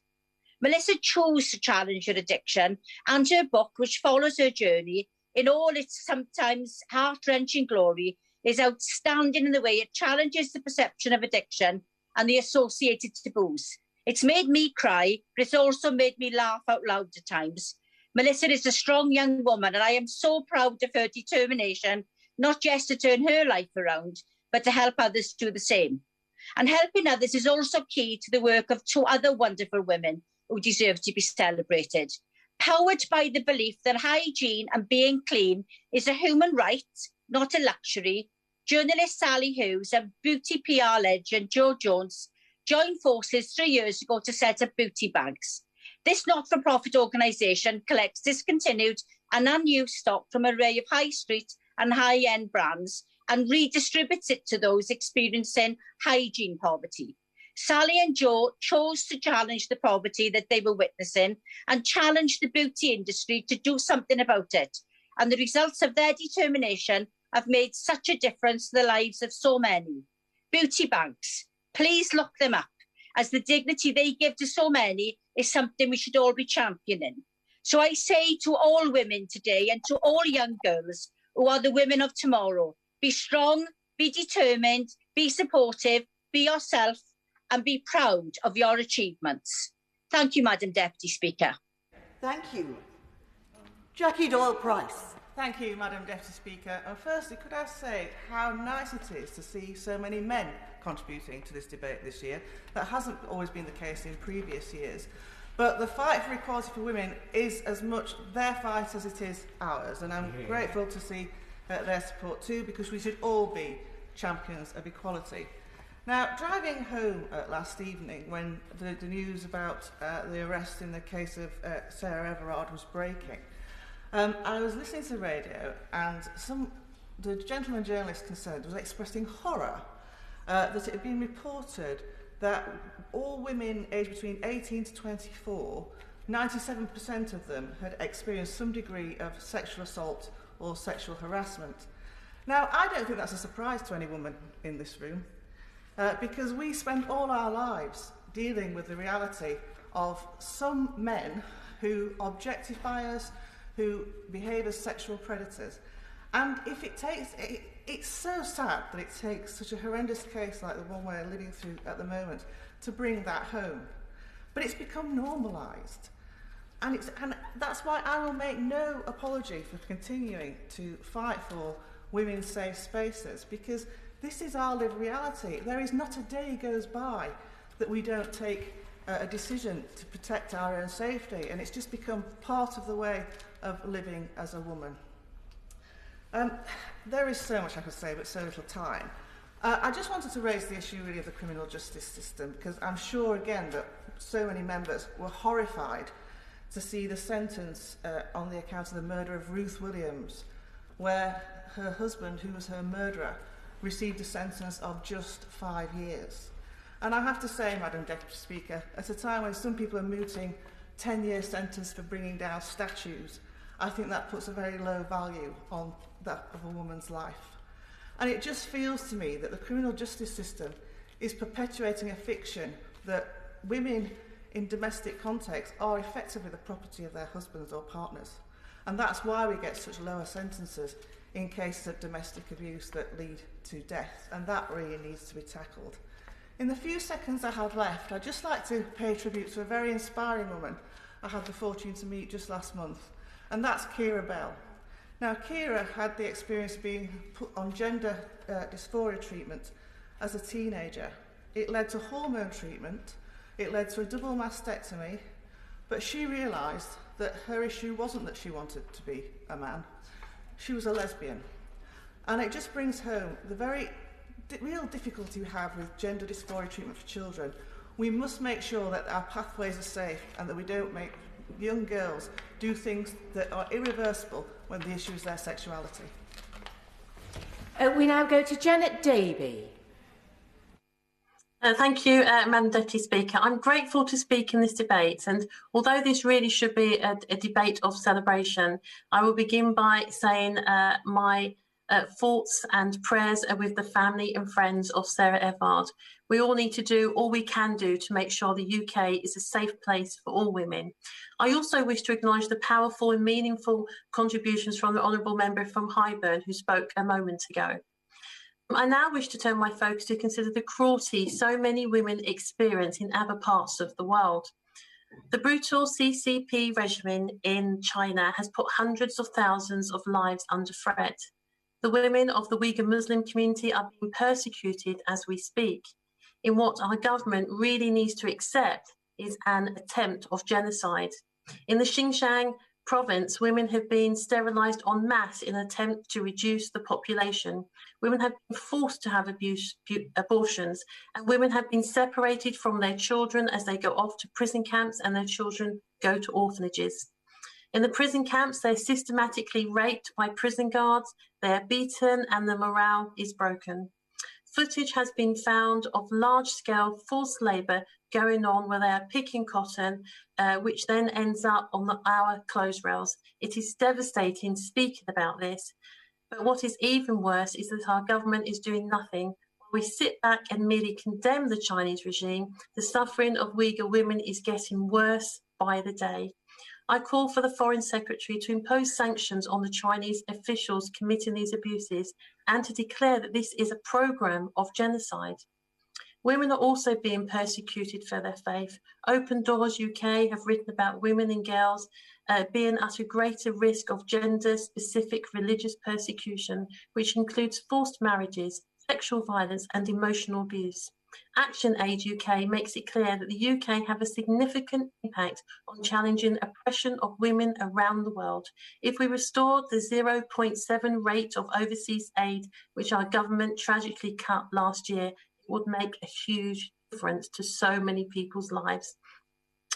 Melissa chose to challenge her addiction, and her book, which follows her journey in all its sometimes heart-wrenching glory, is outstanding in the way it challenges the perception of addiction and the associated taboos. It's made me cry, but it's also made me laugh out loud at times. Melissa is a strong young woman, and I am so proud of her determination, not just to turn her life around, but to help others do the same. And helping others is also key to the work of 2 other wonderful women who deserve to be celebrated. Powered by the belief that hygiene and being clean is a human right, not a luxury, journalist Sally Hughes and beauty PR legend Jo Jones joined forces 3 years ago to set up beauty banks. This not-for-profit organisation collects discontinued and unused stock from an array of high street and high-end brands and redistributes it to those experiencing hygiene poverty. Sally and Jo chose to challenge the poverty that they were witnessing and challenge the beauty industry to do something about it. And the results of their determination have made such a difference to the lives of so many. Beauty banks, please look them up, as the dignity they give to so many is something we should all be championing. So I say to all women today and to all young girls who are the women of tomorrow, be strong, be determined, be supportive, be yourself, and be proud of your achievements. Thank you, Madam Deputy Speaker. Thank you. Jackie Doyle-Price. Thank you, Madam Deputy Speaker. And firstly, could I say how nice it is to see so many men contributing to this debate this year. That hasn't always been the case in previous years. But the fight for equality for women is as much their fight as it is ours. And I'm grateful to see their support too, because we should all be champions of equality. Now, driving home last evening when the news about the arrest in the case of Sarah Everard was breaking, I was listening to the radio, and the gentleman journalist concerned was expressing horror that it had been reported that all women aged between 18 to 24, 97% of them had experienced some degree of sexual assault or sexual harassment. Now, I don't think that's a surprise to any woman in this room, because we spend all our lives dealing with the reality of some men who objectify us, who behave as sexual predators. And if it takes, it's so sad that it takes such a horrendous case like the one we're living through at the moment to bring that home. But it's become normalised. And that's why I will make no apology for continuing to fight for women's safe spaces, because this is our lived reality. There is not a day goes by that we don't take a decision to protect our own safety, and it's just become part of the way of living as a woman. There is so much I could say, but so little time. I just wanted to raise the issue really of the criminal justice system, because I'm sure again that so many members were horrified to see the sentence on the account of the murder of Ruth Williams, where her husband, who was her murderer, received a sentence of just 5 years. And I have to say, Madam Deputy Speaker, at a time when some people are mooting 10-year sentence for bringing down statues, I think that puts a very low value on that of a woman's life. And it just feels to me that the criminal justice system is perpetuating a fiction that women in domestic contexts are effectively the property of their husbands or partners. And that's why we get such lower sentences in cases of domestic abuse that lead to death. And that really needs to be tackled. In the few seconds I have left, I'd just like to pay tribute to a very inspiring woman I had the fortune to meet just last month, and that's Kira Bell. Now, Kira had the experience of being put on gender dysphoria treatment as a teenager. It led to hormone treatment, it led to a double mastectomy, but she realised that her issue wasn't that she wanted to be a man, she was a lesbian. And it just brings home the very real difficulty we have with gender dysphoria treatment for children. We must make sure that our pathways are safe and that we don't make young girls do things that are irreversible when the issue is their sexuality. We now go to Janet Davey. Thank you, Madam Deputy Speaker. I'm grateful to speak in this debate, and although this really should be a debate of celebration, I will begin by saying my thoughts and prayers are with the family and friends of Sarah Everard. We all need to do all we can do to make sure the UK is a safe place for all women. I also wish to acknowledge the powerful and meaningful contributions from the Honourable Member from Highburn who spoke a moment ago. I now wish to turn my focus to consider the cruelty so many women experience in other parts of the world. The brutal CCP regime in China has put hundreds of thousands of lives under threat. The women of the Uyghur Muslim community are being persecuted as we speak, in what our government really needs to accept is an attempt of genocide. In the Xinjiang province, women have been sterilised en masse in an attempt to reduce the population. Women have been forced to have abortions, and women have been separated from their children as they go off to prison camps and their children go to orphanages. In the prison camps, they're systematically raped by prison guards, they're beaten, and the morale is broken. Footage has been found of large-scale forced labour going on where they are picking cotton, which then ends up on our clothes rails. It is devastating speaking about this, but what is even worse is that our government is doing nothing. While we sit back and merely condemn the Chinese regime, the suffering of Uyghur women is getting worse by the day. I call for the Foreign Secretary to impose sanctions on the Chinese officials committing these abuses and to declare that this is a programme of genocide. Women are also being persecuted for their faith. Open Doors UK have written about women and girls being at a greater risk of gender-specific religious persecution, which includes forced marriages, sexual violence and emotional abuse. Action Aid UK makes it clear that the UK have a significant impact on challenging oppression of women around the world. If we restored the 0.7 rate of overseas aid, which our government tragically cut last year, it would make a huge difference to so many people's lives.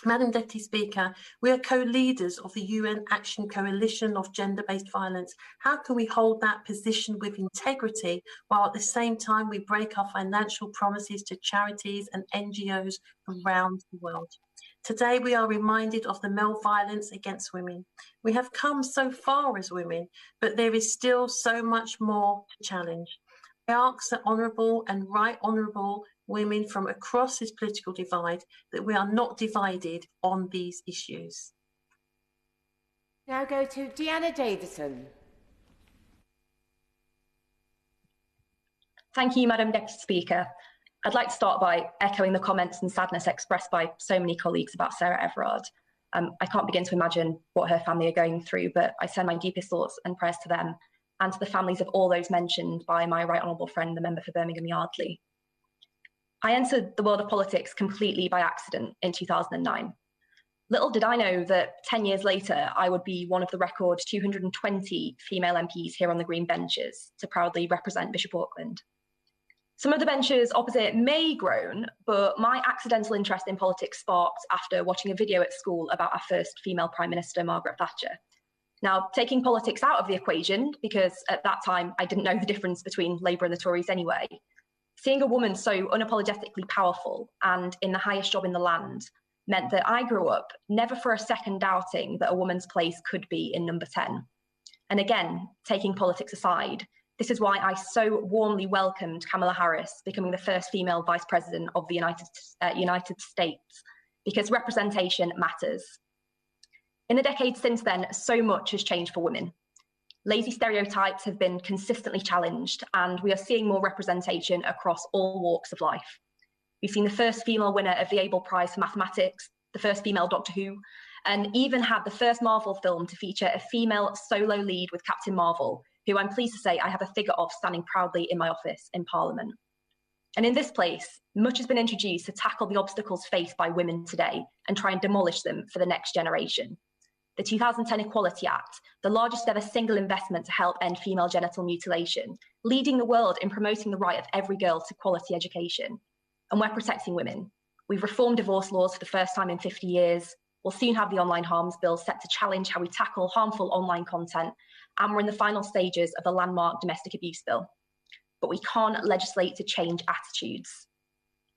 Madam Deputy Speaker, we are co-leaders of the UN Action Coalition of Gender-Based Violence. How can we hold that position with integrity while at the same time we break our financial promises to charities and NGOs around the world? Today we are reminded of the male violence against women. We have come so far as women, but there is still so much more to challenge. I ask the Honourable and Right Honourable women from across this political divide that we are not divided on these issues. Now go to Deanna Davison. Thank you, Madam Deputy Speaker. I'd like to start by echoing the comments and sadness expressed by so many colleagues about Sarah Everard. I can't begin to imagine what her family are going through, but I send my deepest thoughts and prayers to them and to the families of all those mentioned by my right honourable friend, the member for Birmingham Yardley. I entered the world of politics completely by accident in 2009. Little did I know that 10 years later, I would be one of the record 220 female MPs here on the green benches to proudly represent Bishop Auckland. Some of the benches opposite may groan, but my accidental interest in politics sparked after watching a video at school about our first female Prime Minister, Margaret Thatcher. Now, taking politics out of the equation, because at that time I didn't know the difference between Labour and the Tories anyway, seeing a woman so unapologetically powerful and in the highest job in the land meant that I grew up never for a second doubting that a woman's place could be in number 10. And again, taking politics aside, this is why I so warmly welcomed Kamala Harris becoming the first female Vice President of the United States, because representation matters. In the decades since then, so much has changed for women. Lazy stereotypes have been consistently challenged, and we are seeing more representation across all walks of life. We've seen the first female winner of the Abel Prize for Mathematics, the first female Doctor Who, and even had the first Marvel film to feature a female solo lead with Captain Marvel, who I'm pleased to say I have a figure of standing proudly in my office in Parliament. And in this place, much has been introduced to tackle the obstacles faced by women today and try and demolish them for the next generation. The 2010 Equality Act, the largest ever single investment to help end female genital mutilation, leading the world in promoting the right of every girl to quality education. And we're protecting women. We've reformed divorce laws for the first time in 50 years. We'll soon have the online harms bill set to challenge how we tackle harmful online content. And we're in the final stages of the landmark domestic abuse bill. But we can't legislate to change attitudes.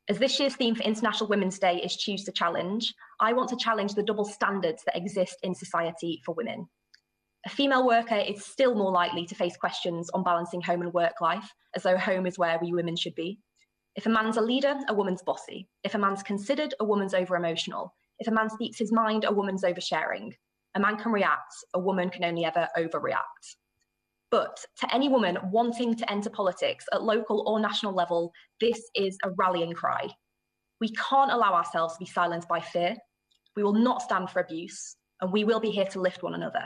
As this year's theme for International Women's Day is Choose to Challenge, I want to challenge the double standards that exist in society for women. A female worker is still more likely to face questions on balancing home and work life, as though home is where we women should be. If a man's a leader, a woman's bossy. If a man's considered, a woman's over-emotional. If a man speaks his mind, a woman's oversharing. A man can react, a woman can only ever overreact. But to any woman wanting to enter politics at local or national level, this is a rallying cry. We can't allow ourselves to be silenced by fear. We will not stand for abuse, and we will be here to lift one another.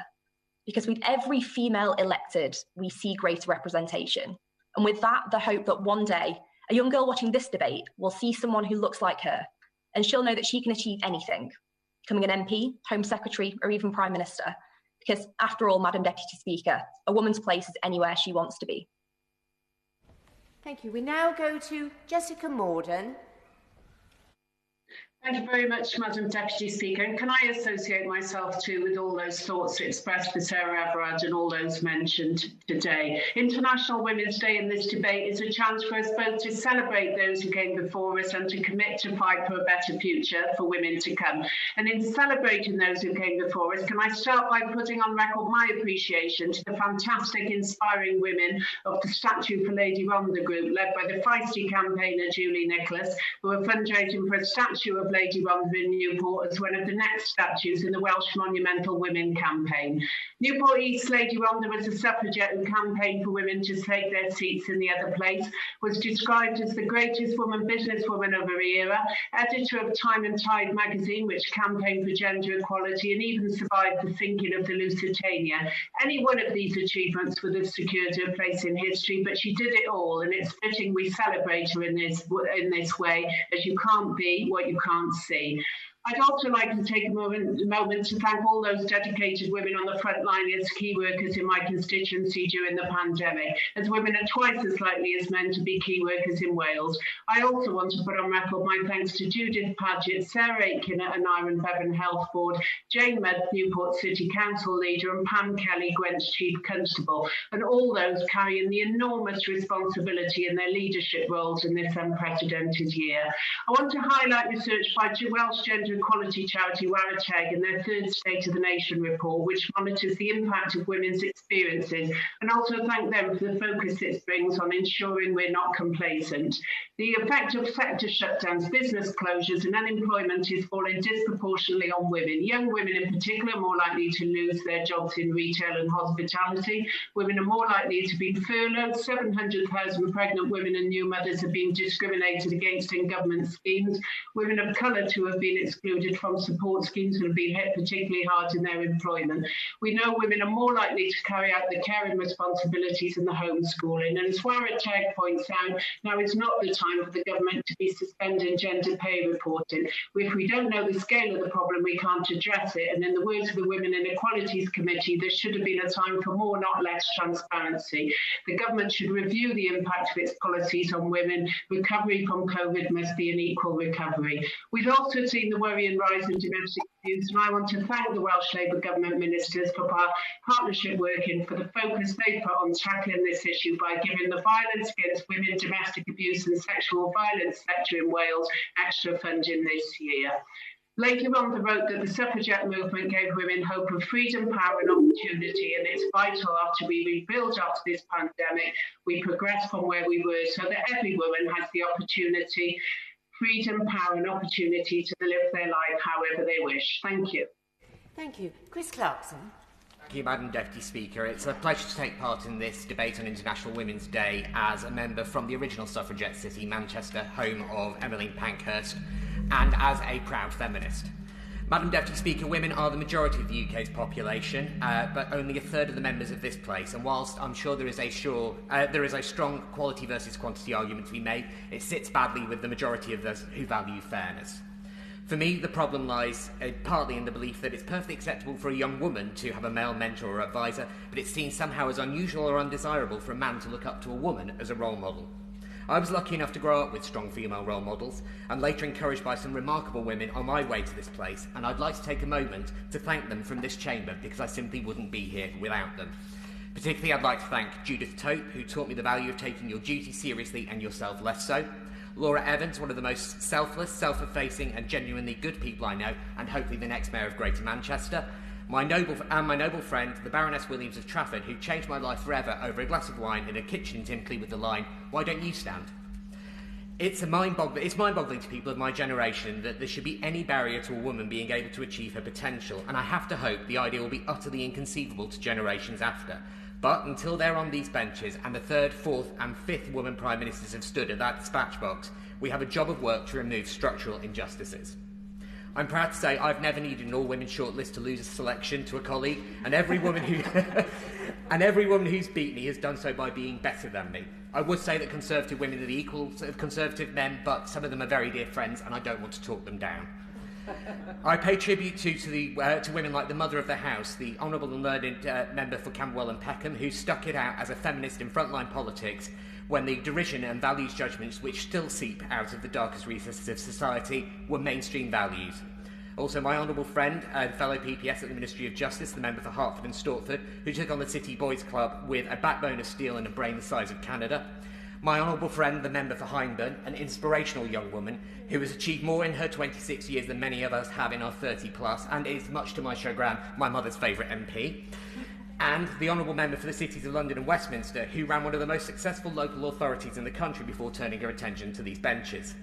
Because with every female elected, we see greater representation. And with that, the hope that one day, a young girl watching this debate will see someone who looks like her, and she'll know that she can achieve anything, becoming an MP, Home Secretary, or even Prime Minister. Because after all, Madam Deputy Speaker, a woman's place is anywhere she wants to be. Thank you. We now go to Jessica Morden. Thank you very much, Madam Deputy Speaker. And can I associate myself too with all those thoughts expressed for Sarah Everard and all those mentioned today. International Women's Day in this debate is a chance for us both to celebrate those who came before us and to commit to fight for a better future for women to come. And in celebrating those who came before us, can I start by putting on record my appreciation to the fantastic, inspiring women of the Statue for Lady Rhondda group, led by the feisty campaigner Julie Nicholas, who are fundraising for a statue of Lady Rhondda in Newport as one of the next statues in the Welsh Monumental Women campaign. Newport East Lady Rhondda was a suffragette who campaigned for women to take their seats in the other place, was described as the greatest woman businesswoman of her era, editor of Time and Tide magazine, which campaigned for gender equality, and even survived the sinking of the Lusitania. Any one of these achievements would have secured her place in history, but she did it all, and it's fitting we celebrate her in this way, as you can't be what you can't see. I'd also like to take a moment to thank all those dedicated women on the front line as key workers in my constituency during the pandemic, as women are twice as likely as men to be key workers in Wales. I also want to put on record my thanks to Judith Paget, Sarah Aitken at Iron Bevan Health Board, Jane Mudd, Newport City Council Leader, and Pam Kelly, Gwent's Chief Constable, and all those carrying the enormous responsibility in their leadership roles in this unprecedented year. I want to highlight research by Welsh Gender Equality charity Warateg in their third State of the Nation report, which monitors the impact of women's experiences, and also thank them for the focus it brings on ensuring we're not complacent. The effect of sector shutdowns, business closures and unemployment is falling disproportionately on women. Young women in particular are more likely to lose their jobs in retail and hospitality. Women are more likely to be furloughed. 700,000 pregnant women and new mothers have been discriminated against in government schemes. Women of colour too have been excluded from support schemes and have been hit particularly hard in their employment. We know women are more likely to carry out the caring responsibilities and the homeschooling. And as Warateg points out, now is not the time for the government to be suspending gender pay reporting. If we don't know the scale of the problem, we can't address it. And in the words of the Women Inequalities Committee, there should have been a time for more, not less, transparency. The government should review the impact of its policies on women. Recovery from COVID must be an equal recovery. We've also seen the worrying rise in domestic abuse, and I want to thank the Welsh Labour Government ministers for partnership working, for the focus they put on tackling this issue by giving the violence against women, domestic abuse and sexual violence sector in Wales extra funding this year. Lady Rhondda wrote that the suffragette movement gave women hope of freedom, power and opportunity, and it's vital after we rebuild after this pandemic, we progress from where we were so that every woman has the opportunity, freedom, power and opportunity to live their life however they wish. Thank you. Thank you. Chris Clarkson. Thank you, Madam Deputy Speaker. It's a pleasure to take part in this debate on International Women's Day as a member from the original suffragette city, Manchester, home of Emmeline Pankhurst, and as a proud feminist. Madam Deputy Speaker, women are the majority of the UK's population, but only a third of the members of this place. And whilst I'm sure there is a strong quality versus quantity argument to be made, it sits badly with the majority of those who value fairness. For me, the problem lies partly in the belief that it's perfectly acceptable for a young woman to have a male mentor or advisor, but it's seen somehow as unusual or undesirable for a man to look up to a woman as a role model. I was lucky enough to grow up with strong female role models, and later encouraged by some remarkable women on my way to this place, and I'd like to take a moment to thank them from this chamber because I simply wouldn't be here without them. Particularly, I'd like to thank Judith Tope, who taught me the value of taking your duty seriously and yourself less so. Laura Evans, one of the most selfless, self-effacing and genuinely good people I know, and hopefully the next Mayor of Greater Manchester. My noble friend, the Baroness Williams of Trafford, who changed my life forever over a glass of wine in a kitchen in Timkley with the line, "Why don't you stand?" It's mind-boggling to people of my generation that there should be any barrier to a woman being able to achieve her potential, and I have to hope the idea will be utterly inconceivable to generations after. But until they're on these benches and the third, fourth and fifth woman Prime Ministers have stood at that dispatch box, we have a job of work to remove structural injustices. I'm proud to say I've never needed an all-women shortlist to lose a selection to a colleague, and every woman who's beat me has done so by being better than me. I would say that Conservative women are the equals of Conservative men, but some of them are very dear friends, and I don't want to talk them down. I pay tribute to women like the mother of the house, the honourable and learned member for Camberwell and Peckham, who stuck it out as a feminist in frontline politics when the derision and values judgments which still seep out of the darkest recesses of society were mainstream values. Also, my honourable friend and fellow PPS at the Ministry of Justice, the member for Hertford and Stortford, who took on the City Boys Club with a backbone of steel and a brain the size of Canada. My honourable friend, the member for Hyndburn, an inspirational young woman who has achieved more in her 26 years than many of us have in our 30 plus, and is, much to my chagrin, my mother's favourite MP. And the honourable member for the cities of London and Westminster, who ran one of the most successful local authorities in the country before turning her attention to these benches.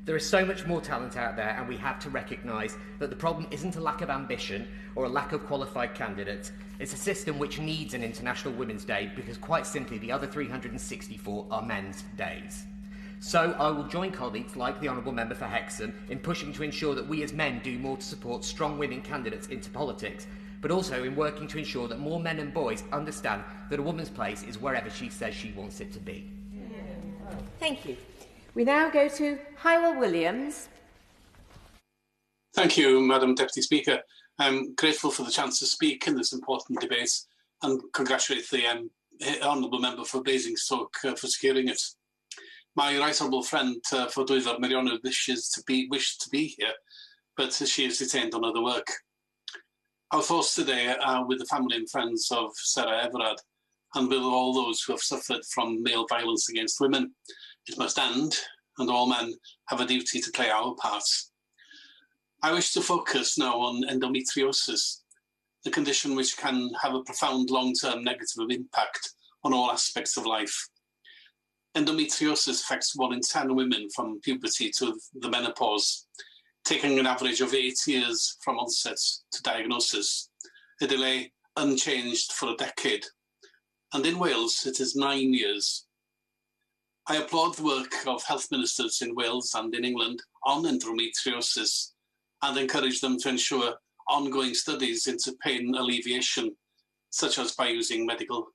There is so much more talent out there, and we have to recognise that the problem isn't a lack of ambition or a lack of qualified candidates. It's a system which needs an International Women's Day because, quite simply, the other 364 are men's days. So I will join colleagues like the Honourable Member for Hexham in pushing to ensure that we as men do more to support strong women candidates into politics, but also in working to ensure that more men and boys understand that a woman's place is wherever she says she wants it to be. Thank you. We now go to Hywel Williams. Thank you, Madam Deputy Speaker. I'm grateful for the chance to speak in this important debate and congratulate the Honourable Member for Basingstoke for securing it. My right honourable friend for Dwyfor Meirionydd wished to be here, but she is detained on other work. Our thoughts today are with the family and friends of Sarah Everard and with all those who have suffered from male violence against women. It must end, and all men have a duty to play our parts. I wish to focus now on endometriosis, the condition which can have a profound long-term negative impact on all aspects of life. Endometriosis affects 1 in 10 women from puberty to the menopause, taking an average of 8 years from onset to diagnosis, a delay unchanged for a decade. And in Wales, it is 9 years. I applaud the work of health ministers in Wales and in England on endometriosis and encourage them to ensure ongoing studies into pain alleviation, such as by using medical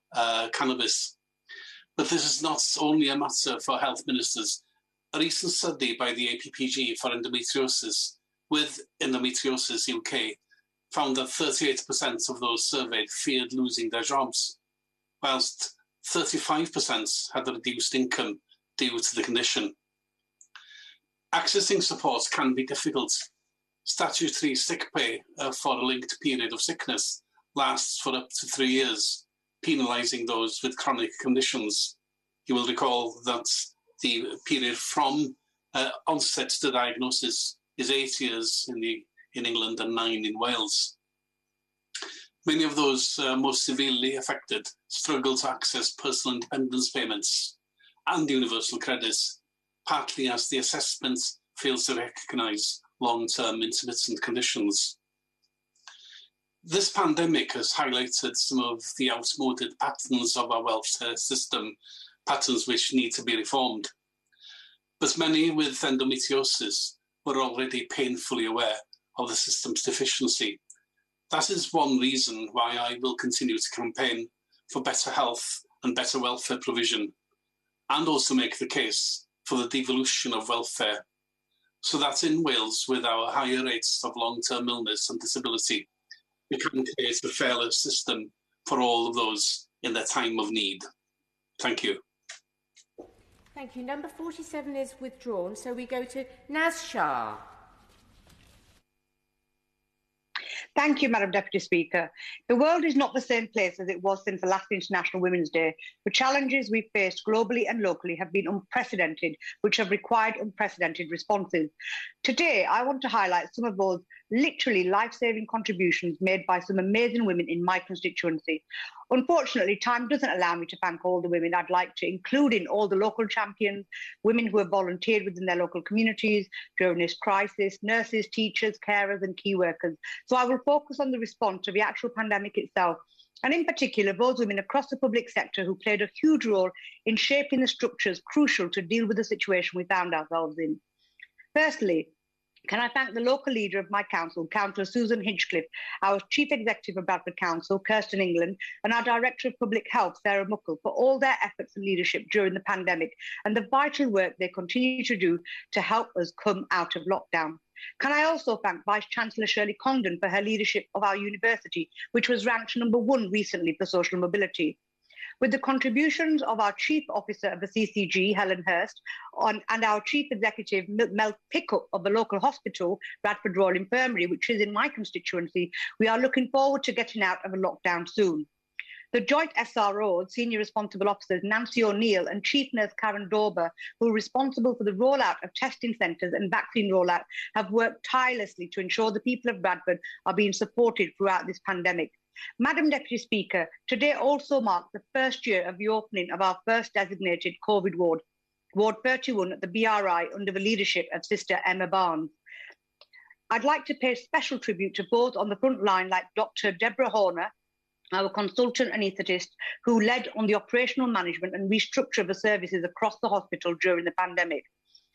cannabis. But this is not only a matter for health ministers. A recent study by the APPG for endometriosis with Endometriosis UK found that 38% of those surveyed feared losing their jobs, whilst 35% had a reduced income due to the condition. Accessing support can be difficult. Statutory sick pay for a linked period of sickness lasts for up to 3 years, penalising those with chronic conditions. You will recall that the period from onset to diagnosis is 8 years in England and 9 in Wales. Many of those most severely affected struggle to access personal independence payments and universal credits, partly as the assessment fails to recognise long-term intermittent conditions. This pandemic has highlighted some of the outmoded patterns of our welfare system, patterns which need to be reformed. But many with endometriosis were already painfully aware of the system's deficiency. That is one reason why I will continue to campaign for better health and better welfare provision, and also make the case for the devolution of welfare, so that in Wales, with our higher rates of long-term illness and disability, we can create a fairer system for all of those in their time of need. Thank you. Thank you. Number 47 is withdrawn, so we go to Naz Shah. Thank you, Madam Deputy Speaker. The world is not the same place as it was since the last International Women's Day. The challenges we've faced globally and locally have been unprecedented, which have required unprecedented responses. Today, I want to highlight some of those literally life-saving contributions made by some amazing women in my constituency. Unfortunately, time doesn't allow me to thank all the women I'd like to, including all the local champions, women who have volunteered within their local communities during this crisis, nurses, teachers, carers and key workers. So I will focus on the response to the actual pandemic itself, and in particular those women across the public sector who played a huge role in shaping the structures crucial to deal with the situation we found ourselves in. Firstly, can I thank the local leader of my council, Councillor Susan Hinchcliffe, our Chief Executive of Bradford Council, Kirsten England, and our Director of Public Health, Sarah Muckle, for all their efforts and leadership during the pandemic and the vital work they continue to do to help us come out of lockdown. Can I also thank Vice-Chancellor Shirley Condon for her leadership of our university, which was ranked #1 recently for social mobility. With the contributions of our Chief Officer of the CCG, Helen Hurst, and our Chief Executive, Mel Pickup of the local hospital, Bradford Royal Infirmary, which is in my constituency, we are looking forward to getting out of a lockdown soon. The joint SROs, Senior Responsible Officers Nancy O'Neill and Chief Nurse Karen Dauber, who are responsible for the rollout of testing centres and vaccine rollout, have worked tirelessly to ensure the people of Bradford are being supported throughout this pandemic. Madam Deputy Speaker, today also marks the first year of the opening of our first designated COVID ward, Ward 31 at the BRI under the leadership of Sister Emma Barnes. I'd like to pay special tribute to those on the front line like Dr. Deborah Horner, our consultant anaesthetist, who led on the operational management and restructure of the services across the hospital during the pandemic.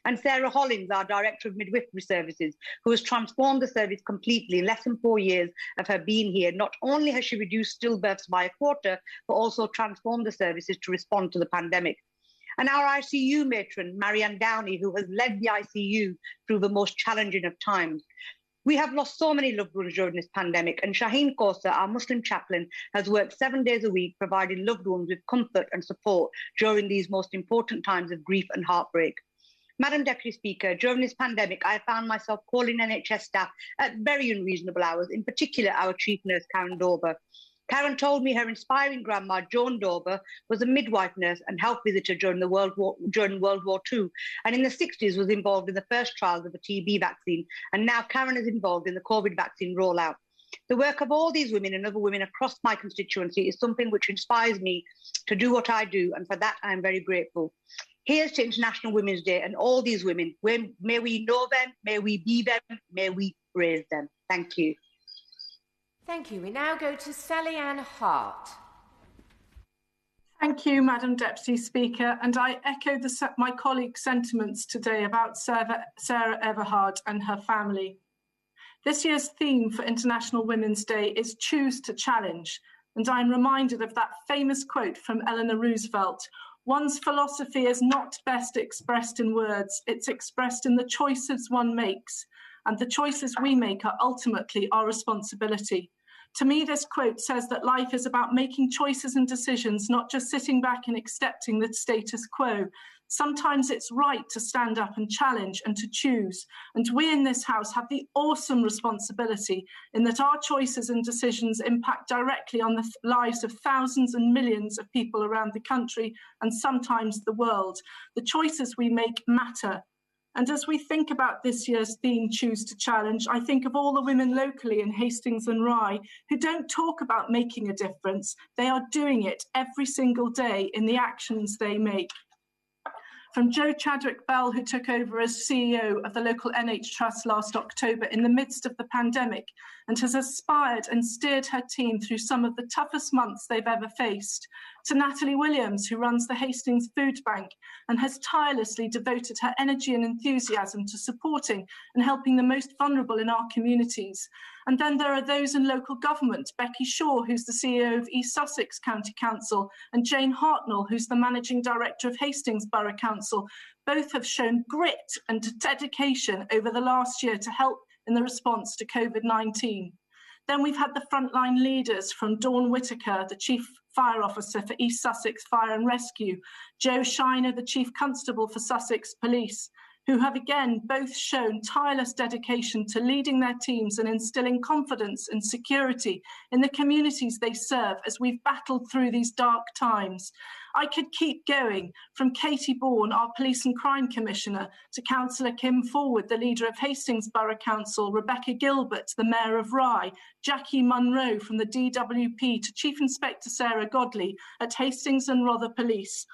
And Sarah Hollins, our Director of Midwifery Services, who has transformed the service completely in less than 4 years of her being here. Not only has she reduced stillbirths by a quarter, but also transformed the services to respond to the pandemic. And our ICU matron, Marianne Downey, who has led the ICU through the most challenging of times. We have lost so many loved ones during this pandemic, and Shaheen Kosa, our Muslim chaplain, has worked 7 days a week providing loved ones with comfort and support during these most important times of grief and heartbreak. Madam Deputy Speaker, during this pandemic, I found myself calling NHS staff at very unreasonable hours, in particular our Chief Nurse, Karen Dauber. Karen told me her inspiring grandma, Joan Dauber, was a midwife nurse and health visitor during World War II, and in the 60s was involved in the first trials of the TB vaccine, and now Karen is involved in the COVID vaccine rollout. The work of all these women and other women across my constituency is something which inspires me to do what I do, and for that I am very grateful. Here's to International Women's Day and all these women. May we know them, may we be them, may we praise them. Thank you. Thank you. We now go to Sally Ann Hart. Thank you, Madam Deputy Speaker, and I echo my colleagues' sentiments today about Sarah Everard and her family. This year's theme for International Women's Day is Choose to Challenge, and I'm reminded of that famous quote from Eleanor Roosevelt: "One's philosophy is not best expressed in words, it's expressed in the choices one makes, and the choices we make are ultimately our responsibility." To me, this quote says that life is about making choices and decisions, not just sitting back and accepting the status quo. Sometimes it's right to stand up and challenge and to choose. And we in this House have the awesome responsibility in that our choices and decisions impact directly on the lives of thousands and millions of people around the country and sometimes the world. The choices we make matter. And as we think about this year's theme, Choose to Challenge, I think of all the women locally in Hastings and Rye who don't talk about making a difference. They are doing it every single day in the actions they make. From Jo Chadwick Bell, who took over as CEO of the local NH Trust last October in the midst of the pandemic and has aspired and steered her team through some of the toughest months they've ever faced, to Natalie Williams, who runs the Hastings Food Bank and has tirelessly devoted her energy and enthusiasm to supporting and helping the most vulnerable in our communities. And then there are those in local government, Becky Shaw, who's the CEO of East Sussex County Council, and Jane Hartnell, who's the Managing Director of Hastings Borough Council. Both have shown grit and dedication over the last year to help in the response to COVID-19. Then we've had the frontline leaders from Dawn Whitaker, the Chief Fire Officer for East Sussex Fire and Rescue, Jo Shiner, the Chief Constable for Sussex Police, who have again both shown tireless dedication to leading their teams and instilling confidence and security in the communities they serve as we've battled through these dark times. I could keep going, from Katie Bourne, our Police and Crime Commissioner, to Councillor Kim Forward, the leader of Hastings Borough Council, Rebecca Gilbert, the Mayor of Rye, Jackie Munro from the DWP, to Chief Inspector Sarah Godley at Hastings and Rother Police.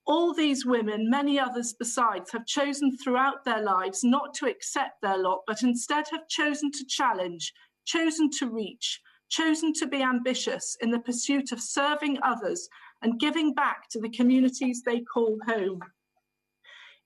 All these women, many others besides, have chosen throughout their lives not to accept their lot, but instead have chosen to challenge, chosen to reach, chosen to be ambitious in the pursuit of serving others and giving back to the communities they call home.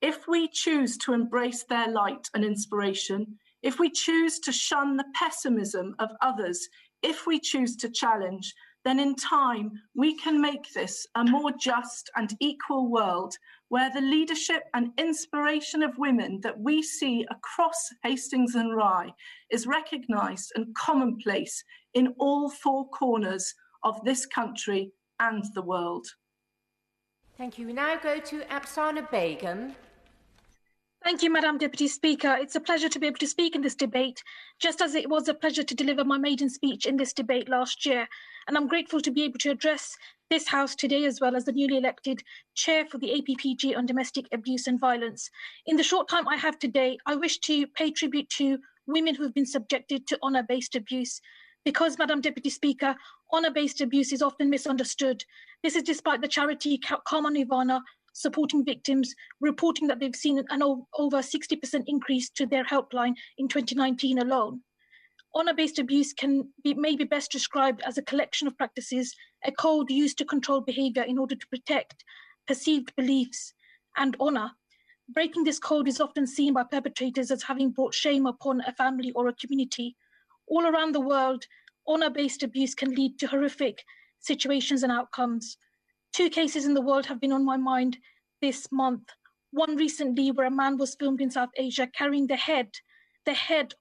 If we choose to embrace their light and inspiration, if we choose to shun the pessimism of others, if we choose to challenge, then in time we can make this a more just and equal world where the leadership and inspiration of women that we see across Hastings and Rye is recognised and commonplace in all four corners of this country and the world. Thank you. We now go to Afsana Begum. Thank you, Madam Deputy Speaker. It's a pleasure to be able to speak in this debate, just as it was a pleasure to deliver my maiden speech in this debate last year. And I'm grateful to be able to address this House today, as well as the newly elected Chair for the APPG on domestic abuse and violence. In the short time I have today, I wish to pay tribute to women who have been subjected to honour-based abuse. Because, Madam Deputy Speaker, honour-based abuse is often misunderstood. This is despite the charity Karma Nirvana supporting victims, reporting that they've seen an over 60% increase to their helpline in 2019 alone. Honour-based abuse may be best described as a collection of practices, a code used to control behaviour in order to protect perceived beliefs and honour. Breaking this code is often seen by perpetrators as having brought shame upon a family or a community. All around the world, honour-based abuse can lead to horrific situations and outcomes. 2 cases in the world have been on my mind this month. One recently where a man was filmed in South Asia carrying the head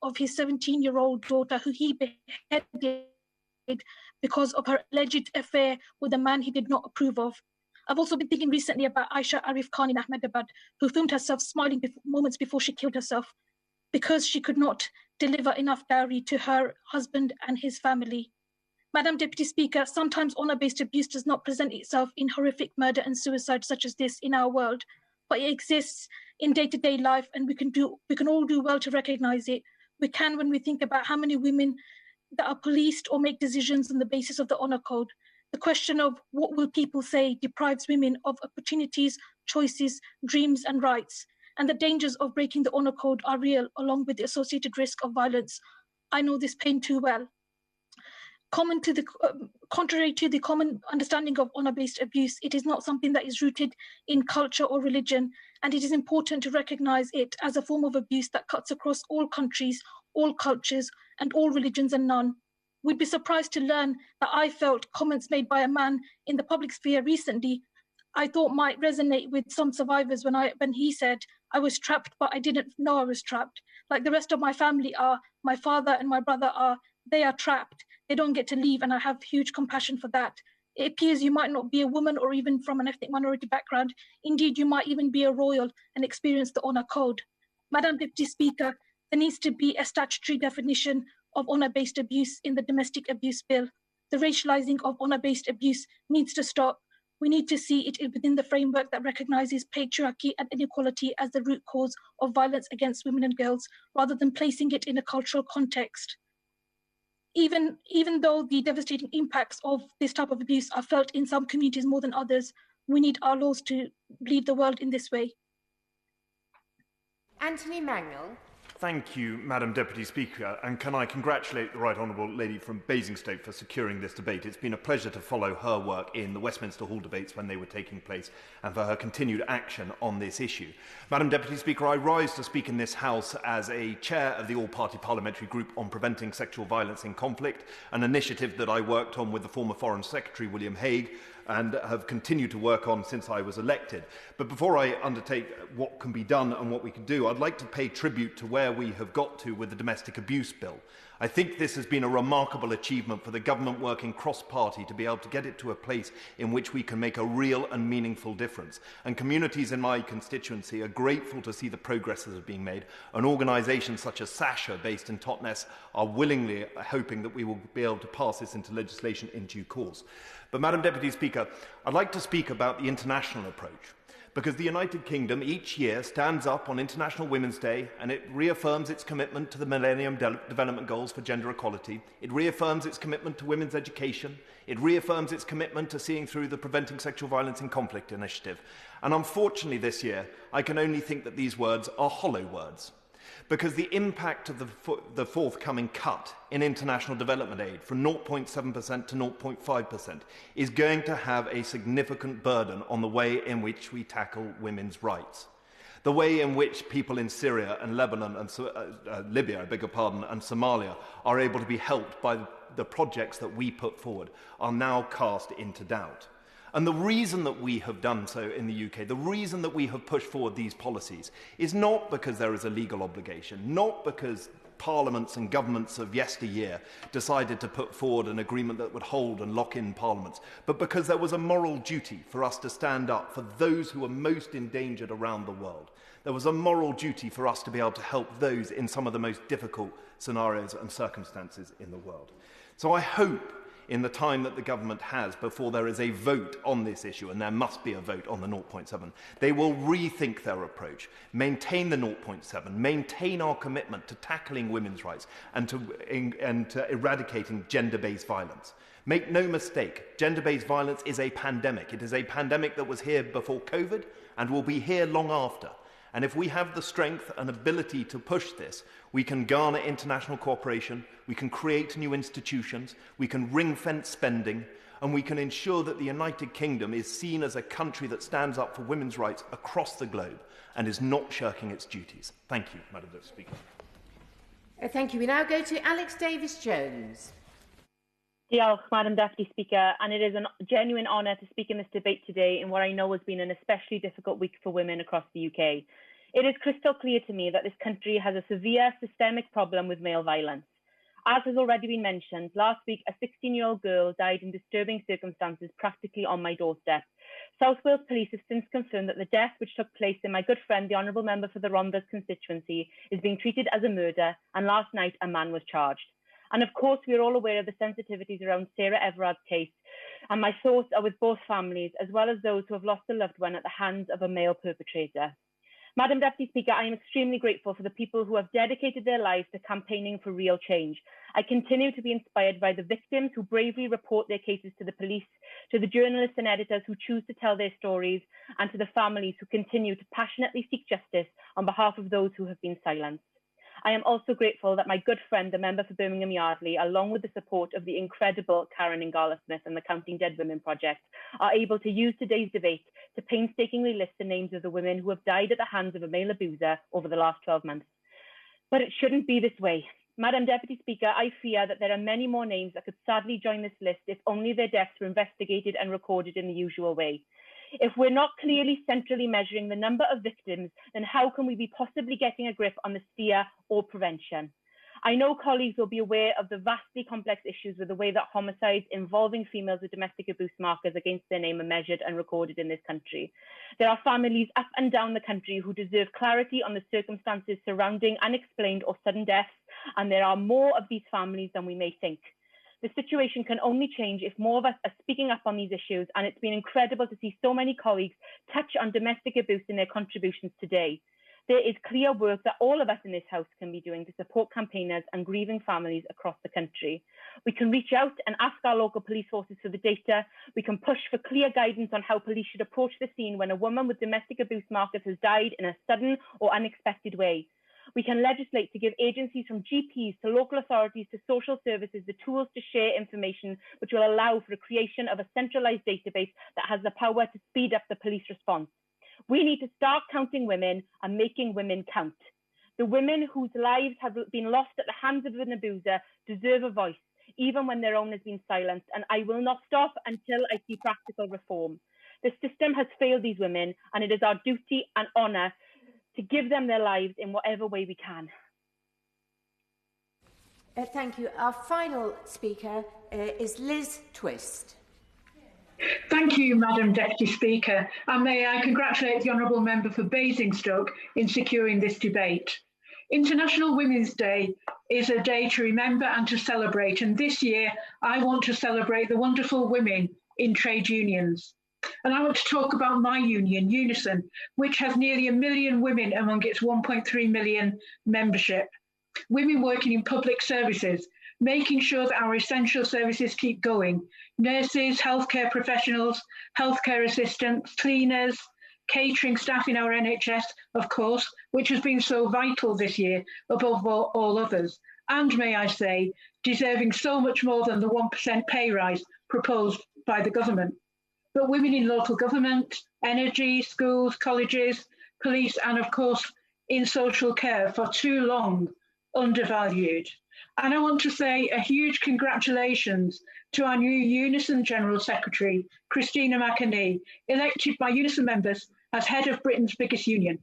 of his 17-year-old daughter, who he beheaded because of her alleged affair with a man he did not approve of. I've also been thinking recently about Aisha Arif Khan in Ahmedabad, who filmed herself smiling moments before she killed herself because she could not deliver enough dowry to her husband and his family. Madam Deputy Speaker, sometimes honour-based abuse does not present itself in horrific murder and suicide such as this in our world, but it exists in day-to-day life, and we can all do well to recognise it. We can when we think about how many women that are policed or make decisions on the basis of the honour code. The question of what will people say deprives women of opportunities, choices, dreams and rights, and the dangers of breaking the honour code are real, along with the associated risk of violence. I know this pain too well. Contrary to the common understanding of honour-based abuse, it is not something that is rooted in culture or religion, and it is important to recognise it as a form of abuse that cuts across all countries, all cultures, and all religions and none. We'd be surprised to learn that I felt comments made by a man in the public sphere recently I thought might resonate with some survivors when he said, "I was trapped, but I didn't know I was trapped. Like the rest of my family are, my father and my brother are, they are trapped. They don't get to leave, and I have huge compassion for that. It appears you might not be a woman or even from an ethnic minority background. Indeed, you might even be a royal and experience the honour code." Madam Deputy Speaker, there needs to be a statutory definition of honour-based abuse in the Domestic Abuse Bill. The racialising of honour-based abuse needs to stop. We need to see it within the framework that recognises patriarchy and inequality as the root cause of violence against women and girls, rather than placing it in a cultural context. Even though the devastating impacts of this type of abuse are felt in some communities more than others, we need our laws to lead the world in this way. Anthony Mangnall. Thank you, Madam Deputy Speaker, and can I congratulate the Right Honourable Lady from Basingstoke for securing this debate. It's been a pleasure to follow her work in the Westminster Hall debates when they were taking place, and for her continued action on this issue. Madam Deputy Speaker, I rise to speak in this House as a chair of the All-Party Parliamentary Group on Preventing Sexual Violence in Conflict, an initiative that I worked on with the former Foreign Secretary William Hague, and have continued to work on since I was elected. But before I undertake what can be done and what we can do, I'd like to pay tribute to where we have got to with the Domestic Abuse Bill. I think this has been a remarkable achievement for the government working cross-party to be able to get it to a place in which we can make a real and meaningful difference. And communities in my constituency are grateful to see the progress that is being made. And organisations such as SASHA, based in Totnes, are willingly hoping that we will be able to pass this into legislation in due course. But, Madam Deputy Speaker, I'd like to speak about the international approach, because the United Kingdom each year stands up on International Women's Day and it reaffirms its commitment to the Millennium Development Goals for gender equality. It reaffirms its commitment to women's education. It reaffirms its commitment to seeing through the Preventing Sexual Violence in Conflict initiative. And unfortunately this year, I can only think that these words are hollow words, because the impact of the forthcoming cut in international development aid from 0.7% to 0.5% is going to have a significant burden on the way in which we tackle women's rights. The way in which people in Syria and Lebanon and Libya, and Somalia are able to be helped by the projects that we put forward are now cast into doubt. And the reason that we have done so in the UK, the reason that we have pushed forward these policies, is not because there is a legal obligation, not because parliaments and governments of yesteryear decided to put forward an agreement that would hold and lock in parliaments, but because there was a moral duty for us to stand up for those who are most endangered around the world. There was a moral duty for us to be able to help those in some of the most difficult scenarios and circumstances in the world. So I hope, in the time that the government has before there is a vote on this issue, and there must be a vote on the 0.7, they will rethink their approach, maintain the 0.7, maintain our commitment to tackling women's rights and to eradicating gender-based violence. Make no mistake, gender-based violence is a pandemic. It is a pandemic that was here before COVID and will be here long after. And if we have the strength and ability to push this, we can garner international cooperation, we can create new institutions, we can ring-fence spending, and we can ensure that the United Kingdom is seen as a country that stands up for women's rights across the globe and is not shirking its duties. Thank you, Madam Speaker. Thank you. We now go to Alex Davis-Jones. Diolch, Madam Deputy Speaker, and it is a genuine honour to speak in this debate today in what I know has been an especially difficult week for women across the UK. It is crystal clear to me that this country has a severe systemic problem with male violence. As has already been mentioned, last week a 16-year-old girl died in disturbing circumstances practically on my doorstep. South Wales Police have since confirmed that the death which took place in my good friend, the Honourable Member for the Rhondda's constituency, is being treated as a murder, and last night a man was charged. And of course, we are all aware of the sensitivities around Sarah Everard's case, and my thoughts are with both families, as well as those who have lost a loved one at the hands of a male perpetrator. Madam Deputy Speaker, I am extremely grateful for the people who have dedicated their lives to campaigning for real change. I continue to be inspired by the victims who bravely report their cases to the police, to the journalists and editors who choose to tell their stories, and to the families who continue to passionately seek justice on behalf of those who have been silenced. I am also grateful that my good friend, the member for Birmingham Yardley, along with the support of the incredible Karen Ingala-Smith and the Counting Dead Women Project, are able to use today's debate to painstakingly list the names of the women who have died at the hands of a male abuser over the last 12 months. But it shouldn't be this way. Madam Deputy Speaker, I fear that there are many more names that could sadly join this list if only their deaths were investigated and recorded in the usual way. If we're not clearly centrally measuring the number of victims, then how can we be possibly getting a grip on the steer or prevention? I know colleagues will be aware of the vastly complex issues with the way that homicides involving females with domestic abuse markers against their name are measured and recorded in this country. There are families up and down the country who deserve clarity on the circumstances surrounding unexplained or sudden deaths, and there are more of these families than we may think. The situation can only change if more of us are speaking up on these issues, and it's been incredible to see so many colleagues touch on domestic abuse in their contributions today. There is clear work that all of us in this House can be doing to support campaigners and grieving families across the country. We can reach out and ask our local police forces for the data. We can push for clear guidance on how police should approach the scene when a woman with domestic abuse markers has died in a sudden or unexpected way. We can legislate to give agencies from GPs to local authorities to social services the tools to share information which will allow for the creation of a centralised database that has the power to speed up the police response. We need to start counting women and making women count. The women whose lives have been lost at the hands of an abuser deserve a voice, even when their own has been silenced, and I will not stop until I see practical reform. The system has failed these women, and it is our duty and honour to give them their lives in whatever way we can. Thank you. Our final speaker is Liz Twist. Thank you, Madam Deputy Speaker, and may I congratulate the Honourable Member for Basingstoke in securing this debate. International Women's Day is a day to remember and to celebrate, and this year I want to celebrate the wonderful women in trade unions. And I want to talk about my union, Unison, which has nearly 1 million women among its 1.3 million membership. Women working in public services, making sure that our essential services keep going. Nurses, healthcare professionals, healthcare assistants, cleaners, catering staff in our NHS, of course, which has been so vital this year above all others. And may I say, deserving so much more than the 1% pay rise proposed by the government. But women in local government, energy, schools, colleges, police, and of course, in social care for too long undervalued. And I want to say a huge congratulations to our new Unison General Secretary, Christina McAnee, elected by Unison members as head of Britain's biggest union.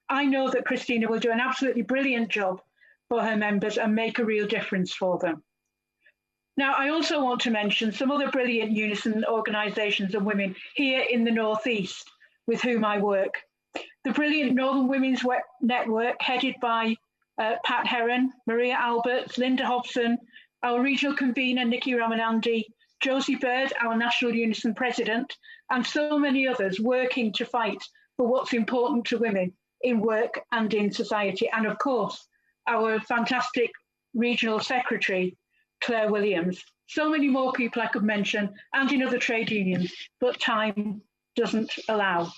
I know that Christina will do an absolutely brilliant job for her members and make a real difference for them. Now, I also want to mention some other brilliant Unison organisations and women here in the North East with whom I work. The brilliant Northern Women's Network, headed by Pat Heron, Maria Alberts, Linda Hobson, our regional convener, Nikki Ramanandi, Josie Bird, our National Unison President, and so many others working to fight for what's important to women in work and in society. And of course, our fantastic Regional Secretary, Claire Williams. So many more people I could mention, and in other trade unions, but time doesn't allow.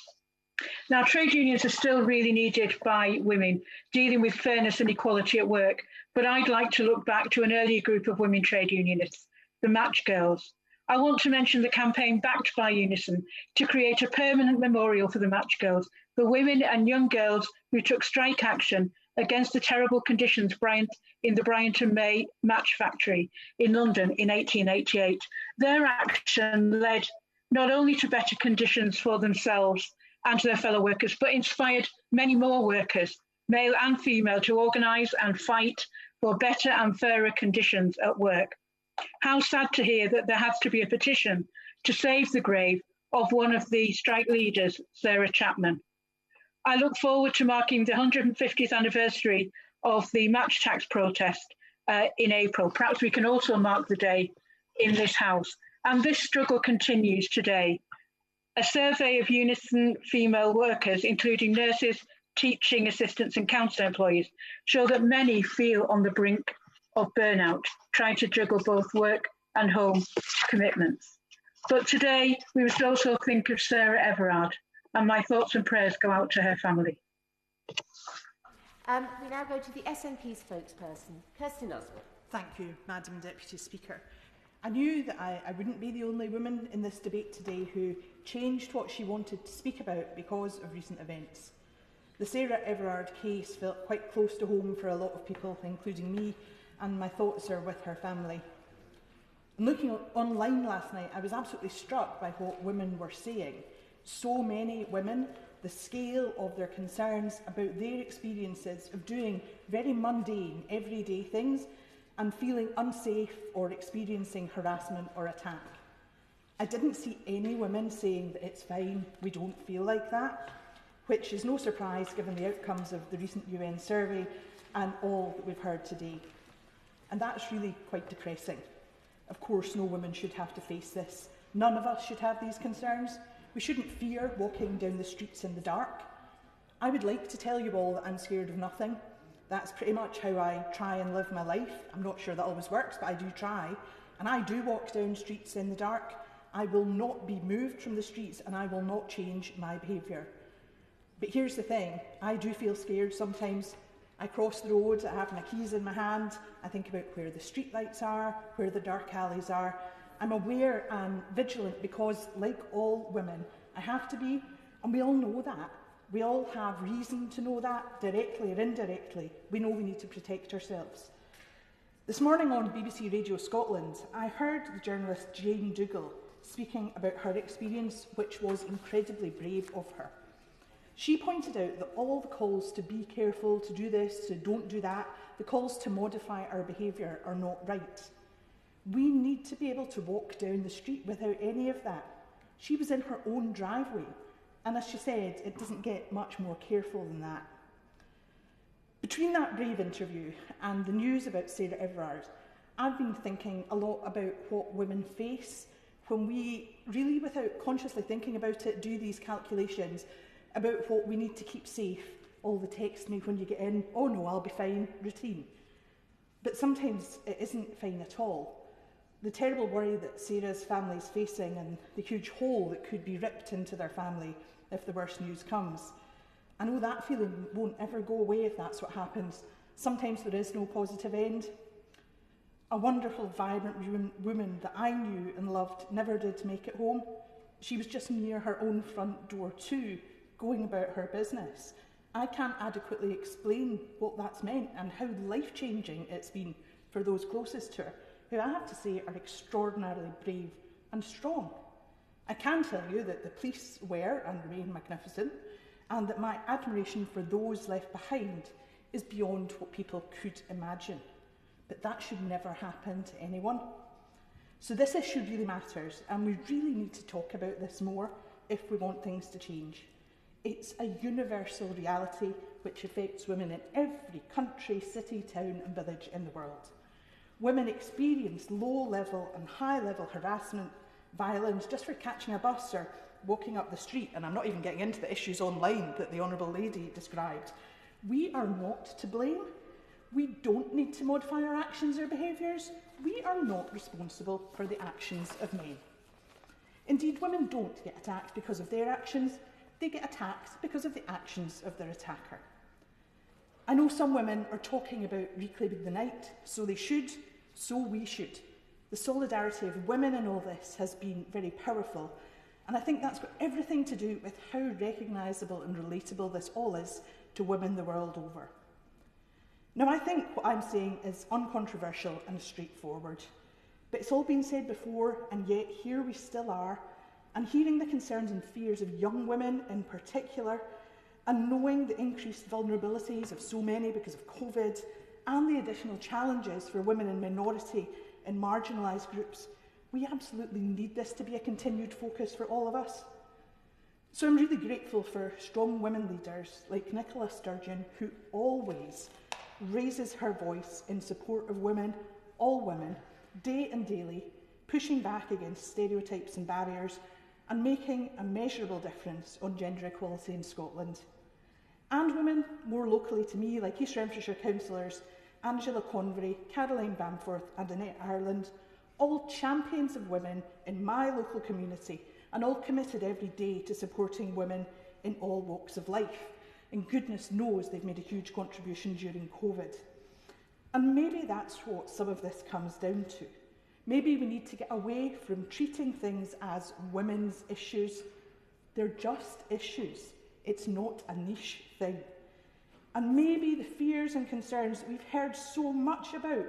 Now, trade unions are still really needed by women dealing with fairness and equality at work, but I'd like to look back to an earlier group of women trade unionists, the Match Girls. I want to mention the campaign backed by Unison to create a permanent memorial for the Match Girls, the women and young girls who took strike action against the terrible conditions in the Bryant and May match factory in London in 1888. Their action led not only to better conditions for themselves and to their fellow workers, but inspired many more workers, male and female, to organise and fight for better and fairer conditions at work. How sad to hear that there has to be a petition to save the grave of one of the strike leaders, Sarah Chapman. I look forward to marking the 150th anniversary of the match tax protest in April. Perhaps we can also mark the day in this House. And this struggle continues today. A survey of Unison female workers, including nurses, teaching assistants and council employees, show that many feel on the brink of burnout, trying to juggle both work and home commitments. But today, we must also think of Sarah Everard, and my thoughts and prayers go out to her family. We now go to the SNP spokesperson, Kirsten Oswald. Thank you, Madam Deputy Speaker. I knew that I wouldn't be the only woman in this debate today who changed what she wanted to speak about because of recent events. The Sarah Everard case felt quite close to home for a lot of people, including me, and my thoughts are with her family. Looking online last night, I was absolutely struck by what women were saying. So many women, the scale of their concerns about their experiences of doing very mundane, everyday things and feeling unsafe or experiencing harassment or attack. I didn't see any women saying that it's fine, we don't feel like that, which is no surprise given the outcomes of the recent UN survey and all that we've heard today. And that's really quite depressing. Of course, no woman should have to face this. None of us should have these concerns. We shouldn't fear walking down the streets in the dark. I would like to tell you all that I'm scared of nothing. That's pretty much how I try and live my life. I'm not sure that always works, but I do try. And I do walk down streets in the dark. I will not be moved from the streets and I will not change my behaviour. But here's the thing, I do feel scared sometimes. I cross the road, I have my keys in my hand, I think about where the streetlights are, where the dark alleys are. I'm aware and vigilant because, like all women, I have to be, and we all know that. We all have reason to know that, directly or indirectly. We know we need to protect ourselves. This morning on BBC Radio Scotland, I heard the journalist Jane Dougal speaking about her experience, which was incredibly brave of her. She pointed out that all the calls to be careful, to do this, to don't do that, the calls to modify our behaviour are not right. We need to be able to walk down the street without any of that. She was in her own driveway, and as she said, it doesn't get much more careful than that. Between that Brave interview and the news about Sarah Everard, I've been thinking a lot about what women face when we really, without consciously thinking about it, do these calculations about what we need to keep safe, all the text me when you get in, oh no, I'll be fine, routine. But sometimes it isn't fine at all. The terrible worry that Sarah's family is facing and the huge hole that could be ripped into their family if the worst news comes. I know that feeling won't ever go away if that's what happens. Sometimes there is no positive end. A wonderful, vibrant woman that I knew and loved never did make it home. She was just near her own front door too, going about her business. I can't adequately explain what that's meant and how life-changing it's been for those closest to her, who I have to say are extraordinarily brave and strong. I can tell you that the police were and remain magnificent, and that my admiration for those left behind is beyond what people could imagine. But that should never happen to anyone. So this issue really matters, and we really need to talk about this more if we want things to change. It's a universal reality which affects women in every country, city, town and village in the world. Women experience low-level and high-level harassment, violence just for catching a bus or walking up the street, and I'm not even getting into the issues online that the Honourable Lady described. We are not to blame. We don't need to modify our actions or behaviours. We are not responsible for the actions of men. Indeed, women don't get attacked because of their actions. They get attacked because of the actions of their attacker. I know some women are talking about reclaiming the night, so they should, so we should. The solidarity of women in all this has been very powerful, and I think that's got everything to do with how recognisable and relatable this all is to women the world over. Now, I think what I'm saying is uncontroversial and straightforward, but it's all been said before, and yet here we still are, and hearing the concerns and fears of young women in particular, and knowing the increased vulnerabilities of so many because of COVID, and the additional challenges for women in minority and marginalised groups, we absolutely need this to be a continued focus for all of us. So I'm really grateful for strong women leaders like Nicola Sturgeon, who always raises her voice in support of women, all women, day and daily, pushing back against stereotypes and barriers, and making a measurable difference on gender equality in Scotland. And women more locally to me, like East Renfrewshire councillors Angela Convery, Caroline Bamforth and Annette Ireland, all champions of women in my local community and all committed every day to supporting women in all walks of life. And goodness knows they've made a huge contribution during COVID. And maybe that's what some of this comes down to. Maybe we need to get away from treating things as women's issues. They're just issues. It's not a niche thing. And maybe the fears and concerns that we've heard so much about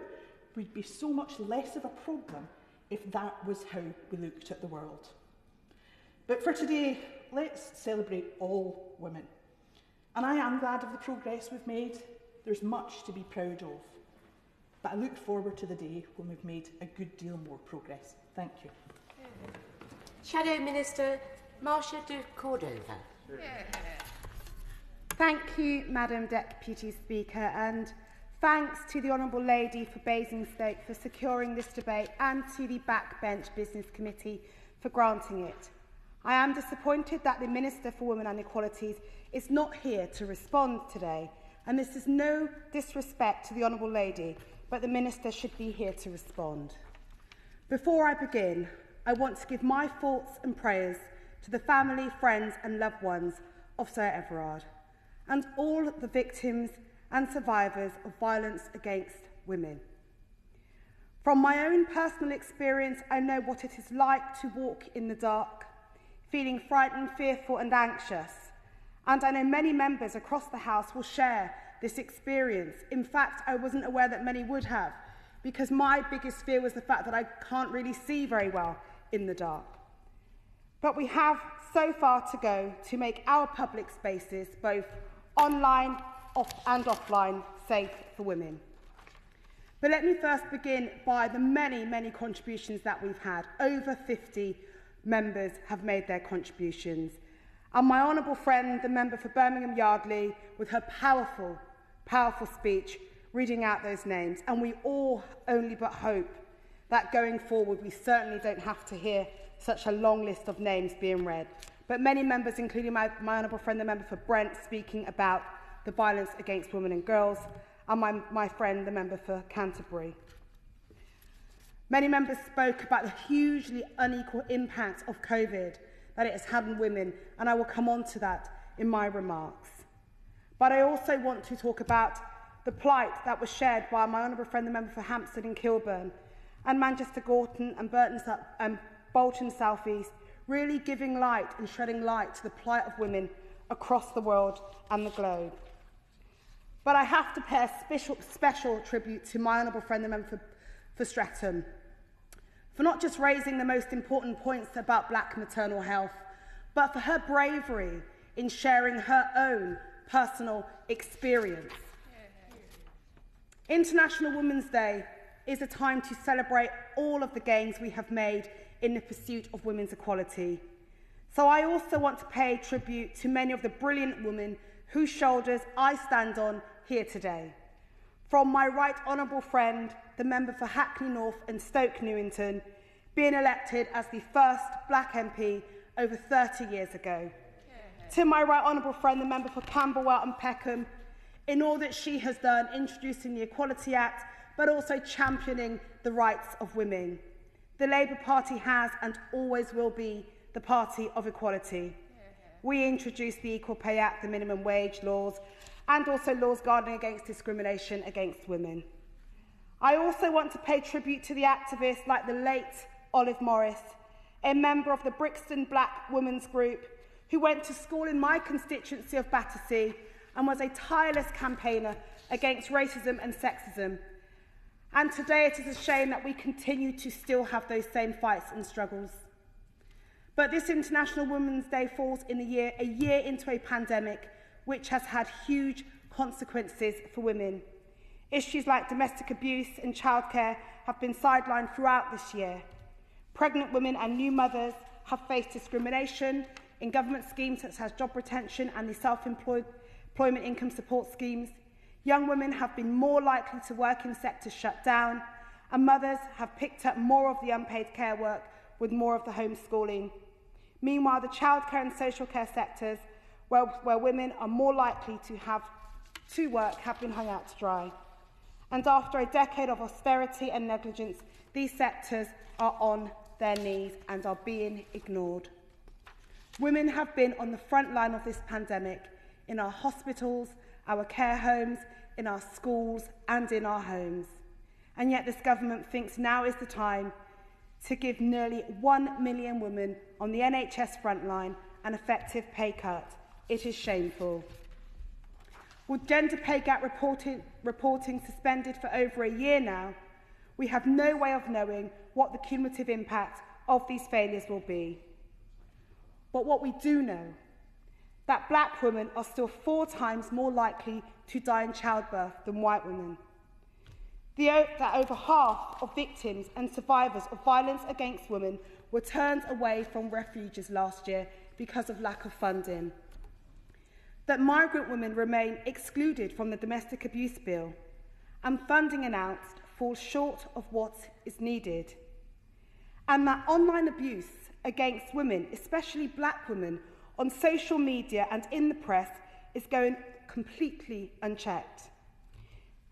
would be so much less of a problem if that was how we looked at the world. But for today, let's celebrate all women. And I am glad of the progress we've made. There's much to be proud of. But I look forward to the day when we've made a good deal more progress. Thank you. Shadow Minister Marcia de Cordova. Thank you, Madam Deputy Speaker, and thanks to the Honourable Lady for Basingstoke for securing this debate and to the Backbench Business Committee for granting it. I am disappointed that the Minister for Women and Equalities is not here to respond today, and this is no disrespect to the Honourable Lady, but the Minister should be here to respond. Before I begin, I want to give my thoughts and prayers to the family, friends and loved ones of Sir Everard, and all the victims and survivors of violence against women. From my own personal experience, I know what it is like to walk in the dark, feeling frightened, fearful and anxious. And I know many members across the House will share this experience. In fact, I wasn't aware that many would have, because my biggest fear was the fact that I can't really see very well in the dark. But we have so far to go to make our public spaces, both online and offline, safe for women. But let me first begin by the many, many contributions that we've had. Over 50 members have made their contributions. And my honourable friend, the member for Birmingham Yardley, with her powerful, powerful speech, reading out those names. And we all only but hope that going forward, we certainly don't have to hear such a long list of names being read. But many members, including my honourable friend, the member for Brent, speaking about the violence against women and girls, and my friend, the member for Canterbury. Many members spoke about the hugely unequal impact of COVID that it has had on women, and I will come on to that in my remarks. But I also want to talk about the plight that was shared by my honourable friend, the member for Hampstead and Kilburn, and Manchester Gorton and Bolton South East, really giving light and shedding light to the plight of women across the world and the globe. But I have to pay a special tribute to my honourable friend, the member for Streatham, for not just raising the most important points about black maternal health, but for her bravery in sharing her own personal experience. International Women's Day is a time to celebrate all of the gains we have made in the pursuit of women's equality. So I also want to pay tribute to many of the brilliant women whose shoulders I stand on here today. From my right honourable friend, the member for Hackney North and Stoke Newington, being elected as the first black MP over 30 years ago. To my right honourable friend, the member for Camberwell and Peckham, in all that she has done, introducing the Equality Act, but also championing the rights of women. The Labour Party has and always will be the party of equality. We introduced the Equal Pay Act, the minimum wage laws, and also laws guarding against discrimination against women. I also want to pay tribute to the activists like the late Olive Morris, a member of the Brixton Black Women's Group, who went to school in my constituency of Battersea and was a tireless campaigner against racism and sexism. And today it is a shame that we continue to still have those same fights and struggles. But this International Women's Day falls in a year into a pandemic which has had huge consequences for women. Issues like domestic abuse and childcare have been sidelined throughout this year. Pregnant women and new mothers have faced discrimination in government schemes such as job retention and the self-employment income support schemes. Young women have been more likely to work in sectors shut down, and mothers have picked up more of the unpaid care work with more of the homeschooling. Meanwhile, the childcare and social care sectors, where women are more likely to have to work, have been hung out to dry. And after a decade of austerity and negligence, these sectors are on their knees and are being ignored. Women have been on the front line of this pandemic, in our hospitals, our care homes, in our schools and in our homes. And yet this government thinks now is the time to give nearly 1 million women on the NHS frontline an effective pay cut. It is shameful. With gender pay gap reporting suspended for over a year now, we have no way of knowing what the cumulative impact of these failures will be. But what we do know, that black women are still 4 times more likely to die in childbirth than white women. That over half of victims and survivors of violence against women were turned away from refuges last year because of lack of funding. That migrant women remain excluded from the domestic abuse bill, and funding announced falls short of what is needed. And that online abuse against women, especially black women, on social media and in the press is going completely unchecked.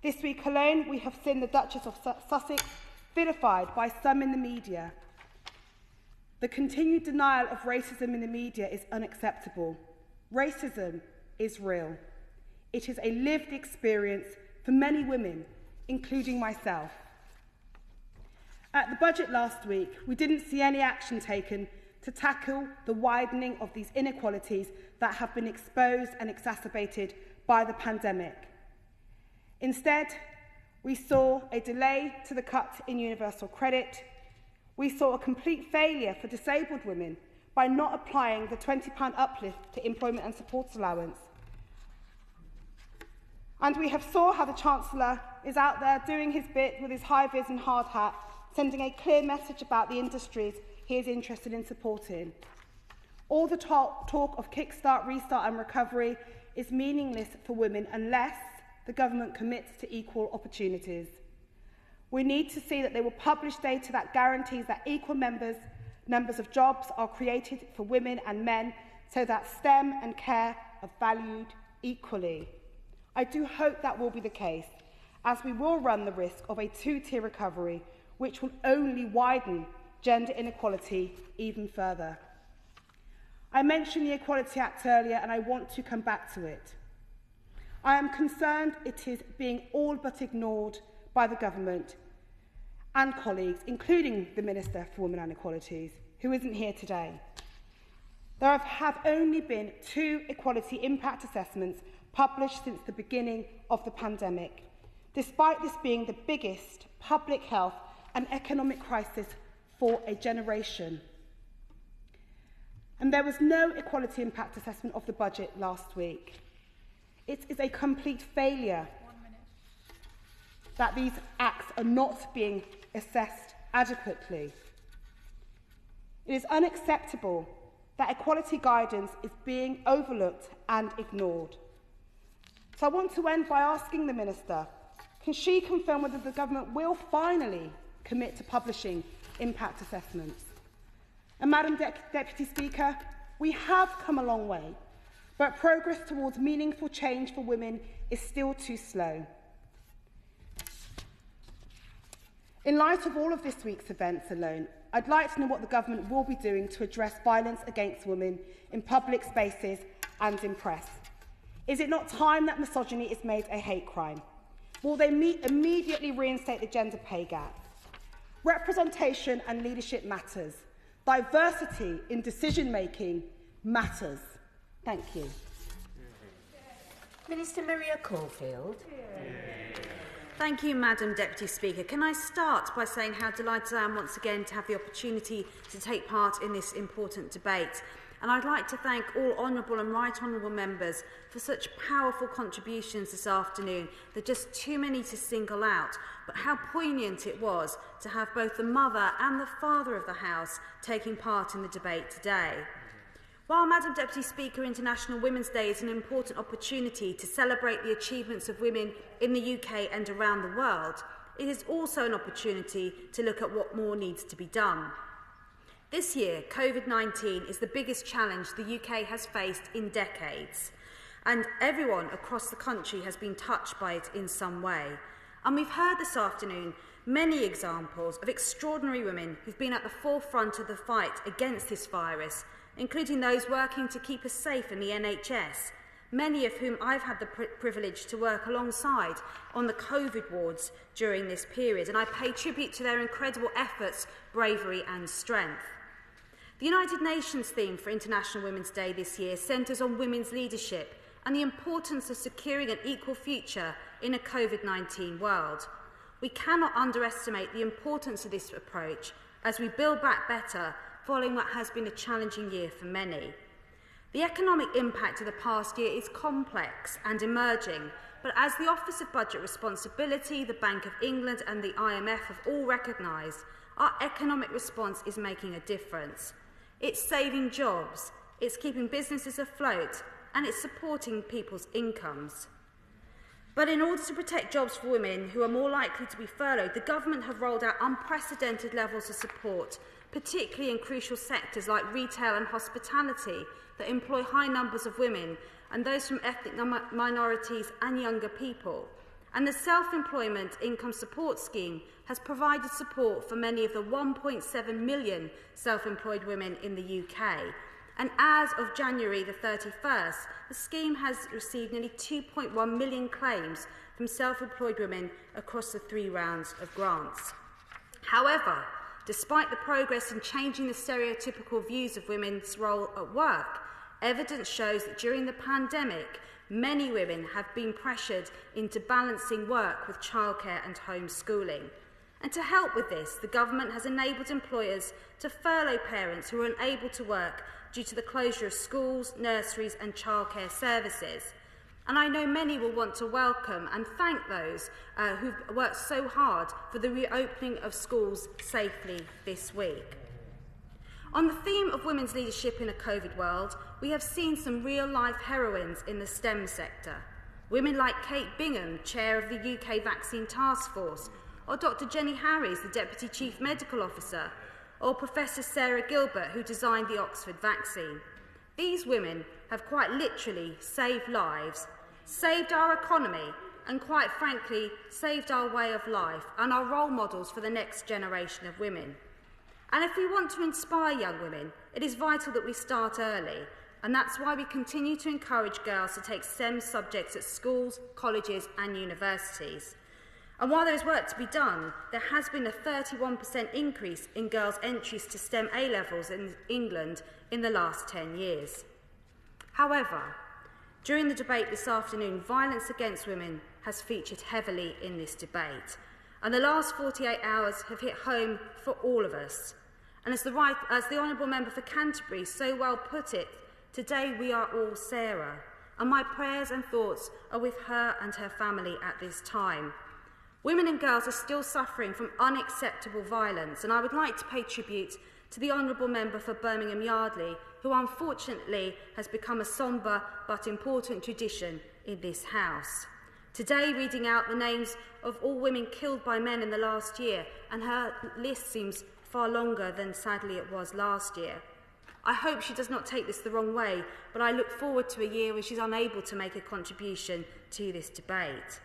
This week alone, we have seen the Duchess of Sussex vilified by some in the media. The continued denial of racism in the media is unacceptable. Racism is real. It is a lived experience for many women, including myself. At the budget last week, we didn't see any action taken to tackle the widening of these inequalities that have been exposed and exacerbated by the pandemic. Instead, we saw a delay to the cut in universal credit. We saw a complete failure for disabled women by not applying the £20 uplift to employment and support allowance. And we have saw how the Chancellor is out there doing his bit with his high-vis and hard hat, sending a clear message about the industries he is interested in supporting. All the talk of kickstart, restart and recovery is meaningless for women unless the government commits to equal opportunities. We need to see that they will publish data that guarantees that equal numbers of jobs are created for women and men so that STEM and care are valued equally. I do hope that will be the case, as we will run the risk of a two-tier recovery, which will only widen gender inequality even further. I mentioned the Equality Act earlier, and I want to come back to it. I am concerned it is being all but ignored by the government and colleagues, including the Minister for Women and Equalities, who isn't here today. There have only been 2 equality impact assessments published since the beginning of the pandemic, despite this being the biggest public health and economic crisis for a generation. And there was no equality impact assessment of the budget last week. It is a complete failure that these acts are not being assessed adequately. It is unacceptable that equality guidance is being overlooked and ignored. So I want to end by asking the Minister, can she confirm whether the government will finally commit to publishing impact assessments? And Madam Deputy Speaker, we have come a long way, but progress towards meaningful change for women is still too slow. In light of all of this week's events alone, I'd like to know what the government will be doing to address violence against women in public spaces and in press. Is it not time that misogyny is made a hate crime? Will they immediately reinstate the gender pay gap? Representation and leadership matters. Diversity in decision-making matters. Thank you. Minister Maria Caulfield. Thank you, Madam Deputy Speaker. Can I start by saying how delighted I am once again to have the opportunity to take part in this important debate. And I'd like to thank all honourable and right honourable members for such powerful contributions this afternoon. There are just too many to single out, but how poignant it was to have both the mother and the father of the House taking part in the debate today. While, Madam Deputy Speaker, International Women's Day is an important opportunity to celebrate the achievements of women in the UK and around the world, it is also an opportunity to look at what more needs to be done. This year, COVID-19 is the biggest challenge the UK has faced in decades, and everyone across the country has been touched by it in some way. And we've heard this afternoon many examples of extraordinary women who've been at the forefront of the fight against this virus, including those working to keep us safe in the NHS, many of whom I've had the privilege to work alongside on the COVID wards during this period, and I pay tribute to their incredible efforts, bravery and strength. The United Nations theme for International Women's Day this year centres on women's leadership and the importance of securing an equal future in a COVID-19 world. We cannot underestimate the importance of this approach as we build back better following what has been a challenging year for many. The economic impact of the past year is complex and emerging, but as the Office of Budget Responsibility, the Bank of England and the IMF have all recognised, our economic response is making a difference. It's saving jobs, it's keeping businesses afloat, and it's supporting people's incomes. But in order to protect jobs for women who are more likely to be furloughed, the government have rolled out unprecedented levels of support, particularly in crucial sectors like retail and hospitality that employ high numbers of women and those from ethnic minorities and younger people. And the Self-Employment Income Support Scheme has provided support for many of the 1.7 million self-employed women in the UK. And as of January the 31st, the scheme has received nearly 2.1 million claims from self-employed women across the 3 rounds of grants. However, despite the progress in changing the stereotypical views of women's role at work, evidence shows that during the pandemic, many women have been pressured into balancing work with childcare and homeschooling. And to help with this, the government has enabled employers to furlough parents who are unable to work due to the closure of schools, nurseries and childcare services. And I know many will want to welcome and thank those who've worked so hard for the reopening of schools safely this week. On the theme of women's leadership in a COVID world, we have seen some real-life heroines in the STEM sector. Women like Kate Bingham, chair of the UK Vaccine Task Force, or Dr. Jenny Harries, the Deputy Chief Medical Officer, or Professor Sarah Gilbert, who designed the Oxford vaccine. These women have quite literally saved lives, saved our economy, and quite frankly, saved our way of life and are role models for the next generation of women. And if we want to inspire young women, it is vital that we start early, and that's why we continue to encourage girls to take STEM subjects at schools, colleges and universities. And while there is work to be done, there has been a 31% increase in girls' entries to STEM A-levels in England in the last 10 years. However, during the debate this afternoon, violence against women has featured heavily in this debate, and the last 48 hours have hit home for all of us. And as the Honourable Member for Canterbury so well put it, today we are all Sarah, and my prayers and thoughts are with her and her family at this time. Women and girls are still suffering from unacceptable violence, and I would like to pay tribute to the Honourable Member for Birmingham Yardley, who unfortunately has become a sombre but important tradition in this House. Today, reading out the names of all women killed by men in the last year, and her list seems far longer than sadly it was last year. I hope she does not take this the wrong way, but I look forward to a year when she's unable to make a contribution to this debate.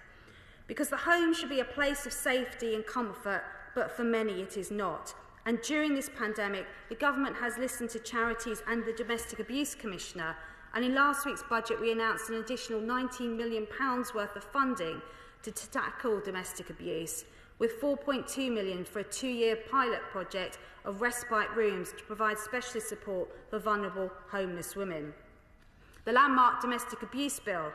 Because the home should be a place of safety and comfort, but for many it is not. And during this pandemic, the government has listened to charities and the Domestic Abuse Commissioner, and in last week's budget we announced an additional £19 million worth of funding to tackle domestic abuse, with £4.2 million for a 2-year pilot project of respite rooms to provide specialist support for vulnerable homeless women. The landmark Domestic Abuse Bill,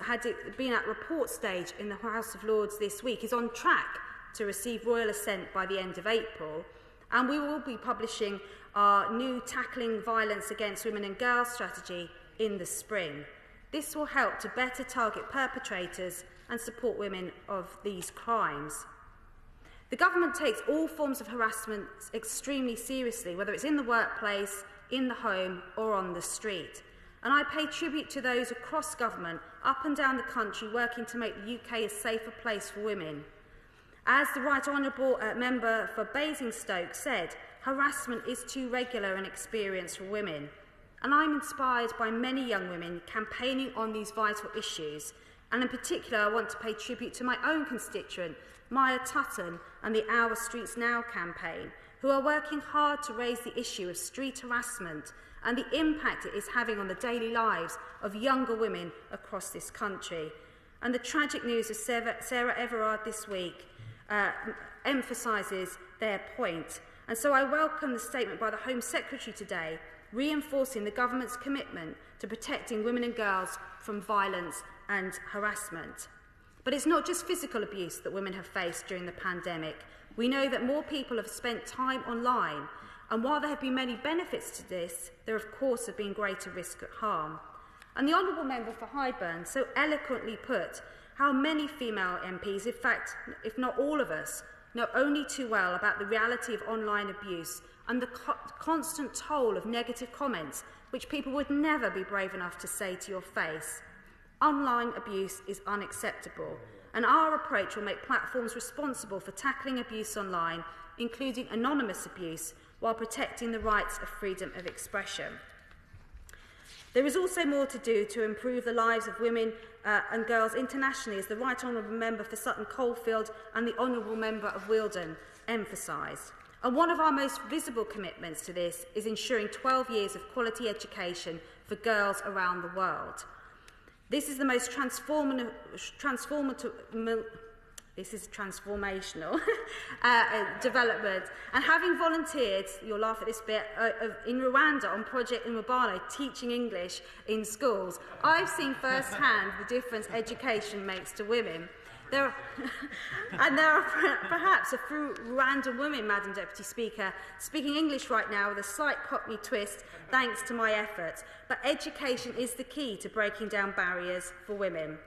had it been at report stage in the House of Lords this week, is on track to receive royal assent by the end of April, and we will be publishing our new Tackling Violence Against Women and Girls strategy in the spring. This will help to better target perpetrators and support women of these crimes. The government takes all forms of harassment extremely seriously, whether it's in the workplace, in the home or on the street. And I pay tribute to those across government, up and down the country, working to make the UK a safer place for women. As the Right Honourable Member for Basingstoke said, harassment is too regular an experience for women. And I'm inspired by many young women campaigning on these vital issues. And in particular, I want to pay tribute to my own constituent, Maya Tutton, and the Our Streets Now campaign, who are working hard to raise the issue of street harassment and the impact it is having on the daily lives of younger women across this country. And the tragic news of Sarah Everard this week emphasises their point. And so I welcome the statement by the Home Secretary today, reinforcing the government's commitment to protecting women and girls from violence and harassment. But it's not just physical abuse that women have faced during the pandemic. We know that more people have spent time online, and while there have been many benefits to this, there of course have been greater risk of harm. And the Honourable Member for Highburn so eloquently put how many female MPs, in fact, if not all of us, know only too well about the reality of online abuse and the constant toll of negative comments which people would never be brave enough to say to your face. Online abuse is unacceptable, and our approach will make platforms responsible for tackling abuse online, including anonymous abuse, while protecting the rights of freedom of expression. There is also more to do to improve the lives of women and girls internationally, as the Right Honourable Member for Sutton Coldfield and the Honourable Member of Wealdon emphasised. And one of our most visible commitments to this is ensuring 12 years of quality education for girls around the world. This is the most transformational development. And having volunteered, you'll laugh at this bit, in Rwanda on Project Umubano, teaching English in schools, I've seen firsthand the difference education makes to women. There are perhaps a few random women, Madam Deputy Speaker, speaking English right now with a slight Cockney twist, thanks to my efforts. But education is the key to breaking down barriers for women.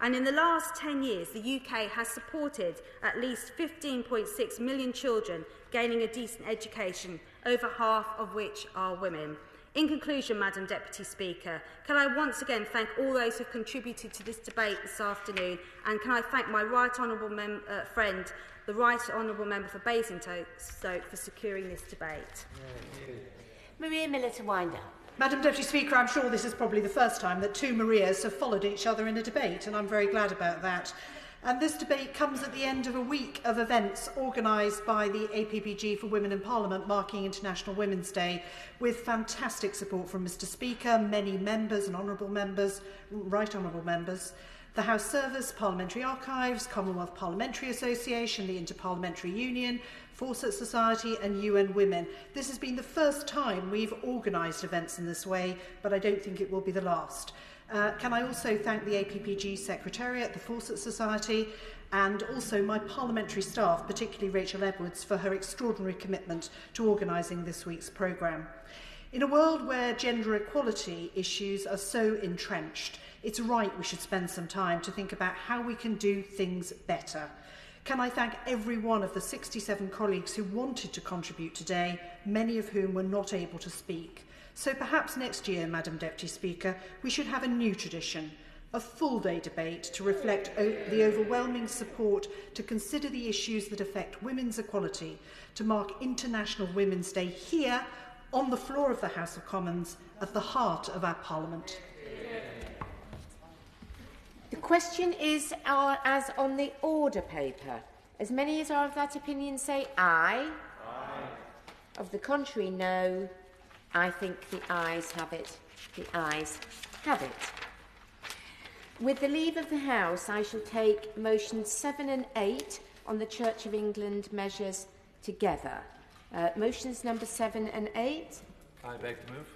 And in the last 10 years, the UK has supported at least 15.6 million children gaining a decent education, over half of which are women. In conclusion, Madam Deputy Speaker, can I once again thank all those who have contributed to this debate this afternoon, and can I thank my right honourable friend, the Right Honourable Member for Basingstoke, for securing this debate. Maria Miller to wind up. Madam Deputy Speaker, I'm sure this is probably the first time that two Marias have followed each other in a debate, and I'm very glad about that. And this debate comes at the end of a week of events organised by the APPG for Women in Parliament, marking International Women's Day, with fantastic support from Mr Speaker, many members and honourable members, right honourable members, the House Service, Parliamentary Archives, Commonwealth Parliamentary Association, the Interparliamentary Union, Fawcett Society and UN Women. This has been the first time we've organised events in this way, but I don't think it will be the last. Can I also thank the APPG Secretariat, the Fawcett Society, and also my parliamentary staff, particularly Rachel Edwards, for her extraordinary commitment to organising this week's programme. In a world where gender equality issues are so entrenched, it's right we should spend some time to think about how we can do things better. Can I thank every one of the 67 colleagues who wanted to contribute today, many of whom were not able to speak. So perhaps next year, Madam Deputy Speaker, we should have a new tradition, a full-day debate to reflect the overwhelming support to consider the issues that affect women's equality, to mark International Women's Day here, on the floor of the House of Commons, at the heart of our Parliament. The question is as on the order paper. As many as are of that opinion say aye. Aye. Of the contrary, no. I think the ayes have it. The ayes have it. With the leave of the House, I shall take motions 7 and 8 on the Church of England measures together. Motions number 7 and 8. I beg to move.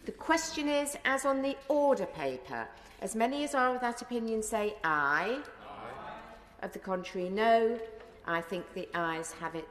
The question is as on the order paper. As many as are of that opinion say aye. Aye. Of the contrary, no. I think the ayes have it.